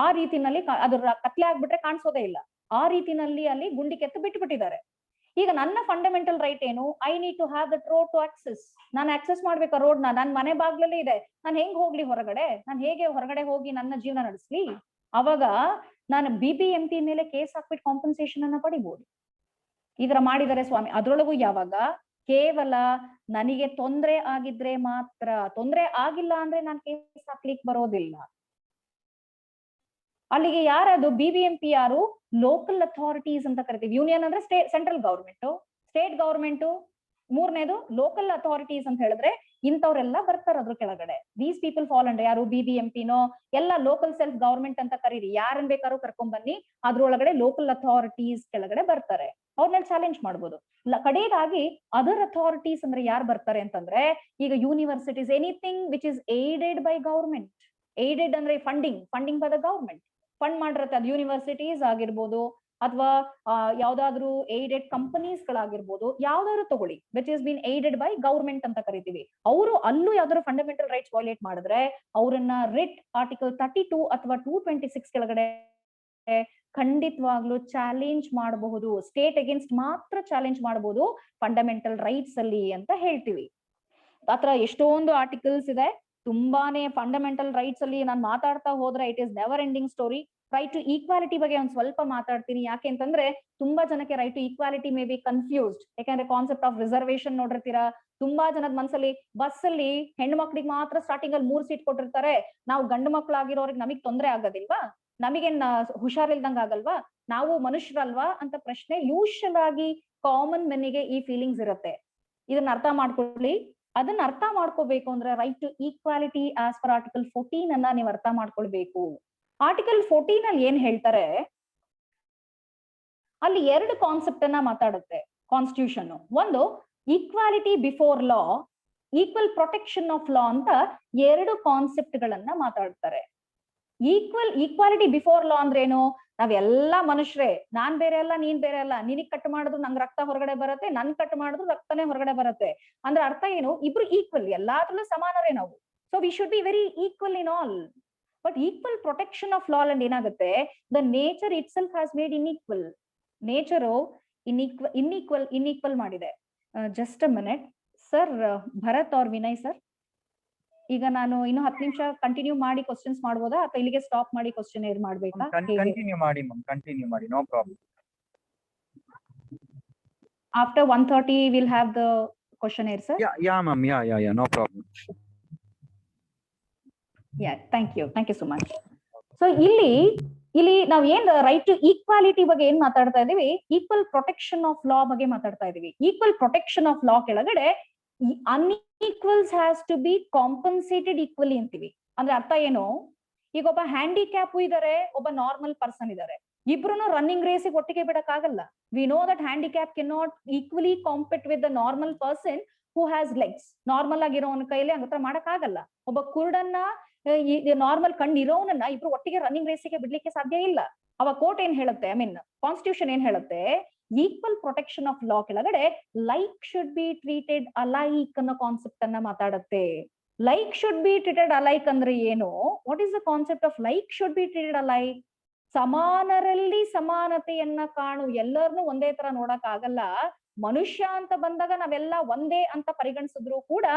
ಆ ರೀತಿನಲ್ಲಿ ಅದ್ರ ಕತ್ಲೆ ಆಗ್ಬಿಟ್ರೆ ಕಾಣಿಸೋದೇ ಇಲ್ಲ. ಆ ರೀತಿನಲ್ಲಿ ಅಲ್ಲಿ ಗುಂಡಿ ಕೆತ್ತು ಬಿಟ್ಟಿದ್ದಾರೆ. ಈಗ ನನ್ನ ಫಂಡಮೆಂಟಲ್ ರೈಟ್ ಏನು? I need to have that road to access. ನಾನು ಆಕ್ಸೆಸ್ ಮಾಡ್ಬೇಕಾ ರೋಡ್ ನ? ನನ್ನ ಮನೆ ಬಾಗ್ಲಲ್ಲೇ ಇದೆ, ನಾನು ಹೆಂಗ್ ಹೋಗ್ಲಿ ಹೊರಗಡೆ? ನಾನು ಹೇಗೆ ಹೊರಗಡೆ ಹೋಗಿ ನನ್ನ ಜೀವನ ನಡೆಸ್ಲಿ? ಅವಾಗ ನಾನು BBMP ಮೇಲೆ ಕೇಸ್ ಹಾಕ್ಬಿಟ್ಟು ಕಾಂಪನ್ಸೇಷನ್ ಅನ್ನ ಪಡಿಬಹುದು. ಈ ತರ ಮಾಡಿದ್ದಾರೆ ಸ್ವಾಮಿ. ಅದ್ರೊಳಗೂ ಯಾವಾಗ ಕೇವಲ ನನಗೆ ತೊಂದರೆ ಆಗಿದ್ರೆ ಮಾತ್ರ, ತೊಂದರೆ ಆಗಿಲ್ಲ ಅಂದ್ರೆ ನಾನು ಕೇಸ್ ಹಾಕ್ಲಿಕ್ಕೆ ಬರೋದಿಲ್ಲ. ಅಲ್ಲಿಗೆ ಯಾರದು BBMP ಯಾರು? ಲೋಕಲ್ ಅಥಾರಿಟೀಸ್ ಅಂತ ಕರಿತೀವಿ. ಯೂನಿಯನ್ ಅಂದ್ರೆ ಸೆಂಟ್ರಲ್ ಗವರ್ಮೆಂಟ್, ಸ್ಟೇಟ್ ಗವರ್ಮೆಂಟ್, ಮೂರನೇದು ಲೋಕಲ್ ಅಥಾರಿಟೀಸ್ ಅಂತ ಹೇಳಿದ್ರೆ ಇಂಥವ್ರೆಲ್ಲ ಬರ್ತಾರೆ ಅದ್ರ ಕೆಳಗಡೆ. ದೀಸ್ ಪೀಪಲ್ ಫಾಲ್ ಅಂಡರ್ ಯಾರು? BBMP-ನೋ ಎಲ್ಲ ಲೋಕಲ್ ಸೆಲ್ಫ್ ಗವರ್ಮೆಂಟ್ ಅಂತ ಕರೀರಿ, ಯಾರನ್ನ ಬೇಕಾದ್ರೂ ಕರ್ಕೊಂಡ್ ಬನ್ನಿ, ಅದ್ರೊಳಗಡೆ ಲೋಕಲ್ ಅಥಾರಿಟೀಸ್ ಕೆಳಗಡೆ ಬರ್ತಾರೆ. ಅವ್ರನ್ನೆಲ್ಲ ಚಾಲೆಂಜ್ ಮಾಡ್ಬೋದು. ಕಡೆಯದಾಗಿ ಅದರ್ ಅಥಾರಿಟೀಸ್ ಅಂದ್ರೆ ಯಾರು ಬರ್ತಾರೆ ಅಂತಂದ್ರೆ, ಈಗ universities, anything which is aided by government. Aided ಅಂದ್ರೆ funding by the government fund ಮಾಡಿರತ್ತೆ. ಅದು ಯೂನಿವರ್ಸಿಟೀಸ್ ಆಗಿರ್ಬೋದು ಅಥವಾ ಯಾವ್ದಾದ್ರು ಏಡೆಡ್ ಕಂಪನೀಸ್ ಗಳಾಗಿರ್ಬೋದು, ಯಾವ್ದಾದ್ರು ತಗೊಳ್ಳಿ, which is been aided by government ಅಂತ ಕರಿತೀವಿ. ಅವರು ಅಲ್ಲೂ ಯಾವ್ದಾದ್ರು ಫಂಡಮೆಂಟಲ್ ರೈಟ್ಸ್ ವೈಲೇಟ್ ಮಾಡಿದ್ರೆ ಅವರನ್ನ ರಿಟ್ ಆರ್ಟಿಕಲ್ 32 ಅಥವಾ 226 ಕೆಳಗಡೆ ಖಂಡಿತವಾಗ್ಲೂ ಚಾಲೆಂಜ್ ಮಾಡಬಹುದು. ಸ್ಟೇಟ್ ಅಗೇನ್ಸ್ಟ್ ಮಾತ್ರ ಚಾಲೆಂಜ್ ಮಾಡಬಹುದು ಫಂಡಮೆಂಟಲ್ ರೈಟ್ಸ್ ಅಲ್ಲಿ ಅಂತ ಹೇಳ್ತೀವಿ. ಆತರ ಎಷ್ಟೊಂದು ಆರ್ಟಿಕಲ್ಸ್ ಇದೆ, ತುಂಬಾನೇ ಫಂಡಮೆಂಟಲ್ ರೈಟ್ಸ್ ಅಲ್ಲಿ ನಾನು ಮಾತಾಡ್ತಾ ಹೋದ್ರೆ it is never ending story. Right to equality ಬಗ್ಗೆ ಒಂದ್ ಸ್ವಲ್ಪ ಮಾತಾಡ್ತೀನಿ. ಯಾಕೆ ಅಂತಂದ್ರೆ ತುಂಬಾ ಜನಕ್ಕೆ right to equality may be confused. ಯಾಕಂದ್ರೆ ಕಾನ್ಸೆಪ್ಟ್ ಆಫ್ ರಿಸರ್ವೇಶನ್ ನೋಡಿರ್ತೀರಾ, ತುಂಬಾ ಜನದ ಮನ್ಸಲ್ಲಿ ಬಸ್ ಅಲ್ಲಿ ಹೆಣ್ಣು ಮಕ್ಳಿಗೆ ಮಾತ್ರ ಸ್ಟಾರ್ಟಿಂಗ್ ಅಲ್ಲಿ 3 ಸೀಟ್ ಕೊಟ್ಟಿರ್ತಾರೆ, ನಾವು ಗಂಡು ಮಕ್ಳಾಗಿರೋರಿಗೆ ನಮಗ್ ತೊಂದರೆ ಆಗೋದಿಲ್ವಾ, ನಮಗೇನ್ ಹುಷಾರಿಲ್ದಂಗ ಆಗಲ್ವಾ, ನಾವು ಮನುಷ್ಯರಲ್ವಾ ಅಂತ ಪ್ರಶ್ನೆ ಯೂಶಲ್ ಆಗಿ ಕಾಮನ್ ಮೆನ್ನಿಗೆ ಈ ಫೀಲಿಂಗ್ಸ್ ಇರುತ್ತೆ. ಇದನ್ನ ಅರ್ಥ ಮಾಡ್ಕೊಳ್ಳಿ. ಅದನ್ನ ಅರ್ಥ ಮಾಡ್ಕೋಬೇಕು ಅಂದ್ರೆ right to equality as per article 14 ಅನ್ನ ನೀವು ಅರ್ಥ ಮಾಡ್ಕೊಳ್ಬೇಕು. ಆರ್ಟಿಕಲ್ 14 ಅಲ್ಲಿ ಏನ್ ಹೇಳ್ತಾರೆ, ಅಲ್ಲಿ 2 ಕಾನ್ಸೆಪ್ಟ್ ಅನ್ನ ಮಾತಾಡುತ್ತೆ ಕಾನ್ಸ್ಟಿಟ್ಯೂಷನ್. ಒಂದು equality before law, equal protection of ಲಾ ಅಂತ 2 ಕಾನ್ಸೆಪ್ಟ್ ಗಳನ್ನ ಮಾತಾಡ್ತಾರೆ. ಈಕ್ವಾಲಿಟಿ ಬಿಫೋರ್ ಲಾ ಅಂದ್ರೆ ಏನು? ನಾವೆಲ್ಲಾ ಮನುಷ್ಯರೇ, ನಾನ್ ಬೇರೆ ಅಲ್ಲ, ನೀನ್ ಬೇರೆ ಅಲ್ಲ, ನಿನಗ್ ಕಟ್ ಮಾಡಿದ್ರು ನಂಗ್ ರಕ್ತ ಹೊರಗಡೆ ಬರುತ್ತೆ, ನನ್ ಕಟ್ ಮಾಡಿದ್ರು ರಕ್ತನೇ ಹೊರಗಡೆ ಬರುತ್ತೆ. ಅಂದ್ರೆ ಅರ್ಥ ಏನು? ಇಬ್ರು ಈಕ್ವಲ್, ಎಲ್ಲಾದ್ರಲ್ಲೂ ಸಮಾನರೇ ನಾವು. So we should be very equal in all. But equal protection of law and ಏನಾಗುತ್ತೆ, the nature itself has made inequal. Nature inequal ಮಾಡಿದೆ. Just a minute sir, Bharat ಅವ್ರ ವಿನಯ್ ಸರ್, ಈಗ ನಾನು ಇನ್ನು 10 ನಿಮಿಷ ಕಂಟಿನ್ಯೂ ಮಾಡಿ ಕ್ವಶನ್ಸ್ ಮಾಡ್ಬೋದಾ ಅಥವಾ ಇಲ್ಲಿಗೆ ಸ್ಟಾಪ್ ಮಾಡಿ ಕ್ವಶನ್ ಏರ್ ಮಾಡ್ಬೇಕಾ? ಕಂಟಿನ್ಯೂ ಮಾಡಿ ಮ್ಯಾಮ್, ಕಂಟಿನ್ಯೂ ಮಾಡಿ, no problem. After 1:30 will have the question hour sir. Yeah ma'am, yeah no problem. Thank you so much. So ಇಲ್ಲಿ ನಾವ್ ಏನ್ ರೈಟ್ ಟು ಈಕ್ವಾಲಿಟಿ ಬಗ್ಗೆ ಏನ್ ಮಾತಾಡ್ತಾ ಇದೀವಿ, ಈಕ್ವಲ್ ಪ್ರೊಟೆಕ್ಷನ್ ಆಫ್ ಲಾ ಬಗ್ಗೆ ಮಾತಾಡ್ತಾ ಇದೀವಿ. ಈಕ್ವಲ್ ಪ್ರೊಟೆಕ್ಷನ್ ಆಫ್ ಲಾ ಕೆಳಗಡೆ unequals has to be compensated equally ಅಂತೀವಿ. ಅಂದ್ರೆ ಅರ್ಥ ಏನು? ಈಗ ಒಬ್ಬ ಹ್ಯಾಂಡಿಕ್ಯಾಪ್ ಇದಾರೆ, ಒಬ್ಬ ನಾರ್ಮಲ್ ಪರ್ಸನ್ ಇದಾರೆ, ಇಬ್ರು ರನ್ನಿಂಗ್ ರೇಸಿಗೆ ಒಟ್ಟಿಗೆ ಬಿಡಕ್ ಆಗಲ್ಲ. We know that handicap can not equally compete with the normal person who has legs. Normal ಆಗಿರೋನ ಕೈಲಿ ಹಂಗತ್ರ ಮಾಡಕ್ ಆಗಲ್ಲ. ಒಬ್ಬ ಕುರುಡನ್ನ ನಾರ್ಮಲ್ ಕಣ್ಣು ಇರೋನನ್ನ ಇಬ್ರು ಒಟ್ಟಿಗೆ ರನ್ನಿಂಗ್ ರೇಸಿಗೆ ಬಿಡ್ಲಿಕ್ಕೆ ಸಾಧ್ಯ ಇಲ್ಲ. ಅವ ಕೋರ್ಟ್ ಏನ್ ಹೇಳುತ್ತೆ, ಐ ಮೀನ್ ಕಾನ್ಸ್ಟಿಟ್ಯೂಷನ್ ಏನ್ ಹೇಳುತ್ತೆ, ಈಕ್ವಲ್ ಪ್ರೊಟೆಕ್ಷನ್ ಆಫ್ ಲಾ ಕೆಳಗಡೆ like should be treated alike ಅನ್ನೋ ಕಾನ್ಸೆಪ್ಟ್ ಅನ್ನ ಮಾತಾಡುತ್ತೆ. Like should be treated alike ಅಂದ್ರೆ ಏನು? What is the concept of like should be treated alike? ಸಮಾನರಲ್ಲಿ ಸಮಾನತೆಯನ್ನ ಕಾಣು. ಎಲ್ಲರನ್ನೂ ಒಂದೇ ತರ ನೋಡಕ್ ಆಗಲ್ಲ. ಮನುಷ್ಯ ಅಂತ ಬಂದಾಗ ನಾವೆಲ್ಲ ಒಂದೇ ಅಂತ ಪರಿಗಣಿಸಿದ್ರು ಕೂಡ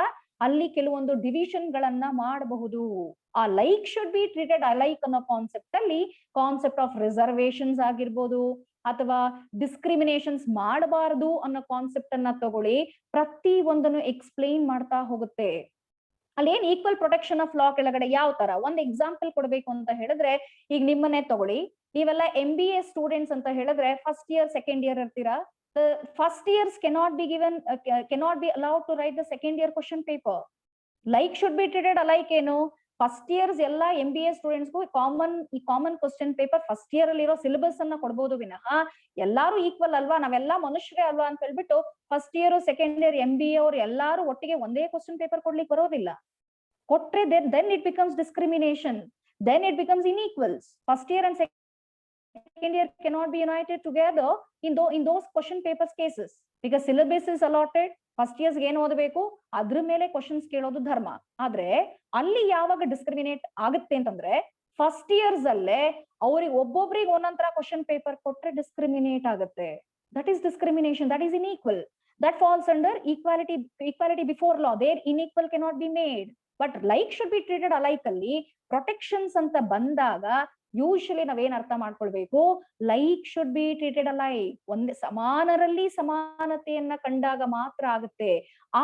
ಅಲ್ಲಿ ಕೆಲವೊಂದು ಡಿವಿಷನ್ ಗಳನ್ನ ಮಾಡಬಹುದು. ಆ like should be treated alike ಅನ್ನೋ ಕಾನ್ಸೆಪ್ಟ್ ಅಲ್ಲಿ ಕಾನ್ಸೆಪ್ಟ್ ಆಫ್ ರಿಸರ್ವೇಶನ್ಸ್ ಆಗಿರ್ಬೋದು ಅಥವಾ ಡಿಸ್ಕ್ರಿಮಿನೇಷನ್ಸ್ ಮಾಡಬಾರದು ಅನ್ನೋ ಕಾನ್ಸೆಪ್ಟ್ ಅನ್ನ ತಗೊಳ್ಳಿ, ಪ್ರತಿ ಒಂದನ್ನು ಎಕ್ಸ್ಪ್ಲೈನ್ ಮಾಡ್ತಾ ಹೋಗುತ್ತೆ. ಅಲ್ಲಿ n equal protection of law ಕೆಳಗಡೆ ಯಾವ ತರ ಒಂದ್ ಎಕ್ಸಾಂಪಲ್ ಕೊಡ್ಬೇಕು ಅಂತ ಹೇಳಿದ್ರೆ, ಈಗ ನಿಮ್ಮನ್ನೇ ತಗೊಳ್ಳಿ, ನೀವೆಲ್ಲ MBA ಸ್ಟೂಡೆಂಟ್ಸ್ ಅಂತ ಹೇಳಿದ್ರೆ ಫಸ್ಟ್ ಇಯರ್ ಸೆಕೆಂಡ್ ಇಯರ್ ಇರ್ತೀರಾ. First years cannot be allowed to write the second year question paper. Like should be treated alike ಏನು? ಫಸ್ಟ್ ಇಯರ್ಸ್ ಎಲ್ಲ MBA ಸ್ಟೂಡೆಂಟ್ಸ್ಗೂ common question paper first year ಅಲ್ಲಿ ಇರೋ syllabus ಅನ್ನ ಕೊಡ್ಬೋದು ವಿನಃ ಎಲ್ಲಾರು ಈಕ್ವಲ್ ಅಲ್ವಾ, ನಾವೆಲ್ಲಾ ಮನುಷ್ಯರೇ ಅಲ್ವಾ ಅಂತ ಹೇಳ್ಬಿಟ್ಟು first year second year MBA ಅವ್ರು ಎಲ್ಲಾರು ಒಟ್ಟಿಗೆ ಒಂದೇ ಕ್ವಶನ್ ಪೇಪರ್ ಕೊಡ್ಲಿಕ್ಕೆ ಬರೋದಿಲ್ಲ. ಕೊಟ್ರೆ then it becomes discrimination, then it becomes inequals. First year and second year cannot be united together in those question papers cases because syllabus is allotted. First years ಏನ್ ಓದಬೇಕು ಅದ್ರ ಮೇಲೆ ಕ್ವಶನ್ಸ್ ಕೇಳೋದು ಧರ್ಮ. ಆದ್ರೆ ಅಲ್ಲಿ ಯಾವಾಗ ಡಿಸ್ಕ್ರಿಮಿನೇಟ್ ಆಗುತ್ತೆ ಅಂತಂದ್ರೆ ಫಸ್ಟ್ ಇಯರ್ಸ್ ಅಲ್ಲೇ ಅವ್ರಿಗೆ ಒಬ್ಬೊಬ್ರಿಗೆ ಒಂದೊಂದ್ ತರ ಕ್ವಶನ್ ಪೇಪರ್ ಕೊಟ್ರೆ ಡಿಸ್ಕ್ರಿಮಿನೇಟ್ ಆಗುತ್ತೆ. That is discrimination, that is inequal. That falls under equality before law. There inequal cannot be made. But like should be treated alike ಅಲ್ಲಿ ಪ್ರೊಟೆಕ್ಷನ್ಸ್ ಅಂತ ಬಂದಾಗ ಯೂಶಲಿ ನಾವೇನ್ ಅರ್ಥ ಮಾಡ್ಕೊಳ್ಬೇಕು, like should be treated alike. ಒಂದೇ ಸಮಾನರಲ್ಲಿ ಸಮಾನತೆಯನ್ನ ಕಂಡಾಗ ಮಾತ್ರ ಆಗುತ್ತೆ.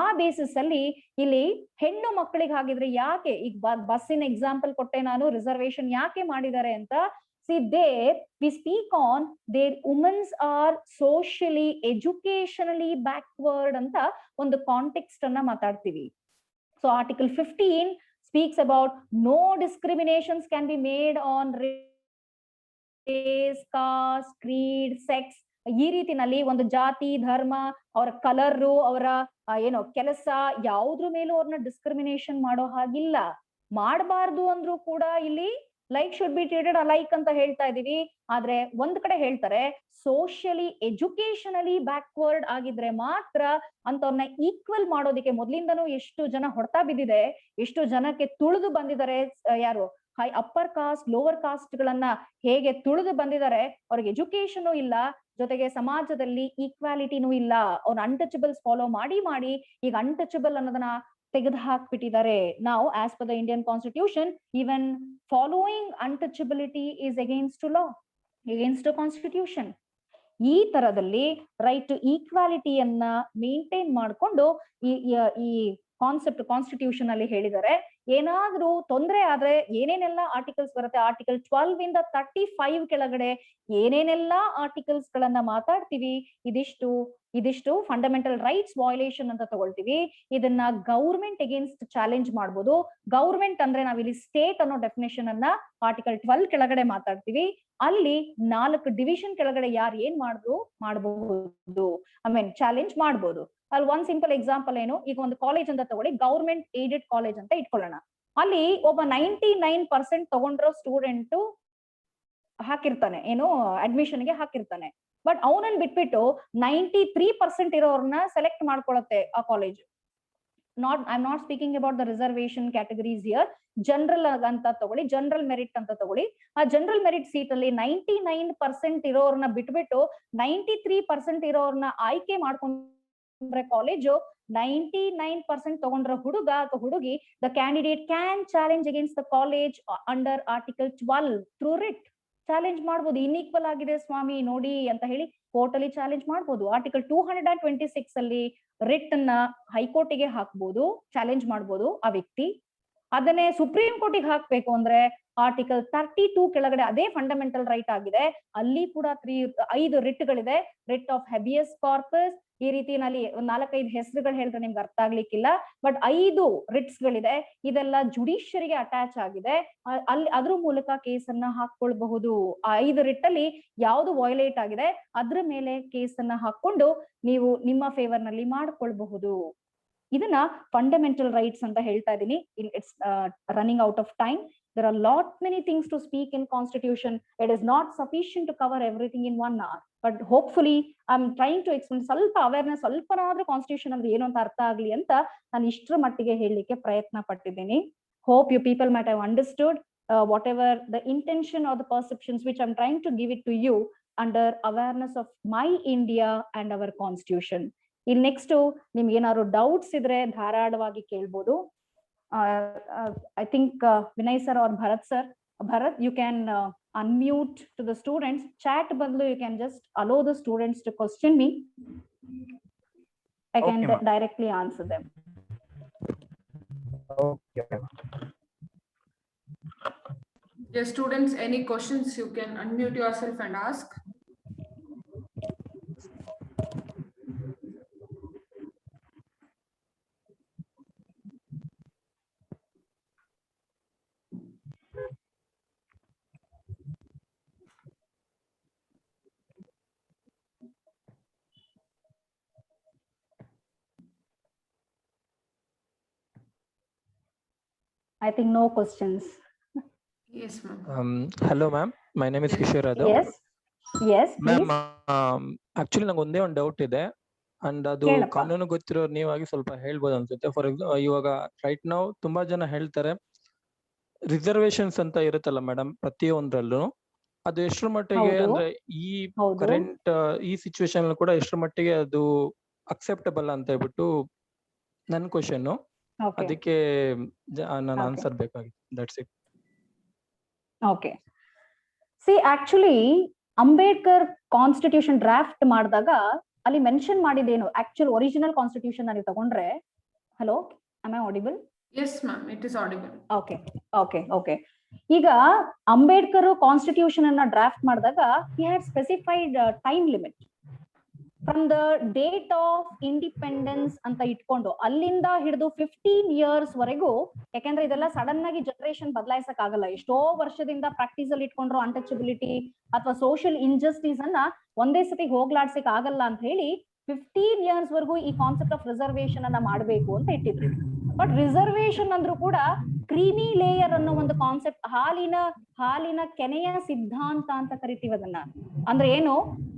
ಆ ಬೇಸಿಸ್ ಅಲ್ಲಿ ಇಲ್ಲಿ ಹೆಣ್ಣು ಮಕ್ಕಳಿಗೆ ಹಾಗಿದ್ರೆ ಯಾಕೆ, ಈಗ ಬಸ್ಸಿನ ಎಕ್ಸಾಂಪಲ್ ಕೊಟ್ಟೆ ನಾನು, ರಿಸರ್ವೇಶನ್ ಯಾಕೆ ಮಾಡಿದ್ದಾರೆ ಅಂತ. See, there we speak on their women's are socially, educationally backward ಅಂತ ಒಂದು ಕಾಂಟೆಕ್ಸ್ಟ್ ಅನ್ನ ಮಾತಾಡ್ತೀವಿ. So Article 15 speaks about no discriminations can be made on race, caste, creed, sex. ಈ ರೀತಿನಲ್ಲಿ ಒಂದು ಜಾತಿ, ಧರ್ಮ, ಅವರ ಕಲರ್, ಅವರ ಏನೋ ಕೆಲಸ, ಯಾವುದ್ರ ಮೇಲೂ ಅವ್ರನ್ನ ಡಿಸ್ಕ್ರಿಮಿನೇಷನ್ ಮಾಡೋ ಹಾಗಿಲ್ಲ. ಮಾಡಬಾರ್ದು ಅಂದ್ರೂ ಕೂಡ ಇಲ್ಲಿ like should be treated alike ಅಂತ ಹೇಳ್ತಾ ಇದೀವಿ. ಆದ್ರೆ ಒಂದ್ ಕಡೆ ಹೇಳ್ತಾರೆ ಸೋಷಿಯಲಿ, ಎಜುಕೇಶನಲಿ ಬ್ಯಾಕ್ವರ್ಡ್ ಆಗಿದ್ರೆ ಮಾತ್ರ ಅಂತವ್ರನ್ನ ಈಕ್ವಲ್ ಮಾಡೋದಿಕ್ಕೆ. ಮೊದ್ಲಿಂದನೂ ಎಷ್ಟು ಜನ ಹೊಡ್ತಾ ಬಿದ್ದಿದೆ, ಎಷ್ಟು ಜನಕ್ಕೆ ತುಳಿದು ಬಂದಿದ್ದಾರೆ, ಯಾರು ಅಪ್ಪರ್ ಕಾಸ್ಟ್, ಲೋವರ್ ಕಾಸ್ಟ್ ಗಳನ್ನ ಹೇಗೆ ತುಳಿದು ಬಂದಿದ್ದಾರೆ. ಅವ್ರಿಗೆ ಎಜುಕೇಶನ್ ಇಲ್ಲ, ಜೊತೆಗೆ ಸಮಾಜದಲ್ಲಿ ಈಕ್ವಾಲಿಟಿನೂ ಇಲ್ಲ. ಅವ್ರ ಅನ್ಟಚಬಲ್ಸ್ ಫಾಲೋ ಮಾಡಿ ಮಾಡಿ ಈಗ ಅನ್ಟಚಬಲ್ ಅನ್ನೋದನ್ನ ತೆಗೆದು ಹಾಕ್ಬಿಟ್ಟಿದ್ದಾರೆ. ನಾವು as per the Indian constitution, even following untouchability is against to law, against constitution. ಈ ತರದಲ್ಲಿ ರೈಟ್ ಟು ಈಕ್ವಾಲಿಟಿಯನ್ನ ಮೇಂಟೈನ್ ಮಾಡಿಕೊಂಡು ಈ ಕಾನ್ಸೆಪ್ಟ್ ಕಾನ್ಸ್ಟಿಟ್ಯೂಷನ್ ಅಲ್ಲಿ ಹೇಳಿದ್ದಾರೆ. ಏನಾದ್ರೂ ತೊಂದರೆ ಆದ್ರೆ ಏನೇನೆಲ್ಲ ಆರ್ಟಿಕಲ್ಸ್ ಬರುತ್ತೆ, ಆರ್ಟಿಕಲ್ 12 ಇಂದ 35 ಕೆಳಗಡೆ ಏನೇನೆಲ್ಲ ಆರ್ಟಿಕಲ್ಸ್ ಗಳನ್ನ ಮಾತಾಡ್ತೀವಿ, ಇದಿಷ್ಟು ಫಂಡಮೆಂಟಲ್ ರೈಟ್ಸ್ ವಯೋಲೇಷನ್ ಅಂತ ತಗೊಳ್ತೀವಿ. ಇದನ್ನ ಗೌರ್ಮೆಂಟ್ ಅಗೇನ್ಸ್ಟ್ ಚಾಲೆಂಜ್ ಮಾಡ್ಬೋದು. ಗೌರ್ಮೆಂಟ್ ಅಂದ್ರೆ ನಾವಿಲ್ಲಿ ಸ್ಟೇಟ್ ಅನ್ನೋ ಡೆಫಿನೇಷನ್ ಅನ್ನ ಆರ್ಟಿಕಲ್ 12 ಕೆಳಗಡೆ ಮಾತಾಡ್ತೀವಿ. ಅಲ್ಲಿ 4 ಡಿವಿಷನ್ ಕೆಳಗಡೆ ಯಾರು ಏನ್ ಮಾಡಬಹುದು, ಚಾಲೆಂಜ್ ಮಾಡ್ಬೋದು. ಅಲ್ಲಿ ಒಂದ್ ಸಿಂಪಲ್ ಎಕ್ಸಾಂಪಲ್ ಏನು, ಈಗ ಒಂದು ಕಾಲೇಜ್ ಅಂತ ತಗೊಳ್ಳಿ, ಗೌರ್ಮೆಂಟ್ ಏಡೆಡ್ ಕಾಲೇಜ್ ಅಂತ ಇಟ್ಕೊಳ್ಳೋಣ. ಅಲ್ಲಿ ಒಬ್ಬ 99% ತಗೊಂಡಿರೋ ಸ್ಟೂಡೆಂಟ್ ಹಾಕಿರ್ತಾನೆ, ಏನು ಅಡ್ಮಿಷನ್ಗೆ ಹಾಕಿರ್ತಾನೆ. ಬಟ್ ಅವನನ್ನ ಬಿಟ್ಬಿಟ್ಟು 93% ಇರೋರ್ನ ಸೆಲೆಕ್ಟ್ ಮಾಡ್ಕೊಳತ್ತೆ ಆ college. I am not speaking about the reservation categories here. General ಅಂತ ತಗೊಳ್ಳಿ, ಜನರಲ್ ಮೆರಿಟ್ ಅಂತ ತಗೊಳ್ಳಿ. ಆ ಜನರಲ್ ಮೆರಿಟ್ ಸೀಟ್ ಅಲ್ಲಿ 99% ಇರೋರ್ನ ಬಿಟ್ಬಿಟ್ಟು 93% ಇರೋರ್ನ ಆಯ್ಕೆ ಮಾಡ್ಕೊಂಡ್ರೆ ಕಾಲೇಜು 99% ತಗೊಂಡ್ರ ಹುಡುಗ ಅಥವಾ ಹುಡುಗಿ, the candidate can challenge against the college under article 12 through writ. Challenge ಮಾಡ್ಬೋದು, ಇನ್ಈಕ್ವಲ್ ಆಗಿದೆ ಸ್ವಾಮಿ ನೋಡಿ ಅಂತ ಹೇಳಿ ಕೋರ್ಟ್ ಅಲ್ಲಿ ಚಾಲೆಂಜ್ ಮಾಡ್ಬೋದು. ಆರ್ಟಿಕಲ್ 226 ಅಲ್ಲಿ ರಿಟ್ ಅನ್ನ ಹೈಕೋರ್ಟಿಗೆ ಹಾಕ್ಬೋದು, ಚಾಲೆಂಜ್ ಮಾಡ್ಬೋದು ಆ ವ್ಯಕ್ತಿ. ಅದನ್ನೇ ಸುಪ್ರೀಂ ಕೋರ್ಟಿಗೆ ಹಾಕ್ಬೇಕು ಅಂದ್ರೆ ಆರ್ಟಿಕಲ್ 32 ಕೆಳಗಡೆ ಅದೇ ಫಂಡಮೆಂಟಲ್ ರೈಟ್ ಆಗಿದೆ. ಅಲ್ಲಿ ಕೂಡ 5 ರಿಟ್ಗಳಿದೆ. ರಿಟ್ ಆಫ್ ಹೆಬಿಯಸ್ ಕಾರ್ಪಸ್, ಈ ರೀತಿನಲ್ಲಿ 4-5 ಹೆಸರುಗಳು ಹೇಳಿದ್ರೆ ನಿಮ್ಗೆ ಅರ್ಥ ಆಗ್ಲಿಕ್ಕಿಲ್ಲ, ಬಟ್ 5 ರಿಟ್ಸ್ ಗಳಿದೆ. ಇದೆಲ್ಲ ಜುಡಿಷಿಯರಿಗೆ ಅಟ್ಯಾಚ್ ಆಗಿದೆ. ಅಲ್ಲಿ ಅದ್ರ ಮೂಲಕ ಕೇಸನ್ನ ಹಾಕೊಳ್ಬಹುದು. ಆ 5 ರಿಟ್ ಅಲ್ಲಿ ಯಾವ್ದು ವಯೋಲೇಟ್ ಆಗಿದೆ ಅದ್ರ ಮೇಲೆ ಕೇಸನ್ನ ಹಾಕೊಂಡು ನೀವು ನಿಮ್ಮ ಫೇವರ್ ನಲ್ಲಿ ಮಾಡ್ಕೊಳ್ಬಹುದು. ಇದನ್ನ ಫಂಡಮೆಂಟಲ್ ರೈಟ್ಸ್ ಅಂತ ಹೇಳ್ತಾ ಇದೀನಿ. It's running out of time. There are lot many things to speak in constitution. It is not sufficient to cover everything in 1 hour. But hopefully I'm trying to explain ಸ್ವಲ್ಪ awareness, ಸ್ವಲ್ಪನಾದ್ರೂ constitution ಅಂದ್ರೆ ಏನು ಅಂತ ಅರ್ಥ ಆಗ್ಲಿ ಅಂತ ನಾನು ಇಷ್ಟರ ಮಟ್ಟಿಗೆ ಹೇಳಲಿಕ್ಕೆ ಪ್ರಯತ್ನ ಪಟ್ಟಿದ್ದೀನಿ. Hope you people might have understood whatever the intention or the perceptions which I'm trying to give it to you under awareness of my India and our constitution. ಇಲ್ಲಿ ನೆಕ್ಸ್ಟ್ ನಿಮ್ಗೆ ಏನಾದ್ರು ಡೌಟ್ಸ್ ಇದ್ರೆ ಧಾರಾಳವಾಗಿ ಕೇಳ್ಬೋದು. I think Vinay sir or Bharat, you can unmute to the students. Chat badlu you can just allow the students to question me. I can directly answer them. Okay. Yes, students, any questions you can unmute yourself and ask. I think no questions. Yes, ma'am. Hello, ma'am. My name is Kishore Adho. Yes, ma'am. Actually, ನಂಗೆ ಒಂದೇ ಒಂದು doubt ಇದೆ, and ಅದು ಕಾನೂನು ಗೊತ್ತಿರೋರು ನೀವಾಗಿ ಸ್ವಲ್ಪ ಹೇಳ್ಬೋದು ಅನ್ಸುತ್ತೆ. ಫಾರ್ ಎಕ್ಸಾಂಪಲ್, ಇವಾಗ ರೈಟ್ ನಾವು ತುಂಬಾ ಜನ ಹೇಳ್ತಾರೆ ರಿಸರ್ವೇಶನ್ಸ್ ಅಂತ ಇರುತ್ತಲ್ಲ ಮೇಡಮ್ ಪ್ರತಿಯೊಂದ್ರಲ್ಲೂ, ಅದು ಎಷ್ಟರ ಮಟ್ಟಿಗೆ ಅಂದ್ರೆ ಈ ಕರೆಂಟ್ ಈ ಸಿಚುವೇಶನ್ ಕೂಡ ಎಷ್ಟರ ಮಟ್ಟಿಗೆ ಅದು ಅಕ್ಸೆಪ್ಟಬಲ್ ಅಂತ ಹೇಳ್ಬಿಟ್ಟು ನನ್ನ ಕ್ವಶನ್. ಅದಕ್ಕೆ ನಾನು ಆನ್ಸರ್ ಬೇಕಾಗಿತ್ತು. That's it. Okay. C actually Ambedkar constitution draft ಮಾಡಿದಾಗ ಅಲ್ಲಿ ಮೆನ್ಷನ್ ಮಾಡಿದ್ದೇನು, ಆಕ್ಚುಲ್ ಒರಿಜಿನಲ್ ಕಾನ್ಸ್ಟಿಟ್ಯೂಷನ್ ನೀವು ತಗೊಂಡ್ರೆ, hello am I audible? Yes, ma'am, it is audible. Okay okay okay. ಈಗ ಅಂಬೇಡ್ಕರ್ ಕಾನ್ಸ್ಟಿಟ್ಯೂಷನ್ ಅನ್ನ ಡ್ರಾಫ್ಟ್ ಮಾಡಿದಾಗ he had specified time limit from the date of independence ಅಂತ ಇಟ್ಕೊಂಡು ಅಲ್ಲಿಂದ ಹಿಡಿದು 15 years ವರೆಗೂ. ಯಾಕಂದ್ರೆ ಇದೆಲ್ಲ ಸಡನ್ ಆಗಿ ಜನರೇಷನ್ ಬದಲಾಯಿಸಕ್ ಆಗಲ್ಲ. ಎಷ್ಟೋ ವರ್ಷದಿಂದ ಪ್ರಾಕ್ಟೀಸ್ ಅಲ್ಲಿ ಇಟ್ಕೊಂಡ್ರು ಅನ್ಟಚಬಿಲಿಟಿ ಅಥವಾ ಸೋಷಿಯಲ್ ಇನ್ಜಸ್ಟಿಸ್ ಅನ್ನ ಒಂದೇ ಸತಿ ಹೋಗ್ಲಾಡ್ಸಕ್ ಆಗಲ್ಲ ಅಂತ ಹೇಳಿ 15 years ವರೆಗೂ ಈ ಕಾನ್ಸೆಪ್ಟ್ ಆಫ್ ರಿಸರ್ವೇಶನ್ ಅನ್ನ ಮಾಡಬೇಕು ಅಂತ ಇಟ್ಟಿದ್ರು. ಬಟ್ ರಿಸರ್ವೇಶನ್ ಅಂದ್ರೂ ಕೂಡ ಕ್ರೀಮಿ ಲೇಯರ್ ಅನ್ನೋ ಒಂದು ಕಾನ್ಸೆಪ್ಟ್, ಹಾಲಿನ ಕೆನೆಯ ಸಿದ್ಧಾಂತ ಅಂತ ಕರಿತೀವಿ ಅದನ್ನ. ಅಂದ್ರೆ ಏನು,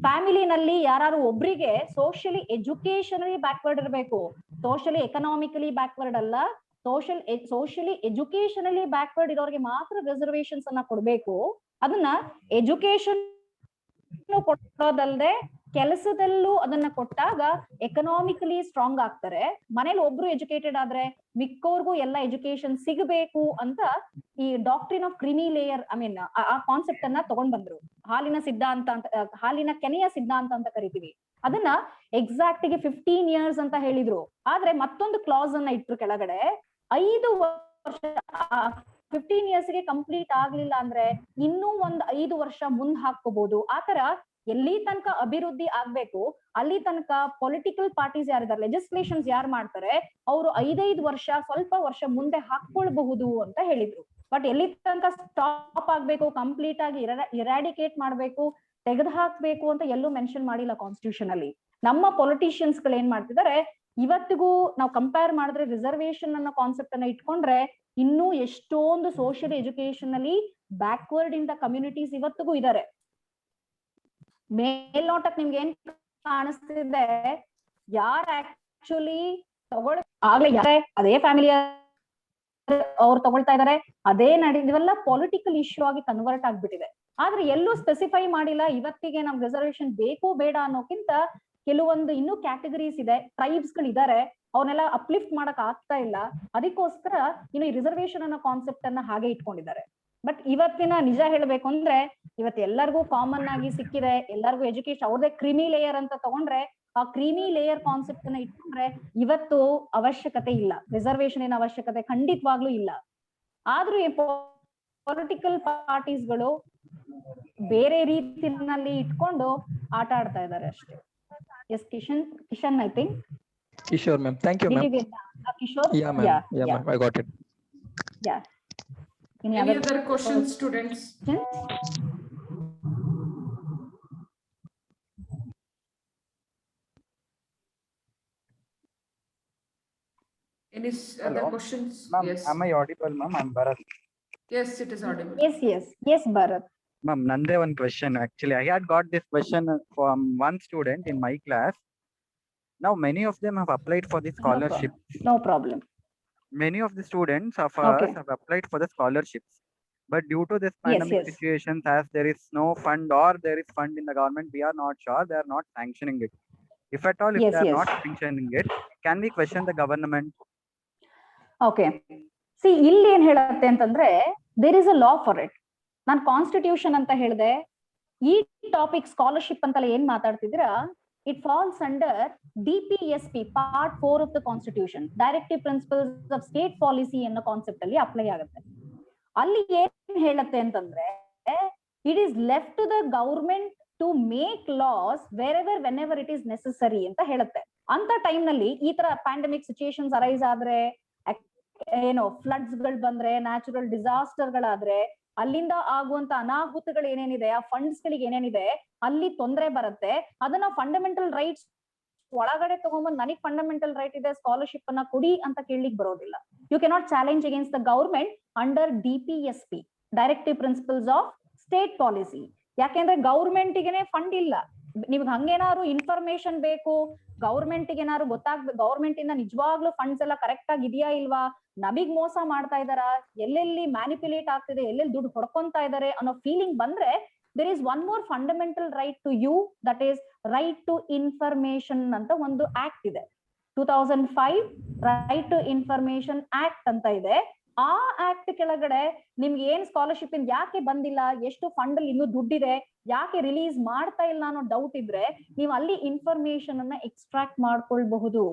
ಫ್ಯಾಮಿಲಿನಲ್ಲಿ ಯಾರು ಒಬ್ರಿಗೆ ಸೋಷಿಯಲಿ ಎಜುಕೇಶನಲಿ ಬ್ಯಾಕ್ವರ್ಡ್ ಇರಬೇಕು, ಸೋಷಿಯಲಿ ಎಕನಾಮಿಕಲಿ ಬ್ಯಾಕ್ವರ್ಡ್ ಅಲ್ಲ, ಸೋಷಿಯಲಿ ಎಜುಕೇಶನಲಿ ಬ್ಯಾಕ್ವರ್ಡ್ ಇರೋರಿಗೆ ಮಾತ್ರ ರಿಸರ್ವೇಶನ್ಸ್ ಅನ್ನ ಕೊಡ್ಬೇಕು. ಅದನ್ನ ಎಜುಕೇಶನ್ ಕೊಡೋದಲ್ದೆ ಕೆಲಸದಲ್ಲೂ ಅದನ್ನ ಕೊಟ್ಟಾಗ ಎಕನಾಮಿಕಲಿ ಸ್ಟ್ರಾಂಗ್ ಆಗ್ತಾರೆ. ಮನೇಲಿ ಒಬ್ರು ಎಜುಕೇಟೆಡ್ ಆದ್ರೆ ಮಿಕ್ಕೋರ್ಗೂ ಎಲ್ಲ ಎಜುಕೇಶನ್ ಸಿಗಬೇಕು ಅಂತ ಈ ಡಾಕ್ಟ್ರಿನ್ ಆಫ್ ಕ್ರಿಮಿ ಲೇಯರ್, ಐ ಮೀನ್ ಆ ಕಾನ್ಸೆಪ್ಟ್ ಅನ್ನ ತಗೊಂಡ್ ಬಂದ್ರು. ಹಾಲಿನ ಸಿದ್ಧಾಂತ ಅಂತ, ಹಾಲಿನ ಕೆನೆಯ ಸಿದ್ಧಾಂತ ಅಂತ ಕರಿತೀವಿ ಅದನ್ನ. ಎಕ್ಸಾಕ್ಟ್ ಗೆ 15 years ಅಂತ ಹೇಳಿದ್ರು. ಆದ್ರೆ ಮತ್ತೊಂದು ಕ್ಲಾಸ್ ಅನ್ನ ಇಟ್ರು ಕೆಳಗಡೆ, 5 ವರ್ಷ 15 years ಗೆ ಕಂಪ್ಲೀಟ್ ಆಗ್ಲಿಲ್ಲ ಅಂದ್ರೆ ಇನ್ನೂ ಒಂದ್ 5 ವರ್ಷ ಮುಂದ್ ಹಾಕೋಬಹುದು. ಆತರ ಎಲ್ಲಿ ತನಕ ಅಭಿವೃದ್ಧಿ ಆಗ್ಬೇಕು ಅಲ್ಲಿ ತನಕ ಪೊಲಿಟಿಕಲ್ ಪಾರ್ಟೀಸ್ ಯಾರಿದ್ದಾರೆ, ಲೆಜಿಸ್ಲೇಷನ್ಸ್ ಯಾರು ಮಾಡ್ತಾರೆ ಅವರು 5 ವರ್ಷ ಸ್ವಲ್ಪ ವರ್ಷ ಮುಂದೆ ಹಾಕೊಳ್ಬಹುದು ಅಂತ ಹೇಳಿದ್ರು. ಬಟ್ ಎಲ್ಲಿ ತನಕ ಸ್ಟಾಪ್ ಆಗ್ಬೇಕು, ಕಂಪ್ಲೀಟ್ ಆಗಿ ಇರಾಡಿಕೇಟ್ ಮಾಡ್ಬೇಕು, ತೆಗೆದು ಹಾಕ್ಬೇಕು ಅಂತ ಎಲ್ಲೂ ಮೆನ್ಷನ್ ಮಾಡಿಲ್ಲ ಕಾನ್ಸ್ಟಿಟ್ಯೂಷನ್ ಅಲ್ಲಿ. ನಮ್ಮ ಪೊಲಿಟಿಷಿಯನ್ಸ್ ಗಳು ಏನ್ ಮಾಡ್ತಿದ್ದಾರೆ, ಇವತ್ತಿಗೂ ನಾವು ಕಂಪೇರ್ ಮಾಡಿದ್ರೆ ರಿಸರ್ವೇಶನ್ ಅನ್ನೋ ಕಾನ್ಸೆಪ್ಟ್ ಅನ್ನ ಇಟ್ಕೊಂಡ್ರೆ ಇನ್ನೂ ಎಷ್ಟೊಂದು ಸೋಷಿಯಲ್ ಎಜುಕೇಶನ್ ಅಲ್ಲಿ ಬ್ಯಾಕ್ವರ್ಡ್ ಇಂದ ಕಮ್ಯುನಿಟೀಸ್ ಇವತ್ತಿಗೂ ಇದ್ದಾರೆ. ಮೇಲ್ನೋಟಕ್ ನಿಮ್ಗೆ ಏನ್ ಕಾಣಿಸ್ತಿದೆ, ಯಾರು ಆಕ್ಚುಲಿ ಆಗ್ಲೇ ಅದೇ ಫ್ಯಾಮಿಲಿಯ ಅವ್ರು ತಗೊಳ್ತಾ ಇದಾರೆ, ಅದೇ ಇವೆಲ್ಲ ಪೊಲಿಟಿಕಲ್ ಇಶ್ಯೂ ಆಗಿ ಕನ್ವರ್ಟ್ ಆಗ್ಬಿಟ್ಟಿದೆ. ಆದ್ರೆ ಎಲ್ಲೂ ಸ್ಪೆಸಿಫೈ ಮಾಡಿಲ್ಲ ಇವತ್ತಿಗೆ ನಮ್ಗೆ ರಿಸರ್ವೇಶನ್ ಬೇಕು ಬೇಡ ಅನ್ನೋಕ್ಕಿಂತ ಕೆಲವೊಂದು ಇನ್ನೂ ಕ್ಯಾಟಗರೀಸ್ ಇದೆ, ಟ್ರೈಬ್ಸ್ ಗಳು ಇದಾರೆ, ಅವನ್ನೆಲ್ಲ ಅಪ್ಲಿಫ್ಟ್ ಮಾಡಕ್ ಆಗ್ತಾ ಇಲ್ಲ. ಅದಕ್ಕೋಸ್ಕರ ಇನ್ನು ಈ ರಿಸರ್ವೇಶನ್ ಅನ್ನೋ ಕಾನ್ಸೆಪ್ಟ್ ಅನ್ನ ಹಾಗೆ ಇಟ್ಕೊಂಡಿದ್ದಾರೆ. ಬಟ್ ಇವತ್ತಿನ ನಿಜ ಹೇಳ್ಬೇಕು ಅಂದ್ರೆ ಇವತ್ತು ಎಲ್ಲರಿಗೂ ಕಾಮನ್ ಆಗಿ ಸಿಕ್ಕಿದೆ, ಎಲ್ಲರಿಗೂ ಎಜುಕೇಶನ್ ಅವ್ರದೇ ಕ್ರಿಮಿ ಲೇಯರ್ ಅಂತ ತಗೊಂಡ್ರೆ ಆ ಕ್ರಿಮಿ ಲೇಯರ್ ಕಾನ್ಸೆಪ್ಟ್ ಅನ್ನ ಇಟ್ಕೊಂಡ್ರೆ ಇವತ್ತು ಅವಶ್ಯಕತೆ ಇಲ್ಲ, ರಿಸರ್ವೇಶನ್ ಏನ ಅವಶ್ಯಕತೆ ಖಂಡಿತವಾಗ್ಲೂ ಇಲ್ಲ. ಆದ್ರೂ ಈ ಪೊಲಿಟಿಕಲ್ ಪಾರ್ಟೀಸ್ಗಳು ಬೇರೆ ರೀತಿನಲ್ಲಿ ಇಟ್ಕೊಂಡು ಆಟ ಆಡ್ತಾ ಇದ್ದಾರೆ ಅಷ್ಟೇ. Question I think. Sure, ma'am. Thank you, ma'am. Kishore? Yeah, ma'am. Yeah, ma'am. I got it. Yeah. Any other questions, students? Any other Hello. questions? Ma'am, Yes. am I audible, ma'am? I'm Bharat. Yes, it is audible. Yes, Bharat. Ma'am, nande one question. Actually, I had got this question from one student in my class. Now, many of them have applied for the scholarship. No problem. Many of the students of Okay. us have applied for the scholarships. But due to this pandemic yes. situations, as there is no fund or there is fund in the government, we are not sure they are not sanctioning it. If at all, if Yes, they are yes. not sanctioning it, can we question the government? Okay. See, ಇಲ್ಲಿ ಏನ್ ಹೇಳುತ್ತೆ ಅಂತಂದ್ರೆ there is a law for it. ನಾನು constitution ಅಂತ ಹೇಳಿದೆ, ಈ topic scholarship ಅಂತೆಲ್ಲ ಏನ್ ಮಾತಾಡ್ತಿದ್ದೀರಾ, it falls under DPSP part 4 of the constitution, directive principles of state policy ಅನ್ನೋ ಕಾನ್ಸೆಪ್ಟ್ ಅಲ್ಲಿ ಅಪ್ಲೈ ಆಗುತ್ತೆ. ಅಲ್ಲಿ ಏನ್ ಹೇಳುತ್ತೆ ಅಂತಂದ್ರೆ it is left to the government to make laws whenever it is necessary ಅಂತ ಹೇಳುತ್ತೆ. ಅಂತ ಟೈಮ್ ನಲ್ಲಿ ಈ ತರ ಪ್ಯಾಂಡಮಿಕ್ ಸಿಚುಯೇಷನ್ಸ್ ಅರೈಸ್ ಆದ್ರೆ, ಏನೋ ಫ್ಲಡ್ಸ್ ಗಳು ಬಂದ್ರೆ, ನ್ಯಾಚುರಲ್ ಡಿಸಾಸ್ಟರ್ ಗಳಾದ್ರೆ, ಅಲ್ಲಿಂದ ಆಗುವಂತ ಅನಾಹುತಗಳು ಏನೇನಿದೆ, ಆ ಫಂಡ್ಸ್ ಗಳಿಗೆ ಏನೇನಿದೆ ಅಲ್ಲಿ ತೊಂದರೆ ಬರುತ್ತೆ, ಅದನ್ನ ಫಂಡಮೆಂಟಲ್ ರೈಟ್ಸ್ ಒಳಗಡೆ ತಗೊಂಡ್ಬಂದು ನನಗೆ ಫಂಡಮೆಂಟಲ್ ರೈಟ್ ಇದೆ ಸ್ಕಾಲರ್ಶಿಪ್ ಅನ್ನ ಕೊಡಿ ಅಂತ ಕೇಳಲಿಕ್ಕೆ ಬರೋದಿಲ್ಲ. You cannot challenge against the government under DPSP, directive principles of state policy. ಯಾಕೆಂದ್ರೆ ಗವರ್ಮೆಂಟ್ ಗೆನೆ ಫಂಡ್ ಇಲ್ಲ. ನಿಮ್ಗೆ ಹಂಗೇನಾದ್ರು ಇನ್ಫಾರ್ಮೇಶನ್ ಬೇಕು, ಗವರ್ಮೆಂಟ್ ಗೆ ಏನಾದ್ರು ಗೊತ್ತಾಗ್ಬೇಕು, ಗವರ್ಮೆಂಟ್ ಇಂದ ನಿಜವಾಗ್ಲೂ ಫಂಡ್ಸ್ ಎಲ್ಲ ಕರೆಕ್ಟ್ ಆಗಿ ಇದೆಯಾ ಇಲ್ವಾ, ನಮಗ್ ಮೋಸ ಮಾಡ್ತಾ ಇದಾರ, ಎಲ್ಲೆಲ್ಲಿ ಮ್ಯಾನಿಪ್ಯುಲೇಟ್ ಆಗ್ತಿದೆ, ಎಲ್ಲೆಲ್ಲಿ ದುಡ್ಡು ಹೊಡ್ಕೊಂತಾ ಇದಾರೆ ಅನ್ನೋ ಫೀಲಿಂಗ್ ಬಂದ್ರೆ, there is one more fundamental right to you, that is right to information ಅಂತ ಒಂದು ಆಕ್ಟ್ ಇದೆ, 2005 ರೈಟ್ ಟು ಇನ್ಫಾರ್ಮೇಶನ್ ಆಕ್ಟ್ ಅಂತ ಇದೆ. ಆ ಆಕ್ಟ್ ಕೆಳಗಡೆ ನಿಮ್ಗೆ ಏನ್ ಸ್ಕಾಲರ್ಶಿಪ್ ಇಂದ ಯಾಕೆ ಬಂದಿಲ್ಲ, ಎಷ್ಟು ಫಂಡ್ ಅಲ್ಲಿ ಇನ್ನೂ ದುಡ್ಡಿದೆ, ಯಾಕೆ ರಿಲೀಸ್ ಮಾಡ್ತಾ ಇಲ್ಲ ಅನ್ನೋ ಡೌಟ್ ಇದ್ರೆ ನೀವು ಅಲ್ಲಿ ಇನ್ಫಾರ್ಮೇಶನ್ ಅನ್ನ ಎಕ್ಸ್ಟ್ರಾಕ್ಟ್ ಮಾಡ್ಕೊಳ್ಬಹುದು.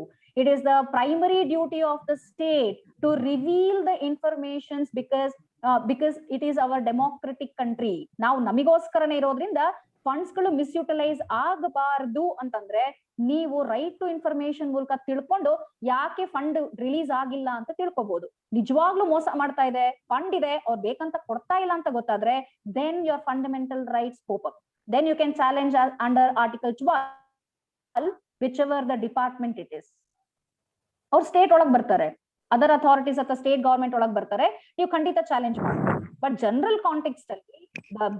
It is the primary duty of the state to reveal the informations because it is our democratic country. ನಾವು ನಮಿಗೋಸ್ಕರನೇ ಇರೋದ್ರಿಂದ ಫಂಡ್ಸ್ ಗಳು ಮಿಸ್ಯುಟಿಲೈಸ್ ಆಗಬಾರದು ಅಂತಂದ್ರೆ ನೀವು ರೈಟ್ ಟು ಇನ್ಫಾರ್ಮೇಶನ್ ಮೂಲಕ ತಿಳ್ಕೊಂಡು ಯಾಕೆ ಫಂಡ್ ರಿಲೀಸ್ ಆಗಿಲ್ಲ ಅಂತ ತಿಳ್ಕೊಬಹುದು. ನಿಜವಾಗ್ಲೂ ಮೋಸ ಮಾಡ್ತಾ ಇದೆ, ಫಂಡ್ ಇದೆ, ಅವ್ರು ಬೇಕಂತ ಕೊಡ್ತಾ ಇಲ್ಲ ಅಂತ ಗೊತ್ತಾದ್ರೆ then your fundamental rights pop up. Then you can challenge under Article 12 whichever the department it is. ಅವ್ರು ಸ್ಟೇಟ್ ಒಳಗ್ ಬರ್ತಾರೆ, ಅದರ್ ಅಥಾರಿಟೀಸ್ ಅಥವಾ ಸ್ಟೇಟ್ ಗವರ್ಮೆಂಟ್ ಒಳಗ್ ಬರ್ತಾರೆ, ನೀವು ಖಂಡಿತ ಚಾಲೆಂಜ್ ಮಾಡ್ಬೋದು. ಬಟ್ ಜನರಲ್ ಕಾಂಟೆಕ್ಸ್ಟ್ ಅಲ್ಲಿ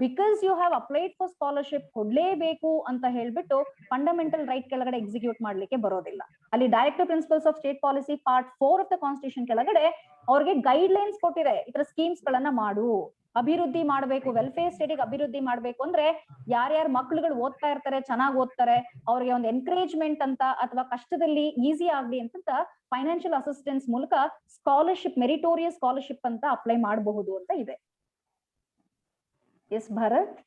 because you have applied for scholarship ಕೊಡ್ಲೇಬೇಕು ಅಂತ ಹೇಳ್ಬಿಟ್ಟು ಫಂಡಮೆಂಟಲ್ ರೈಟ್ ಕೆಳಗಡೆ ಎಕ್ಸಿಕ್ಯೂಟ್ ಮಾಡ್ಲಿಕ್ಕೆ ಬರೋದಿಲ್ಲ. ಅಲ್ಲಿ directive principles of state policy part 4 of the constitution ಕೆಳಗಡೆ ಅವ್ರಿಗೆ ಗೈಡ್ ಲೈನ್ಸ್ ಕೊಟ್ಟಿದೆ, ಈ ತರ ಸ್ಕೀಮ್ಸ್ ಗಳನ್ನ ಮಾಡು, ಅಭಿವೃದ್ಧಿ ಮಾಡ್ಬೇಕು, ವೆಲ್ಫೇರ್ ಸ್ಟೇಟಿಗೆ ಅಭಿವೃದ್ಧಿ ಮಾಡ್ಬೇಕು ಅಂದ್ರೆ ಯಾರ್ಯಾರ ಮಕ್ಳುಗಳು ಓದ್ತಾ ಇರ್ತಾರೆ, ಚೆನ್ನಾಗಿ ಓದ್ತಾರೆ, ಅವ್ರಿಗೆ ಒಂದು ಎನ್ಕರೇಜ್ಮೆಂಟ್ ಅಂತ ಅಥವಾ ಕಷ್ಟದಲ್ಲಿ ಈಸಿ ಆಗ್ಲಿ ಅಂತ ಫೈನಾನ್ಷಿಯಲ್ ಅಸಿಸ್ಟೆನ್ಸ್ ಮೂಲಕ ಸ್ಕಾಲರ್ಶಿಪ್, ಮೆರಿಟೋರಿಯಸ್ ಸ್ಕಾಲರ್ಶಿಪ್ ಅಂತ ಅಪ್ಲೈ ಮಾಡಬಹುದು ಅಂತ ಇದೆ. Yes Bharat.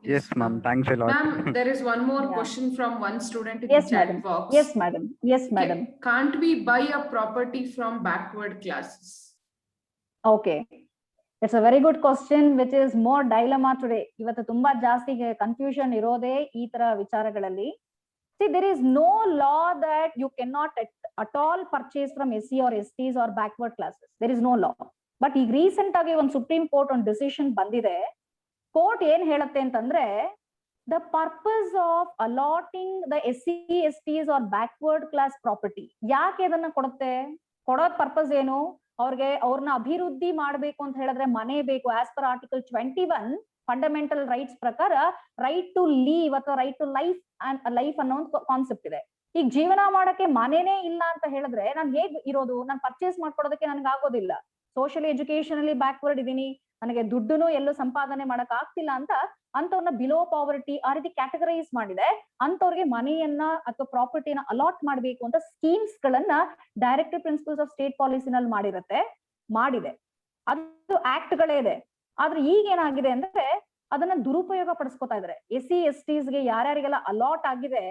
Yes, ma'am. Thanks a lot. Ma'am, there is one more Yeah. question from one student in Yes, the chat madam. box. Yes, madam. Yes, madam. Can't we buy a property from backward classes? Okay. It's a very good question, which is more dilemma today. ಇವತ್ತು ತುಂಬಾ ಜಾಸ್ತಿ confusion ಇರೋದೇ ಈ ತರ ವಿಚಾರಗಳಲ್ಲಿ. See, there is no law that you cannot at all purchase from SC or STs or backward classes. There is no law. But ಈಗ recent ಆಗಿ ಒಂದು ಸುಪ್ರೀಂ ಕೋರ್ಟ್ ಒಂದು ಡಿಸಿಷನ್ ಬಂದಿದೆ. ಕೋರ್ಟ್ ಏನ್ ಹೇಳುತ್ತೆ ಅಂತಂದ್ರೆ the purpose of allotting the SC, STs or backward class property, ಯಾಕೆ ಇದನ್ನ ಕೊಡುತ್ತೆ, ಕೊಡೋದ್ ಪರ್ಪಸ್ ಏನು, ಅವ್ರನ್ನ ಅಭಿವೃದ್ಧಿ ಮಾಡ್ಬೇಕು ಅಂತ ಹೇಳಿದ್ರೆ ಮನೆ ಬೇಕು. As per article 21 fundamental rights ಪ್ರಕಾರ ರೈಟ್ ಟು ಲೀವ್ ಅಥವಾ ರೈಟ್ ಟು ಲೈಫ್ ಅನ್ನೋ ಒಂದು ಕಾನ್ಸೆಪ್ಟ್ ಇದೆ. ಈಗ ಜೀವನ ಮಾಡಕ್ಕೆ ಮನೆನೇ ಇಲ್ಲ ಅಂತ ಹೇಳಿದ್ರೆ ನಾನು ಹೇಗ್ ಇರೋದು, ನಾನು ಪರ್ಚೇಸ್ ಮಾಡ್ಕೊಡೋದಕ್ಕೆ ನನ್ಗೆ ಆಗೋದಿಲ್ಲ, ಸೋಷಿಯಲ್ ಎಜುಕೇಶನ್ ಅಲ್ಲಿ ಬ್ಯಾಕ್ವರ್ಡ್ ಇದೀನಿ, ನನಗೆ ದುಡ್ಡುನು ಎಲ್ಲೂ ಸಂಪಾದನೆ ಮಾಡಕ್ ಆಗ್ತಿಲ್ಲ ಅಂತವ್ರನ್ನ ಬಿಲೋ ಪಾವರ್ಟಿ ಆ ರೀತಿ ಕ್ಯಾಟಗರೈಸ್ ಮಾಡಿದೆ. ಅಂತವ್ರಿಗೆ ಮನೆಯನ್ನ ಅಥವಾ ಪ್ರಾಪರ್ಟಿನ ಅಲಾಟ್ ಮಾಡ್ಬೇಕು ಅಂತ ಸ್ಕೀಮ್ಸ್ ಗಳನ್ನ ಡೈರೆಕ್ಟಿವ್ ಪ್ರಿನ್ಸಿಪಲ್ಸ್ ಆಫ್ ಸ್ಟೇಟ್ ಪಾಲಿಸಿನಲ್ಲಿ ಮಾಡಿದೆ. ಅದು ಆಕ್ಟ್ ಗಳೇ ಇದೆ. ಆದ್ರೆ ಈಗ ಏನಾಗಿದೆ ಅಂದ್ರೆ ಅದನ್ನ ದುರುಪಯೋಗ ಪಡಿಸ್ಕೊತಾ ಇದಾರೆ. SC STs ಗೆ ಯಾರ್ಯಾರಿಗೆಲ್ಲ ಅಲಾಟ್ ಆಗಿದೆ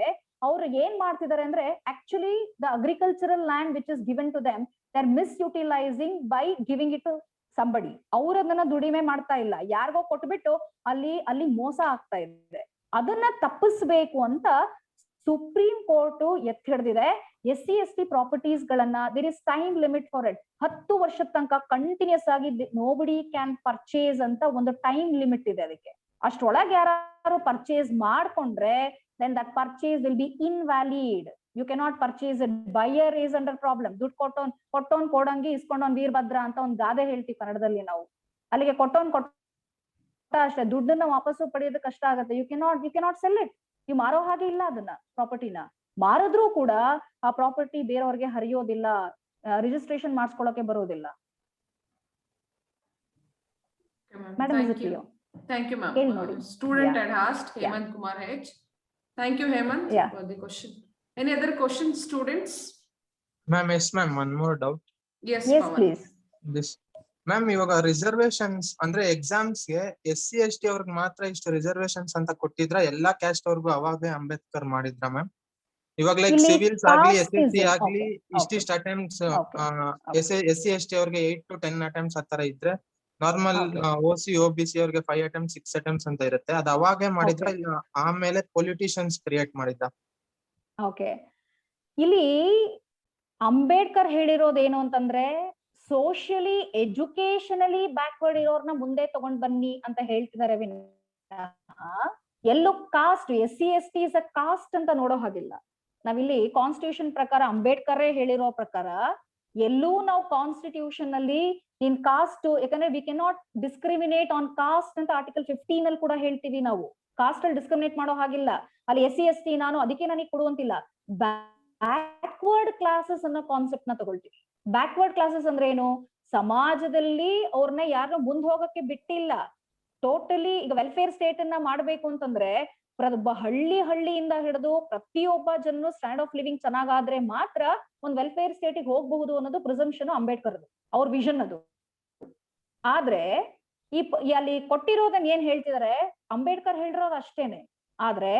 ಅವ್ರು ಏನ್ ಮಾಡ್ತಿದ್ದಾರೆ ಅಂದ್ರೆ actually the agricultural land which is given to them they are misutilising by giving it to somebody. ಅವ್ರದನ್ನ ದುಡಿಮೆ ಮಾಡ್ತಾ ಇಲ್ಲ, ಯಾರಿಗೋ ಕೊಟ್ಬಿಟ್ಟು ಅಲ್ಲಿ ಮೋಸ ಆಗ್ತಾ ಇದೆ. ಅದನ್ನ ತಪ್ಪಿಸ್ಬೇಕು ಅಂತ ಸುಪ್ರೀಂ ಕೋರ್ಟ್ ಎತ್ತಿ ಹಿಡಿದಿದೆ. SC ST ಪ್ರಾಪರ್ಟೀಸ್ ಗಳನ್ನ there is time limit for it. 10 ವರ್ಷದ ತನಕ ಕಂಟಿನ್ಯೂಸ್ ಆಗಿ ನೋಬಡಿ ಕ್ಯಾನ್ ಪರ್ಚೇಸ್ ಅಂತ ಒಂದು ಟೈಮ್ ಲಿಮಿಟ್ ಇದೆ ಅದಕ್ಕೆ. ಅಷ್ಟೊಳಗೆ ಯಾರು ಪರ್ಚೇಸ್ ಮಾಡ್ಕೊಂಡ್ರೆ then that purchase will be invalid. You cannot purchase it. Buyer is under problem. ದುಡ್ಡು ಕೊಟ್ಟೋನ್ ಕೊಡಂಗಿ ಇಸ್ಕೊಂಡೋನ್ ವೀರಭದ್ರ ಅಂತ ಒಂದು ಗಾದೆ ಹೇಳ್ತೀವಿ ಕನ್ನಡದಲ್ಲಿ ನಾವು. ಅಲ್ಲಿಗೆ ಕೊಟ್ಟ ಅಷ್ಟೇ, ದುಡ್ಡನ್ನ ವಾಪಸ್ಸು ಪಡೆಯೋದು ಕಷ್ಟ ಆಗುತ್ತೆ. You cannot sell it. ನೀವು ಮಾರೋ ಹಾಗೆ ಇಲ್ಲ ಅದನ್ನ. ಪ್ರಾಪರ್ಟಿನ ಮಾರಿದ್ರೂ ಕೂಡ ಆ ಪ್ರಾಪರ್ಟಿ ಬೇರೆಯವ್ರಿಗೆ ಹರಿಯೋದಿಲ್ಲ, ರಿಜಿಸ್ಟ್ರೇಷನ್ ಮಾಡಿಸ್ಕೊಳ್ಳೋಕೆ ಬರೋದಿಲ್ಲ. Madam, is it clear? Thank you, ma'am. ಹೇಳಿ ನೋಡಿ. Student Yeah. had asked, Hemant Kumar H. Thank you, Hemant, Yeah. for the question. Any other questions, students? Ma'am, yes, ma'am. One more doubt. Yes, Yes, Pawan. please. This, ma'am, ಇವಾಗ reservations ಅಂದ್ರೆ exams ಗೆ SC ST ಅವ್ರಿಗೆ ಮಾತ್ರ ಇಷ್ಟು reservations ಅಂತ ಕೊಟ್ಟಿದ್ರ, ಎಲ್ಲಾ caste ಅವ್ರಿಗೂ ಅವಾಗೇ ಅಂಬೇಡ್ಕರ್ ಮಾಡಿದ್ರ ಮ್ಯಾಮ್? ಇವಾಗ ಲೈಕ್ ಇಲ್ಲಿ ಸಿವಿಲ್ಸ್ ಆಗ್ಲಿ caste SSC is- ಆಗ್ಲಿ okay, ಇಷ್ಟಿಷ್ಟು ಅಟೆಂಪ್ಟ್ಸ್ Okay. SC ST ಅವ್ರಿಗೆ 8 to 10 ಅಟೆಂಪ್ಟ್ಸ್ ಆ ತರ ಇದ್ರೆ, ನಾರ್ಮಲ್ Okay. OC OBC ಅವ್ರಿಗೆ 5 attempts 6 attempts ಅಂತ ಇರುತ್ತೆ. ಅದು ಅವಾಗೇ ಮಾಡಿದ್ರ Okay. ಇಲ್ಲ ಆಮೇಲೆ ಪೊಲಿಟಿಷಿಯನ್ಸ್ ಕ್ರಿಯೇಟ್ ಮಾಡಿದ್ದ? ಓಕೆ, ಇಲ್ಲಿ ಅಂಬೇಡ್ಕರ್ ಹೇಳಿರೋದೇನು ಅಂತಂದ್ರೆ ಸೋಷಿಯಲಿ ಎಜುಕೇಶನಲಿ ಬ್ಯಾಕ್ವರ್ಡ್ ಇರೋರ್ನ ಮುಂದೆ ತಗೊಂಡ್ ಬನ್ನಿ ಅಂತ ಹೇಳ್ತಿದ್ದಾರೆ ವಿನಃ ಎಲ್ಲೂ cost SC ST is a cost ಅಂತ ನೋಡೋ ಹಾಗಿಲ್ಲ. ನಾವಿಲ್ಲಿ ಕಾನ್ಸ್ಟಿಟ್ಯೂಷನ್ ಪ್ರಕಾರ ಅಂಬೇಡ್ಕರ್ ಹೇಳಿರೋ ಪ್ರಕಾರ ಎಲ್ಲೂ ನಾವು ಕಾನ್ಸ್ಟಿಟ್ಯೂಷನ್ ಅಲ್ಲಿ ಇನ್ ಕಾಸ್ಟ್, ಯಾಕಂದ್ರೆ we cannot discriminate on cost ಅಂತ ಆರ್ಟಿಕಲ್ 15 ಅಲ್ಲಿ ಕೂಡ ಹೇಳ್ತೀವಿ ನಾವು. ಕಾಸ್ಟ್ ಅಲ್ಲಿ ಡಿಸ್ಕ್ರಿಮಿನೇಟ್ ಮಾಡೋ ಹಾಗಿಲ್ಲ. ಅಲ್ಲಿ SC ST ನಾನು ಅದಕ್ಕೆ ನನಗೆ ಕೊಡುವಂತಿಲ್ಲ. ಬ್ಯಾಕ್ವರ್ಡ್ ಕ್ಲಾಸಸ್ ಅನ್ನೋ ಕಾನ್ಸೆಪ್ಟ್ ನ ತಗೊಳ್ತೀವಿ. ಬ್ಯಾಕ್ವರ್ಡ್ ಕ್ಲಾಸಸ್ ಅಂದ್ರೆ ಏನು, ಸಮಾಜದಲ್ಲಿ ಅವ್ರನ್ನ ಯಾರನ್ನ ಮುಂದ್ ಹೋಗಕ್ಕೆ ಬಿಟ್ಟಿಲ್ಲ. ಟೋಟಲಿ ಈಗ ವೆಲ್ಫೇರ್ ಸ್ಟೇಟ್ ಅನ್ನ ಮಾಡ್ಬೇಕು ಅಂತಂದ್ರೆ ಹಳ್ಳಿಯಿಂದ ಹಿಡಿದು ಪ್ರತಿಯೊಬ್ಬ ಜನರು ಸ್ಟ್ಯಾಂಡ್ ಆಫ್ ಲಿವಿಂಗ್ ಚೆನ್ನಾಗಾದ್ರೆ ಮಾತ್ರ ಒಂದ್ ವೆಲ್ಫೇರ್ ಸ್ಟೇಟಿಗೆ ಹೋಗಬಹುದು ಅನ್ನೋದು ಪ್ರಿಸಂಪ್ಷನ್ ಅಂಬೇಡ್ಕರ್ ಅವ್ರ ವಿಷನ್ ಅದು. ಆದ್ರೆ ಅಲ್ಲಿ ಕೊಟ್ಟಿರೋದನ್ನ ಏನ್ ಹೇಳ್ತಿದಾರೆ, ಅಂಬೇಡ್ಕರ್ ಹೇಳಿರೋದು ಅಷ್ಟೇನೆ. ಆದ್ರೆ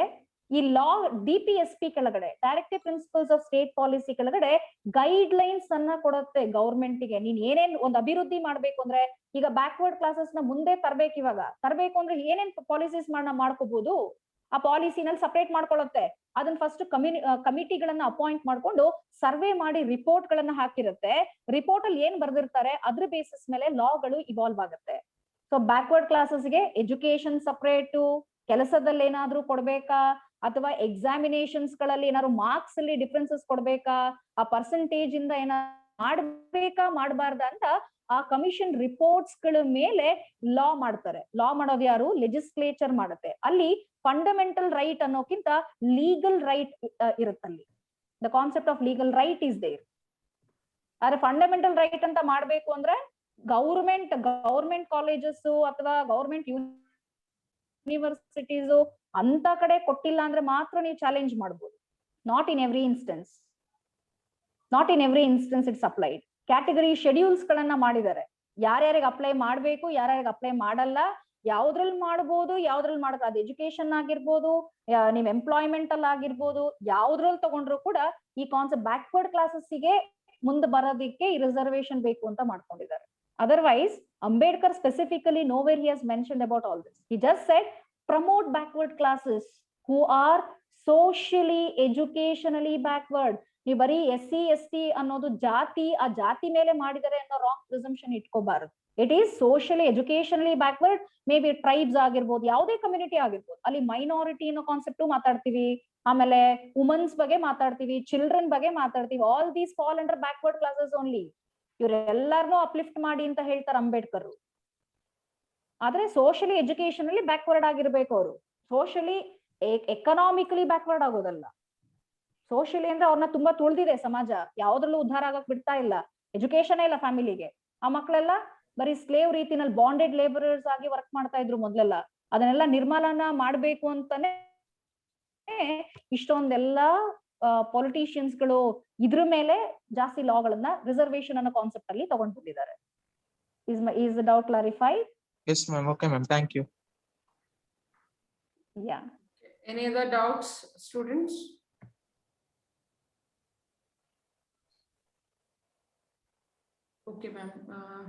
ಈ ಲಾ DPSP ಕೆಳಗಡೆ, directive principles of state policy ಕೆಳಗಡೆ ಗೈಡ್ ಲೈನ್ಸ್ ಅನ್ನ ಕೊಡುತ್ತೆ ಗವರ್ಮೆಂಟ್ ಗೆ. ನೀನ್ ಏನೇನ್ ಒಂದು ಅಭಿವೃದ್ಧಿ ಮಾಡ್ಬೇಕು ಅಂದ್ರೆ, ಈಗ ಬ್ಯಾಕ್ವರ್ಡ್ ಕ್ಲಾಸಸ್ ನ ಮುಂದೆ ತರಬೇಕು, ಇವಾಗ ತರಬೇಕು ಅಂದ್ರೆ ಏನೇನ್ ಪಾಲಿಸೀಸ್ ಮಾಡ್ಕೋಬಹುದು, ಆ ಪಾಲಿಸಿನಲ್ಲಿ ಸಪರೇಟ್ ಮಾಡ್ಕೊಳ್ಳುತ್ತೆ. ಅದನ್ನ ಫಸ್ಟ್ ಕಮಿಟಿಗಳನ್ನ ಅಪಾಯಿಂಟ್ ಮಾಡ್ಕೊಂಡು ಸರ್ವೆ ಮಾಡಿ ರಿಪೋರ್ಟ್ ಗಳನ್ನ ಹಾಕಿರುತ್ತೆ. ರಿಪೋರ್ಟ್ ಅಲ್ಲಿ ಏನ್ ಬರ್ದಿರ್ತಾರೆ ಅದ್ರ ಬೇಸಿಸ್ ಮೇಲೆ ಲಾಗಳು ಇವಾಲ್ವ್ ಆಗುತ್ತೆ. ಸೊ ಬ್ಯಾಕ್ವರ್ಡ್ ಕ್ಲಾಸಸ್ಗೆ ಎಜುಕೇಶನ್ ಸಪರೇಟು, ಕೆಲಸದಲ್ಲಿ ಏನಾದ್ರೂ ಕೊಡ್ಬೇಕಾ, ಅಥವಾ ಎಕ್ಸಾಮಿನೇಷನ್ಸ್ ಗಳಲ್ಲಿ ಏನಾದ್ರು ಮಾರ್ಕ್ಸ್ ಅಲ್ಲಿ ಡಿಫ್ರೆನ್ಸಸ್ ಕೊಡ್ಬೇಕಾ, ಆ ಪರ್ಸೆಂಟೇಜ್ ಇಂದ ಏನಾದ್ರು ಮಾಡ್ಬೇಕಾ ಮಾಡಬಾರ್ದ ಅಂತ ಆ ಕಮಿಷನ್ ರಿಪೋರ್ಟ್ಸ್ ಗಳ ಮೇಲೆ ಲಾ ಮಾಡ್ತಾರೆ. ಲಾ ಮಾಡೋದು ಯಾರು? ಲೆಜಿಸ್ಲೇಚರ್ ಮಾಡುತ್ತೆ. ಅಲ್ಲಿ ಫಂಡಮೆಂಟಲ್ ರೈಟ್ ಅನ್ನೋಕ್ಕಿಂತ ಲೀಗಲ್ ರೈಟ್ ಇರುತ್ತಲ್ಲಿ. The concept of legal right is there. ಆದ್ರೆ ಫಂಡಮೆಂಟಲ್ ರೈಟ್ ಅಂತ ಮಾಡ್ಬೇಕು ಅಂದ್ರೆ ಗೌರ್ಮೆಂಟ್ ಕಾಲೇಜಸ್ ಅಥವಾ ಗೌರ್ಮೆಂಟ್ ಯೂನಿವರ್ಸಿಟೀಸ್ ಅಂತ ಕಡೆ ಕೊಟ್ಟಿಲ್ಲ ಅಂದ್ರೆ ಮಾತ್ರ ನೀವು ಚಾಲೆಂಜ್ ಮಾಡ್ಬೋದು. Not in every instance it's applied. Category schedules ಗಳನ್ನ ಮಾಡಿದ್ದಾರೆ, ಯಾರ್ಯಾರಿಗೆ ಅಪ್ಲೈ ಮಾಡ್ಬೇಕು, ಯಾರ್ಯಾರಿಗೆ ಅಪ್ಲೈ ಮಾಡಲ್ಲ, ಯಾವ್ದ್ರಲ್ಲಿ ಮಾಡ್ಬೋದು, ಯಾವ್ದ್ರಲ್ಲಿ ಮಾಡಲ್ಲ. ಅದು ಎಜುಕೇಶನ್ ಆಗಿರ್ಬೋದು, ನೀವ್ ಎಂಪ್ಲಾಯ್ಮೆಂಟ್ ಅಲ್ಲಿ ಆಗಿರ್ಬೋದು, ಯಾವ್ದ್ರಲ್ಲಿ ತಗೊಂಡ್ರು ಕೂಡ ಈ ಕಾನ್ಸೆಪ್ಟ್ ಬ್ಯಾಕ್ವರ್ಡ್ ಕ್ಲಾಸಸ್ಗೆ ಮುಂದೆ ಬರೋದಕ್ಕೆ ಈ ರಿಸರ್ವೇಶನ್ ಬೇಕು ಅಂತ ಮಾಡ್ಕೊಂಡಿದ್ದಾರೆ. Otherwise, Ambedkar specifically nowhere he has mentioned about all this. He just said promote backward classes who are socially, educationally backward. ನೀವು ಬರೀ SC ST ಅನ್ನೋದು ಜಾತಿ, ಆ ಜಾತಿ ಮೇಲೆ ಮಾಡಿದರೆ ಅನ್ನೋ ರಾಂಗ್ ಪ್ರಿಸಂಪ್ಷನ್ ಇಟ್ಕೋಬಾರದು. It is socially educationally backward. May be tribes ಆಗಿರ್ಬೋದು, ಯಾವುದೇ ಕಮ್ಯುನಿಟಿ ಆಗಿರ್ಬೋದು, ಅಲ್ಲಿ ಮೈನಾರಿಟಿ ಅನ್ನೋ ಕಾನ್ಸೆಪ್ಟ್ ಮಾತಾಡ್ತೀವಿ, ಆಮೇಲೆ ವುಮೆನ್ಸ್ ಬಗ್ಗೆ ಮಾತಾಡ್ತೀವಿ, ಚಿಲ್ಡ್ರನ್ ಬಗ್ಗೆ ಮಾತಾಡ್ತೀವಿ. All these fall under backward classes only. ಇವರೆಲ್ಲಾರನ್ನೂ ಅಪ್ಲಿಫ್ಟ್ ಮಾಡಿ ಅಂತ ಹೇಳ್ತಾರೆ ಅಂಬೇಡ್ಕರ್. ಆದ್ರೆ ಸೋಷಿಯಲಿ ಎಜುಕೇಶನಲಿ ಬ್ಯಾಕ್ವರ್ಡ್ ಆಗಿರ್ಬೇಕು ಅವರು. ಸೋಷಿಯಲಿ ಎಕನಾಮಿಕಲಿ ಬ್ಯಾಕ್ವರ್ಡ್ ಆಗೋದಲ್ಲ. ಸೋಷಿಯಲಿ ಅಂದ್ರೆ ಅವ್ರನ್ನ ತುಂಬಾ ತುಳಿದಿದೆ ಸಮಾಜ, ಯಾವ್ದ್ರಲ್ಲೂ ಉದ್ಧಾರ ಆಗಕ್ ಬಿಡ್ತಾ ಇಲ್ಲ. ಎಜುಕೇಶನ್ ಇಲ್ಲ ಫ್ಯಾಮಿಲಿಗೆ. ಆ ಮಕ್ಕಳೆಲ್ಲ ಬರೀ ಸ್ಲೇವ್ ರೀತಿನಲ್ಲಿ ಬಾಂಡೆಡ್ ಲೇಬರರ್ಸ್ ಆಗಿ ವರ್ಕ್ ಮಾಡ್ತಾ ಇದ್ರು ಮೊದ್ಲೆಲ್ಲ. ಅದನ್ನೆಲ್ಲ ನಿರ್ಮೂಲನ ಮಾಡ್ಬೇಕು ಅಂತಾನೆ ಇಷ್ಟೊಂದೆಲ್ಲ ಪೊಲಿಟಿಷಿಯನ್ಸ್ ಗಳು ಇದ್ರ ಮೇಲೆ ಜಾಸ್ತಿ ಲಾಗಳನ್ನ, ರಿಸರ್ವೇಶನ್ ಅನ್ನೋ ಕಾನ್ಸೆಪ್ಟ್ ಅಲ್ಲಿ ತಗೊಂಡ್ ಬಂದಿದ್ದಾರೆ. Is the doubt clarified? Yes ma'am. Okay ma'am, thank you. Yeah. Any other doubts, students? Okay, ma'am.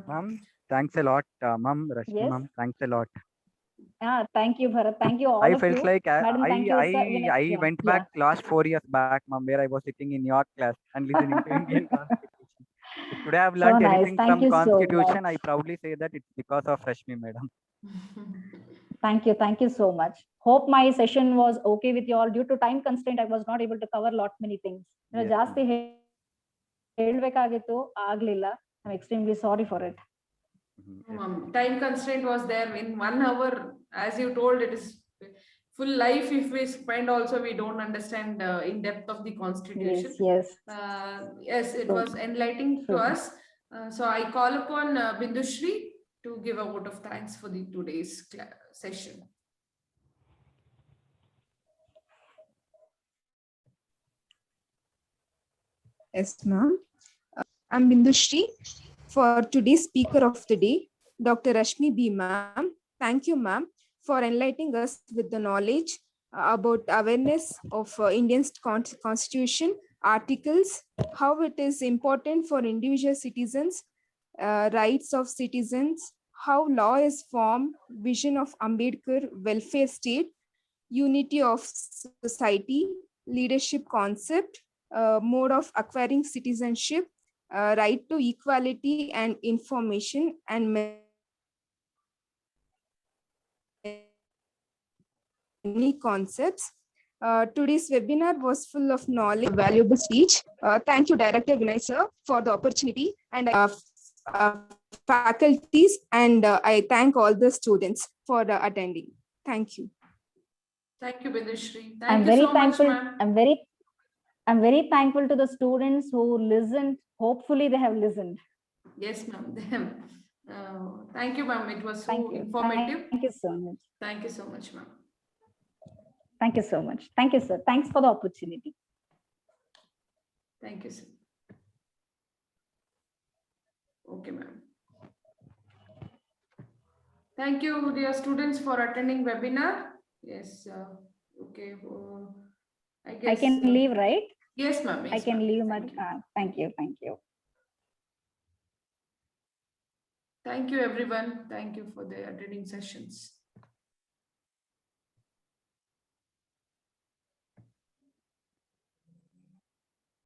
Ma'am, thanks a lot. Ma'am, Rashmi Yes. ma'am, thanks a lot. Thank you, Bharat. Thank you all I of felt you. like Madam, thank you, sir. I went back last 4 years back, ma'am, where I was sitting in your class and listening to Indian Constitution. If today I have learned nice. anything Thank from you so Constitution, much. I proudly say that it's because of Rashmi madam. Thank you so much. Hope my session was okay with you all. Due to time constraint, I was not able to cover lot many things. Yes, ಜಾಸ್ತಿ ಹೇಳ್ಬೇಕಾಗಿತ್ತು, ಆಗ್ಲಿಲ್ಲ. I'm extremely sorry for it. Time constraint was there. In 1 hour, as you told, it is full life. If we spend also, we don't understand in depth of the Constitution. Yes. Yes, it True. was enlightening to True. us. So I call upon Bindushri to give a vote of thanks for the today's session. Yes, ma'am. I'm Bindushri. For today's speaker of the day, Dr. Rashmi B. Ma'am. Thank you, ma'am, for enlightening us with the knowledge about awareness of Indian Constitution, articles, how it is important for individual citizens, rights of citizens, how law is formed, vision of Ambedkar, welfare state, unity of society, leadership concept, mode of acquiring citizenship, right to equality and information, and many concepts. Today's webinar was full of knowledge, valuable speech. Thank you, Director Vinay sir, for the opportunity, and faculties, and I thank all the students for attending. Thank you. Thank you, Bindushri. I'm Thank you very so thankful. much, ma'am. I'm very thankful to the students who listened. Hopefully they have listened. Yes, ma'am. Thank you, ma'am. It was so Thank you. informative. Thank you so much. Thank you so much, ma'am. Thank you so much. Thank you, sir. Thanks for the opportunity. Thank you, sir. Okay, ma'am. Thank you, dear students, for attending webinar. Yes. Okay. I guess I can leave, right? Yes, ma'am. I Yes, can ma'am. leave. Thank you. Thank you. Thank you. Thank you, everyone. Thank you for the attending sessions.